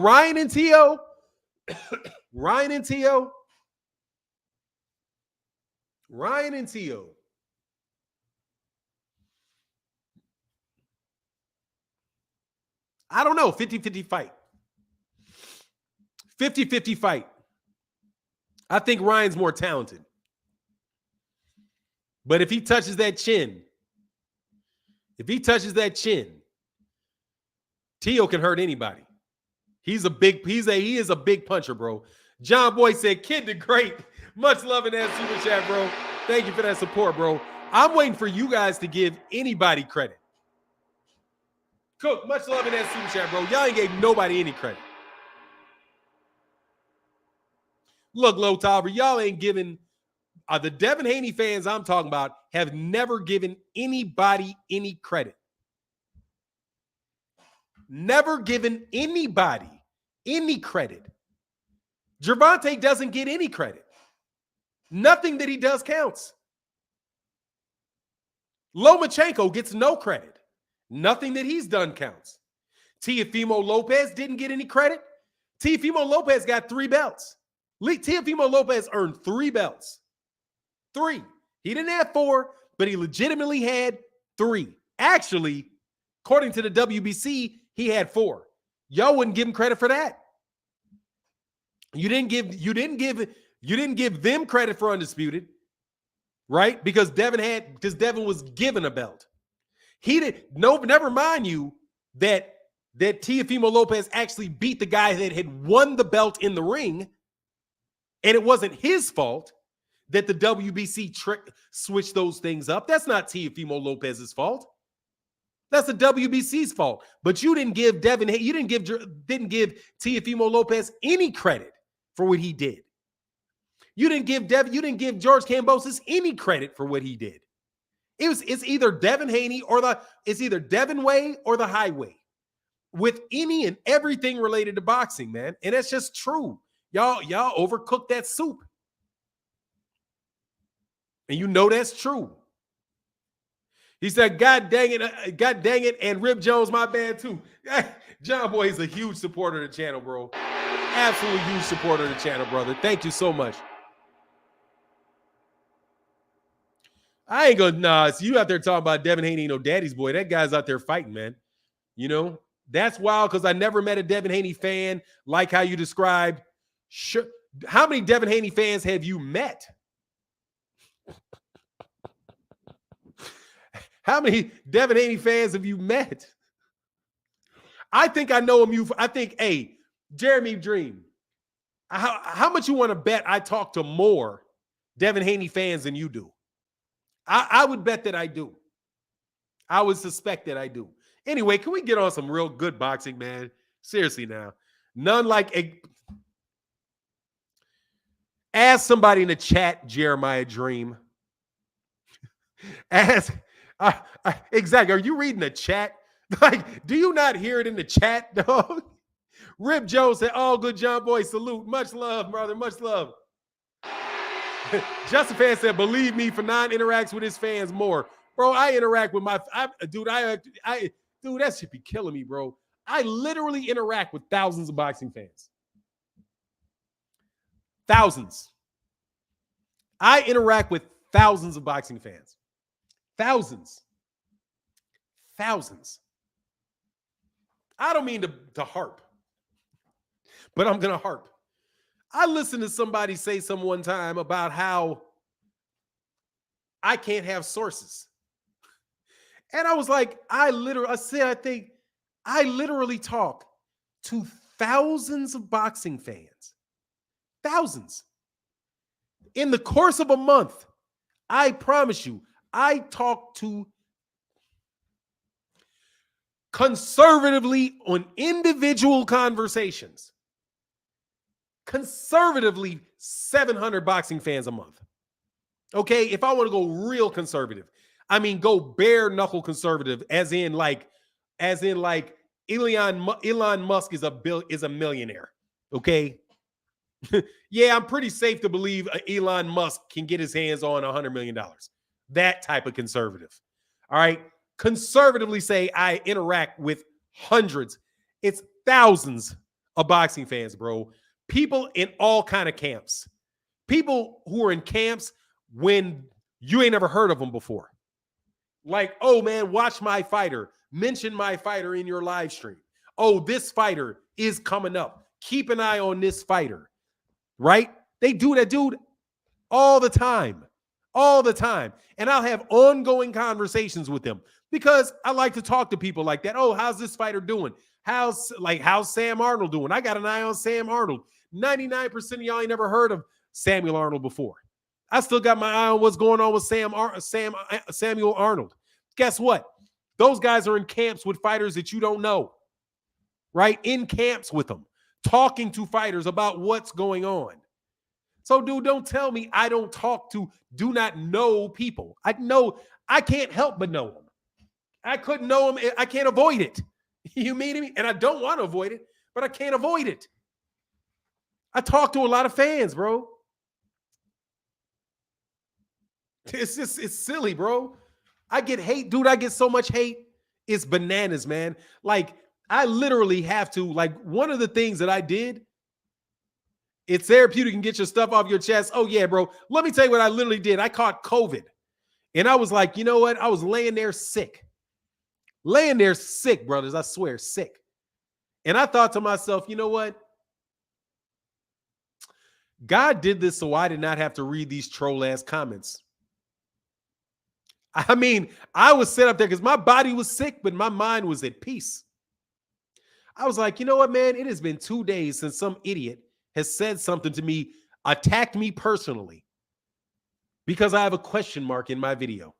Ryan and Tio? Ryan and Tio? Ryan and Tio. I don't know. 50-50 fight. 50-50 fight. I think Ryan's more talented. But if he touches that chin, Tio can hurt anybody. He is a big puncher, bro. John Boy said, Kid the Great. Much love in that super chat, bro. Thank you for that support, bro. I'm waiting for you guys to give anybody credit. Cook, much love in that super chat, bro. Y'all ain't gave nobody any credit. Look, Low Tauber, y'all ain't giving The Devin Haney fans I'm talking about have never given anybody any credit. Never given anybody any credit. Gervonta doesn't get any credit. Nothing that he does counts. Lomachenko gets no credit. Nothing that he's done counts. Teofimo Lopez didn't get any credit. Teofimo Lopez got 3 belts. Teofimo Lopez earned 3 belts. 3. He didn't have 4, but he legitimately had 3. Actually, according to the WBC, he had 4. Y'all wouldn't give him credit for that. You didn't give them credit for undisputed, right? Because Devin was given a belt. Never mind you that Teofimo Lopez actually beat the guy that had won the belt in the ring, and it wasn't his fault that the WBC switched those things up. That's not Teofimo Lopez's fault. That's the WBC's fault. But you didn't give didn't give Teofimo Lopez any credit for what he did. You didn't give George Kambosos any credit for what he did. It's either Devin Haney it's either Devin way or the highway with any and everything related to boxing, man. And that's just true. Y'all overcooked that soup. And you know that's true. He said, God dang it, and Rip Jones, my bad too. John Boy is a huge supporter of the channel, bro. Absolutely huge supporter of the channel, brother. Thank you so much. I ain't gonna, so you out there talking about Devin Haney, no daddy's boy. That guy's out there fighting, man. You know, that's wild because I never met a Devin Haney fan like how you described. Sure. How many Devin Haney fans have you met? How many Devin Haney fans have you met? I think I know him. Hey, Jeremy Dream, how much you want to bet I talk to more Devin Haney fans than you do? I would bet that I do. I would suspect that I do. Anyway, can we get on some real good boxing, man? Seriously now. None like ask somebody in the chat, Jeremiah Dream. Ask exactly. Are you reading the chat? Like, do you not hear it in the chat, dog? Rip Joe said, "Oh, good John Boy, salute. Much love, brother. Much love." Justin Fan said, "Believe me, Fanon interacts with his fans more." Bro, I interact with dude, that should be killing me, bro. I literally interact with thousands of boxing fans. Thousands. I interact with thousands of boxing fans. Thousands. I don't mean to harp, but I'm going to harp. I listened to somebody say some one time about how I can't have sources. And I was like, I literally talk to thousands of boxing fans. Thousands. In the course of a month, I promise you, I talk to conservatively on individual conversations. Conservatively 700 boxing fans a month. Okay, if I want to go real conservative, I mean go bare knuckle conservative, as in like Elon Musk is a millionaire. Okay, yeah, I'm pretty safe to believe Elon Musk can get his hands on $100 million. That type of conservative. All right, conservatively say I interact with hundreds, it's thousands of boxing fans, bro. People in all kind of camps. People who are in camps when you ain't never heard of them before. Like, oh man, watch my fighter. Mention my fighter in your live stream. Oh, this fighter is coming up. Keep an eye on this fighter. Right? They do that, dude, all the time. All the time. And I'll have ongoing conversations with them because I like to talk to people like that. Oh, how's this fighter doing? How's Sam Arnold doing? I got an eye on Sam Arnold. 99% of y'all ain't never heard of Samuel Arnold before. I still got my eye on what's going on with Samuel Arnold. Guess what? Those guys are in camps with fighters that you don't know, right? In camps with them, talking to fighters about what's going on. So, dude, don't tell me I don't do not know people. I know I can't help but know them. I couldn't know them. I can't avoid it. You mean me? And I don't want to avoid it, but I can't avoid it. I talk to a lot of fans, bro. It's silly, bro. I get hate, dude. I get so much hate. It's bananas, man. Like, I literally have to, like, one of the things that I did, it's therapeutic and get your stuff off your chest. Oh, yeah, bro. Let me tell you what I literally did. I caught COVID. And I was like, you know what? I was laying there sick. Laying there sick, brothers. I swear, sick. And I thought to myself, you know what? God did this so I did not have to read these troll-ass comments. I mean, I was set up there because my body was sick, but my mind was at peace. I was like, you know what, man? It has been 2 days since some idiot has said something to me, attacked me personally, because I have a question mark in my video.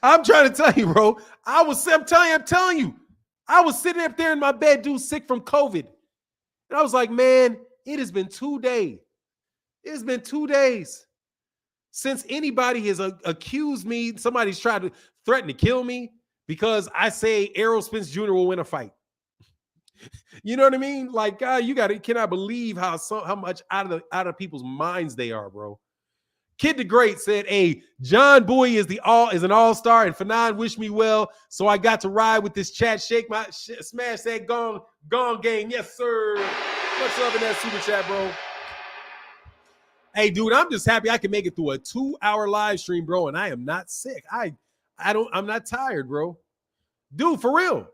I'm trying to tell you, bro. I'm telling you, I was sitting up there in my bed, dude, sick from COVID. And I was like, man, it has been 2 days. It's been 2 days since anybody has accused me. Somebody's tried to threaten to kill me because I say Errol Spence Jr. will win a fight. You know what I mean? Like, God, cannot believe how much out of people's minds they are, bro. Kid the Great said, hey, John Boy is an all-star, and Fanon wished me well, so I got to ride with this chat. Smash that gong gang. Yes, sir. Much love in that super chat, bro. Hey, dude, I'm just happy I can make it through a 2-hour live stream, bro, and I am not sick. I'm not tired, bro. Dude, for real.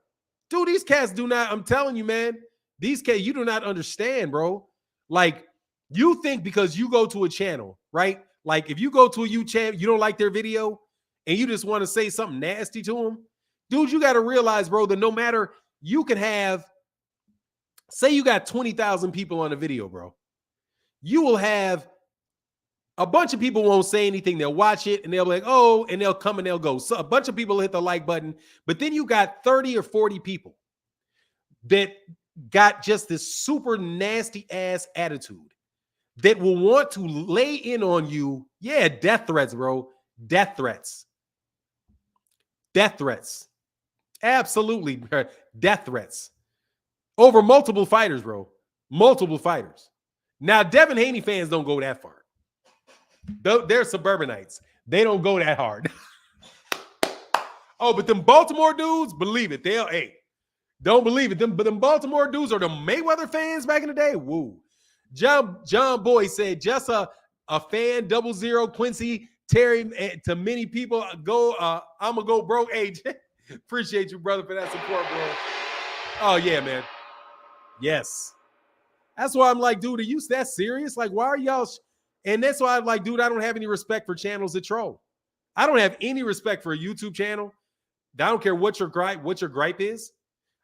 Dude, these cats do not, I'm telling you, man, these cats, you do not understand, bro. Like, you think because you go to a channel, right? Like, if you go to a YouTube channel, you don't like their video, and you just want to say something nasty to them, dude, you got to realize, bro, that no matter, you can have, say you got 20,000 people on a video, bro. You will have a bunch of people won't say anything. They'll watch it and they'll be like, oh, and they'll come and they'll go. So a bunch of people hit the like button, but then you got 30 or 40 people that got just this super nasty ass attitude that will want to lay in on you. Yeah, death threats, bro. Death threats. Death threats. Absolutely. Death threats. Over multiple fighters, bro. Multiple fighters. Now, Devin Haney fans don't go that far. They're suburbanites. They don't go that hard. Oh, but them Baltimore dudes, believe it. Don't believe it. But them Baltimore dudes are the Mayweather fans back in the day. Woo. John Boy said, just a fan, 00 Quincy, Terry, to many people, I'm going to go broke. Hey, appreciate you, brother, for that support, bro. Oh, yeah, man. Yes. That's why I'm like, dude, are you that serious? Like, why are y'all... And that's why I'm like, dude, I don't have any respect for channels that troll. I don't have any respect for a YouTube channel. I don't care what your gripe is.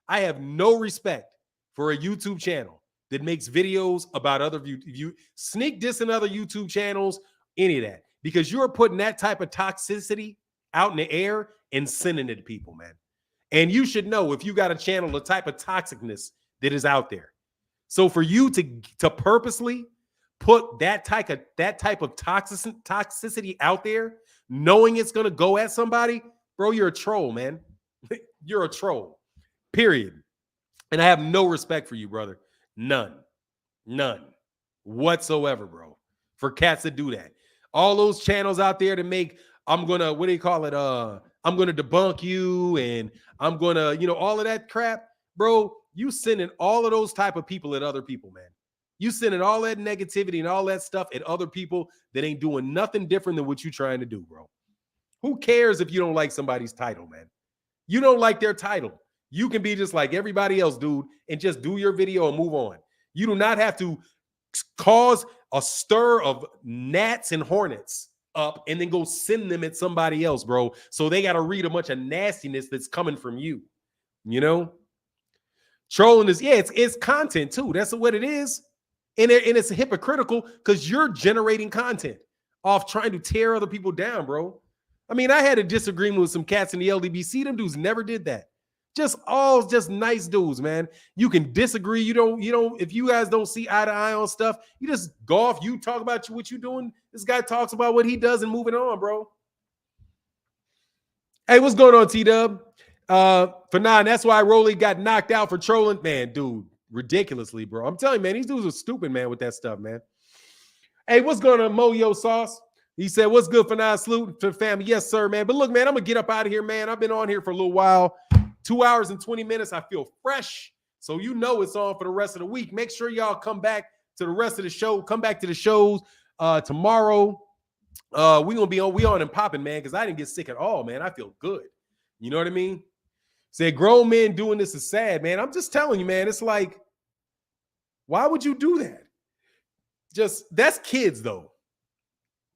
I have no respect for a YouTube channel that makes videos about other sneak dissing other YouTube channels, any of that, because you're putting that type of toxicity out in the air and sending it to people, man. And you should know, if you got a channel, the type of toxicness that is out there. So for you to purposely put that type of toxicity out there, knowing it's going to go at somebody, bro, you're a troll, man. You're a troll, period. And I have no respect for you, brother. None whatsoever, bro, for cats that do that. All those channels out there to make, I'm going to, what do you call it? I'm going to debunk you, and I'm going to, all of that crap, bro. You sending all of those type of people at other people, man. You sending all that negativity and all that stuff at other people that ain't doing nothing different than what you're trying to do, bro. Who cares if you don't like somebody's title, man? You don't like their title. You can be just like everybody else, dude, and just do your video and move on. You do not have to cause a stir of gnats and hornets up and then go send them at somebody else, bro. So they got to read a bunch of nastiness that's coming from you, Trolling is, it's content too. That's what it is. And it's hypocritical because you're generating content off trying to tear other people down, bro. I mean, I had a disagreement with some cats in the LDBC. Them dudes never did that. Just nice dudes, man. You can disagree. You don't, if you guys don't see eye to eye on stuff, you just golf, you talk about what you're doing. This guy talks about what he does and moving on, bro. Hey, what's going on, T-Dub? For now, that's why Rolly got knocked out for trolling. Man, dude, ridiculously, bro. I'm telling you, man, these dudes are stupid, man, with that stuff, man. Hey, what's going on, Moyo Sauce? He said, what's good for now? Salute to the family. Yes, sir, man. But look, man, I'm going to get up out of here, man. I've been on here for a little while. 2 hours and 20 minutes. I feel fresh. So you know it's on for the rest of the week. Make sure y'all come back to the rest of the show. Come back to the shows tomorrow. We on and popping, man, because I didn't get sick at all, man. I feel good. You know what I mean? Said grown men doing this is sad, man. I'm just telling you, man. It's like, why would you do that? That's kids, though.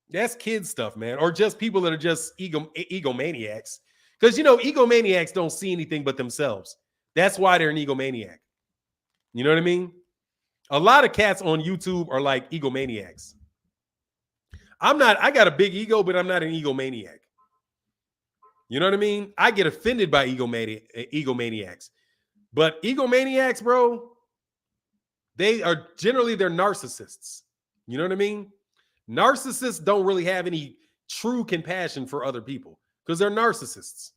That's kid stuff, man. Or just people that are just egomaniacs. Because, you know, egomaniacs don't see anything but themselves. That's why they're an egomaniac. You know what I mean? A lot of cats on YouTube are like egomaniacs. I got a big ego, but I'm not an egomaniac. You know what I mean? I get offended by egomaniacs. But egomaniacs, bro, they're narcissists. You know what I mean? Narcissists don't really have any true compassion for other people because they're narcissists.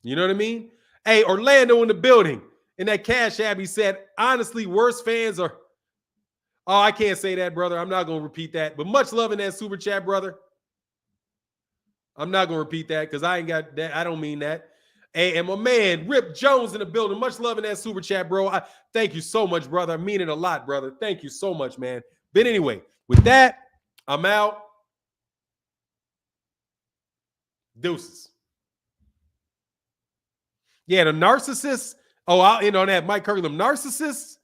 You know what I mean? Hey, Orlando in the building. In that Cash App, he said, honestly, worst fans are... Oh, I can't say that, brother. I'm not going to repeat that. But much love in that super chat, brother. I'm not going to repeat that because I ain't got that. I don't mean that. Hey, and my man, Rip Jones in the building. Much love in that super chat, bro. Thank you so much, brother. I mean it a lot, brother. Thank you so much, man. But anyway, with that, I'm out. Deuces. Yeah, the narcissists. Oh, I'll end on that. Mike Kirkland, narcissists.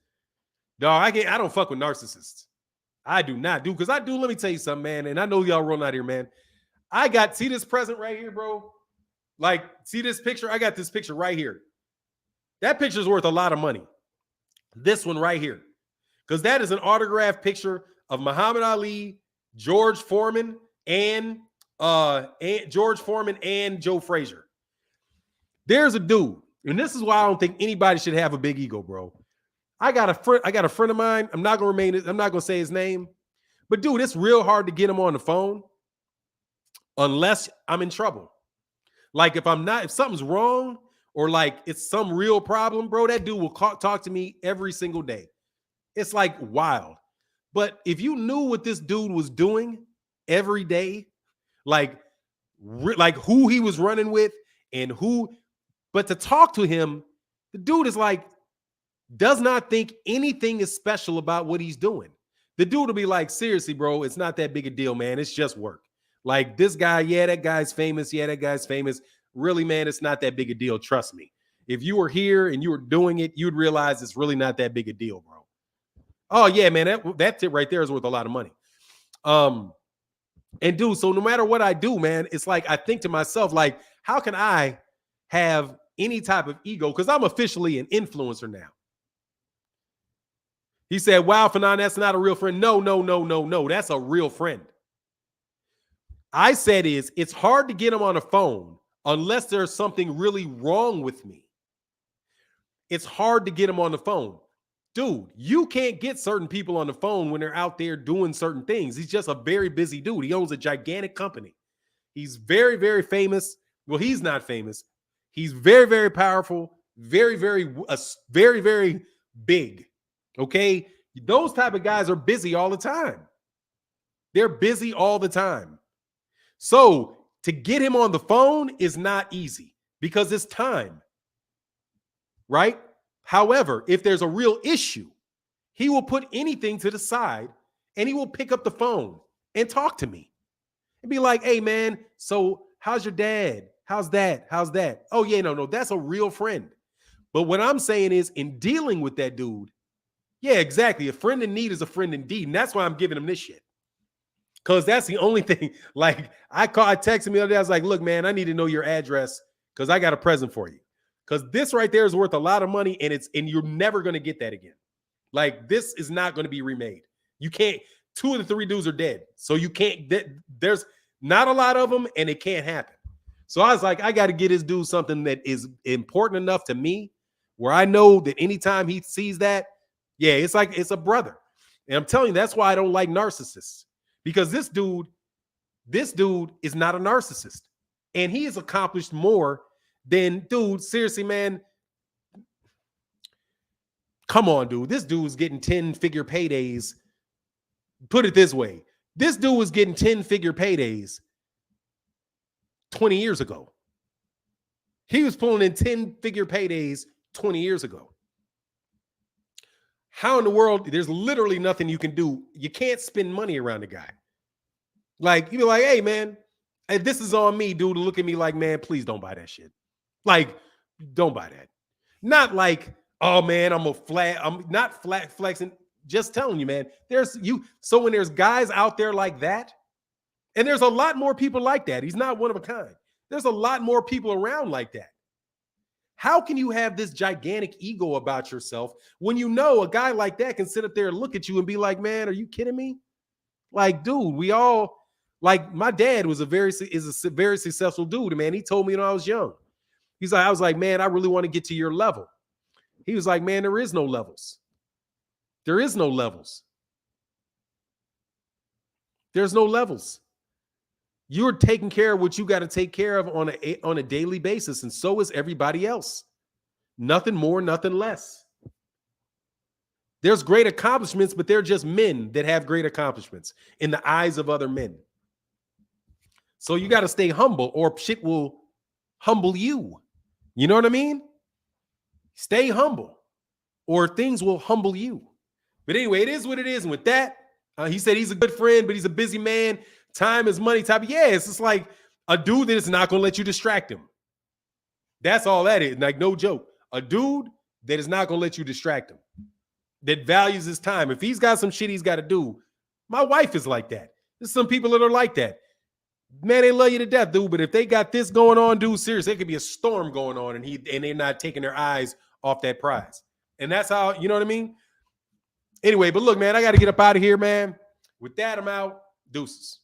Dog, I don't fuck with narcissists. I do not do, because I do. Let me tell you something, man. And I know y'all rolling out here, man. See this present right here, bro? Like, see this picture? I got this picture right here. That picture is worth a lot of money. This one right here. Because that is an autographed picture of Muhammad Ali, George Foreman, and George Foreman and Joe Frazier. There's a dude, and this is why I don't think anybody should have a big ego, bro. I got a friend of mine. I'm not gonna say his name, but dude, it's real hard to get him on the phone unless I'm in trouble. Like if something's wrong or like it's some real problem, bro, that dude will talk to me every single day. It's like wild. But if you knew what this dude was doing every day, like who he was running with but to talk to him, the dude is like, does not think anything is special about what he's doing. The dude will be like, seriously, bro, it's not that big a deal, man. It's just work. Like this guy, yeah, that guy's famous. Yeah, that guy's famous. Really, man, it's not that big a deal. Trust me. If you were here and you were doing it, you'd realize it's really not that big a deal, bro. Oh, yeah, man, that tip right there is worth a lot of money. And dude, so no matter what I do, man, it's like I think to myself, like, how can I have any type of ego? Because I'm officially an influencer now. He said, wow, Fanon, that's not a real friend. No. That's a real friend. I said it's hard to get him on the phone unless there's something really wrong with me. It's hard to get him on the phone. Dude, you can't get certain people on the phone when they're out there doing certain things. He's just a very busy dude. He owns a gigantic company. He's very, very famous. Well, he's not famous. He's very, very powerful, very, very big. Okay, those type of guys are busy all the time. They're busy all the time. So to get him on the phone is not easy because it's time, right? However, if there's a real issue, he will put anything to the side and he will pick up the phone and talk to me and be like, hey, man, so how's your dad? How's that? How's that? Oh, yeah, no, that's a real friend. But what I'm saying is in dealing with that dude, yeah, exactly. A friend in need is a friend indeed. And that's why I'm giving him this shit. Because that's the only thing. Like, I texted him the other day. I was like, look, man, I need to know your address because I got a present for you. Because this right there is worth a lot of money and you're never going to get that again. Like, this is not going to be remade. You can't, 2 of the 3 dudes are dead. So you can't, there's not a lot of them and it can't happen. So I was like, I got to get this dude something that is important enough to me where I know that anytime he sees that, yeah, it's like it's a brother. And I'm telling you, that's why I don't like narcissists. Because this dude is not a narcissist. And he has accomplished more than, dude, seriously, man. Come on, dude. This dude's getting 10-figure paydays. Put it this way. This dude was getting 10-figure paydays 20 years ago. He was pulling in 10-figure paydays 20 years ago. How in the world? There's literally nothing you can do. You can't spend money around the guy. Like, you be like, hey, man, if this is on me, dude, to look at me like, man, please don't buy that shit. Like, don't buy that. Not like, oh, man, I'm not flat flexing. Just telling you, man, so when there's guys out there like that, and there's a lot more people like that. He's not one of a kind. There's a lot more people around like that. How can you have this gigantic ego about yourself when you know a guy like that can sit up there and look at you and be like, man, are you kidding me? Like, dude, we all, like, my dad is a very successful dude, man. He told me when I was young. I was like, man, I really want to get to your level. He was like, man, there is no levels. There is no levels. There's no levels. You're taking care of what you got to take care of on a daily basis, and so is everybody else. Nothing more, nothing less. There's great accomplishments, but they're just men that have great accomplishments in the eyes of other men. So you got to stay humble, or shit will humble you. You know what I mean? Stay humble, or things will humble you. But anyway, it is what it is. And with that, he said he's a good friend, but he's a busy man. Time is money type. Yeah, it's just like a dude that is not going to let you distract him. That's all that is. Like, no joke. A dude that is not going to let you distract him. That values his time. If he's got some shit he's got to do, my wife is like that. There's some people that are like that. Man, they love you to death, dude. But if they got this going on, dude, seriously, there could be a storm going on, and they're not taking their eyes off that prize. And that's how, you know what I mean? Anyway, but look, man, I got to get up out of here, man. With that, I'm out. Deuces.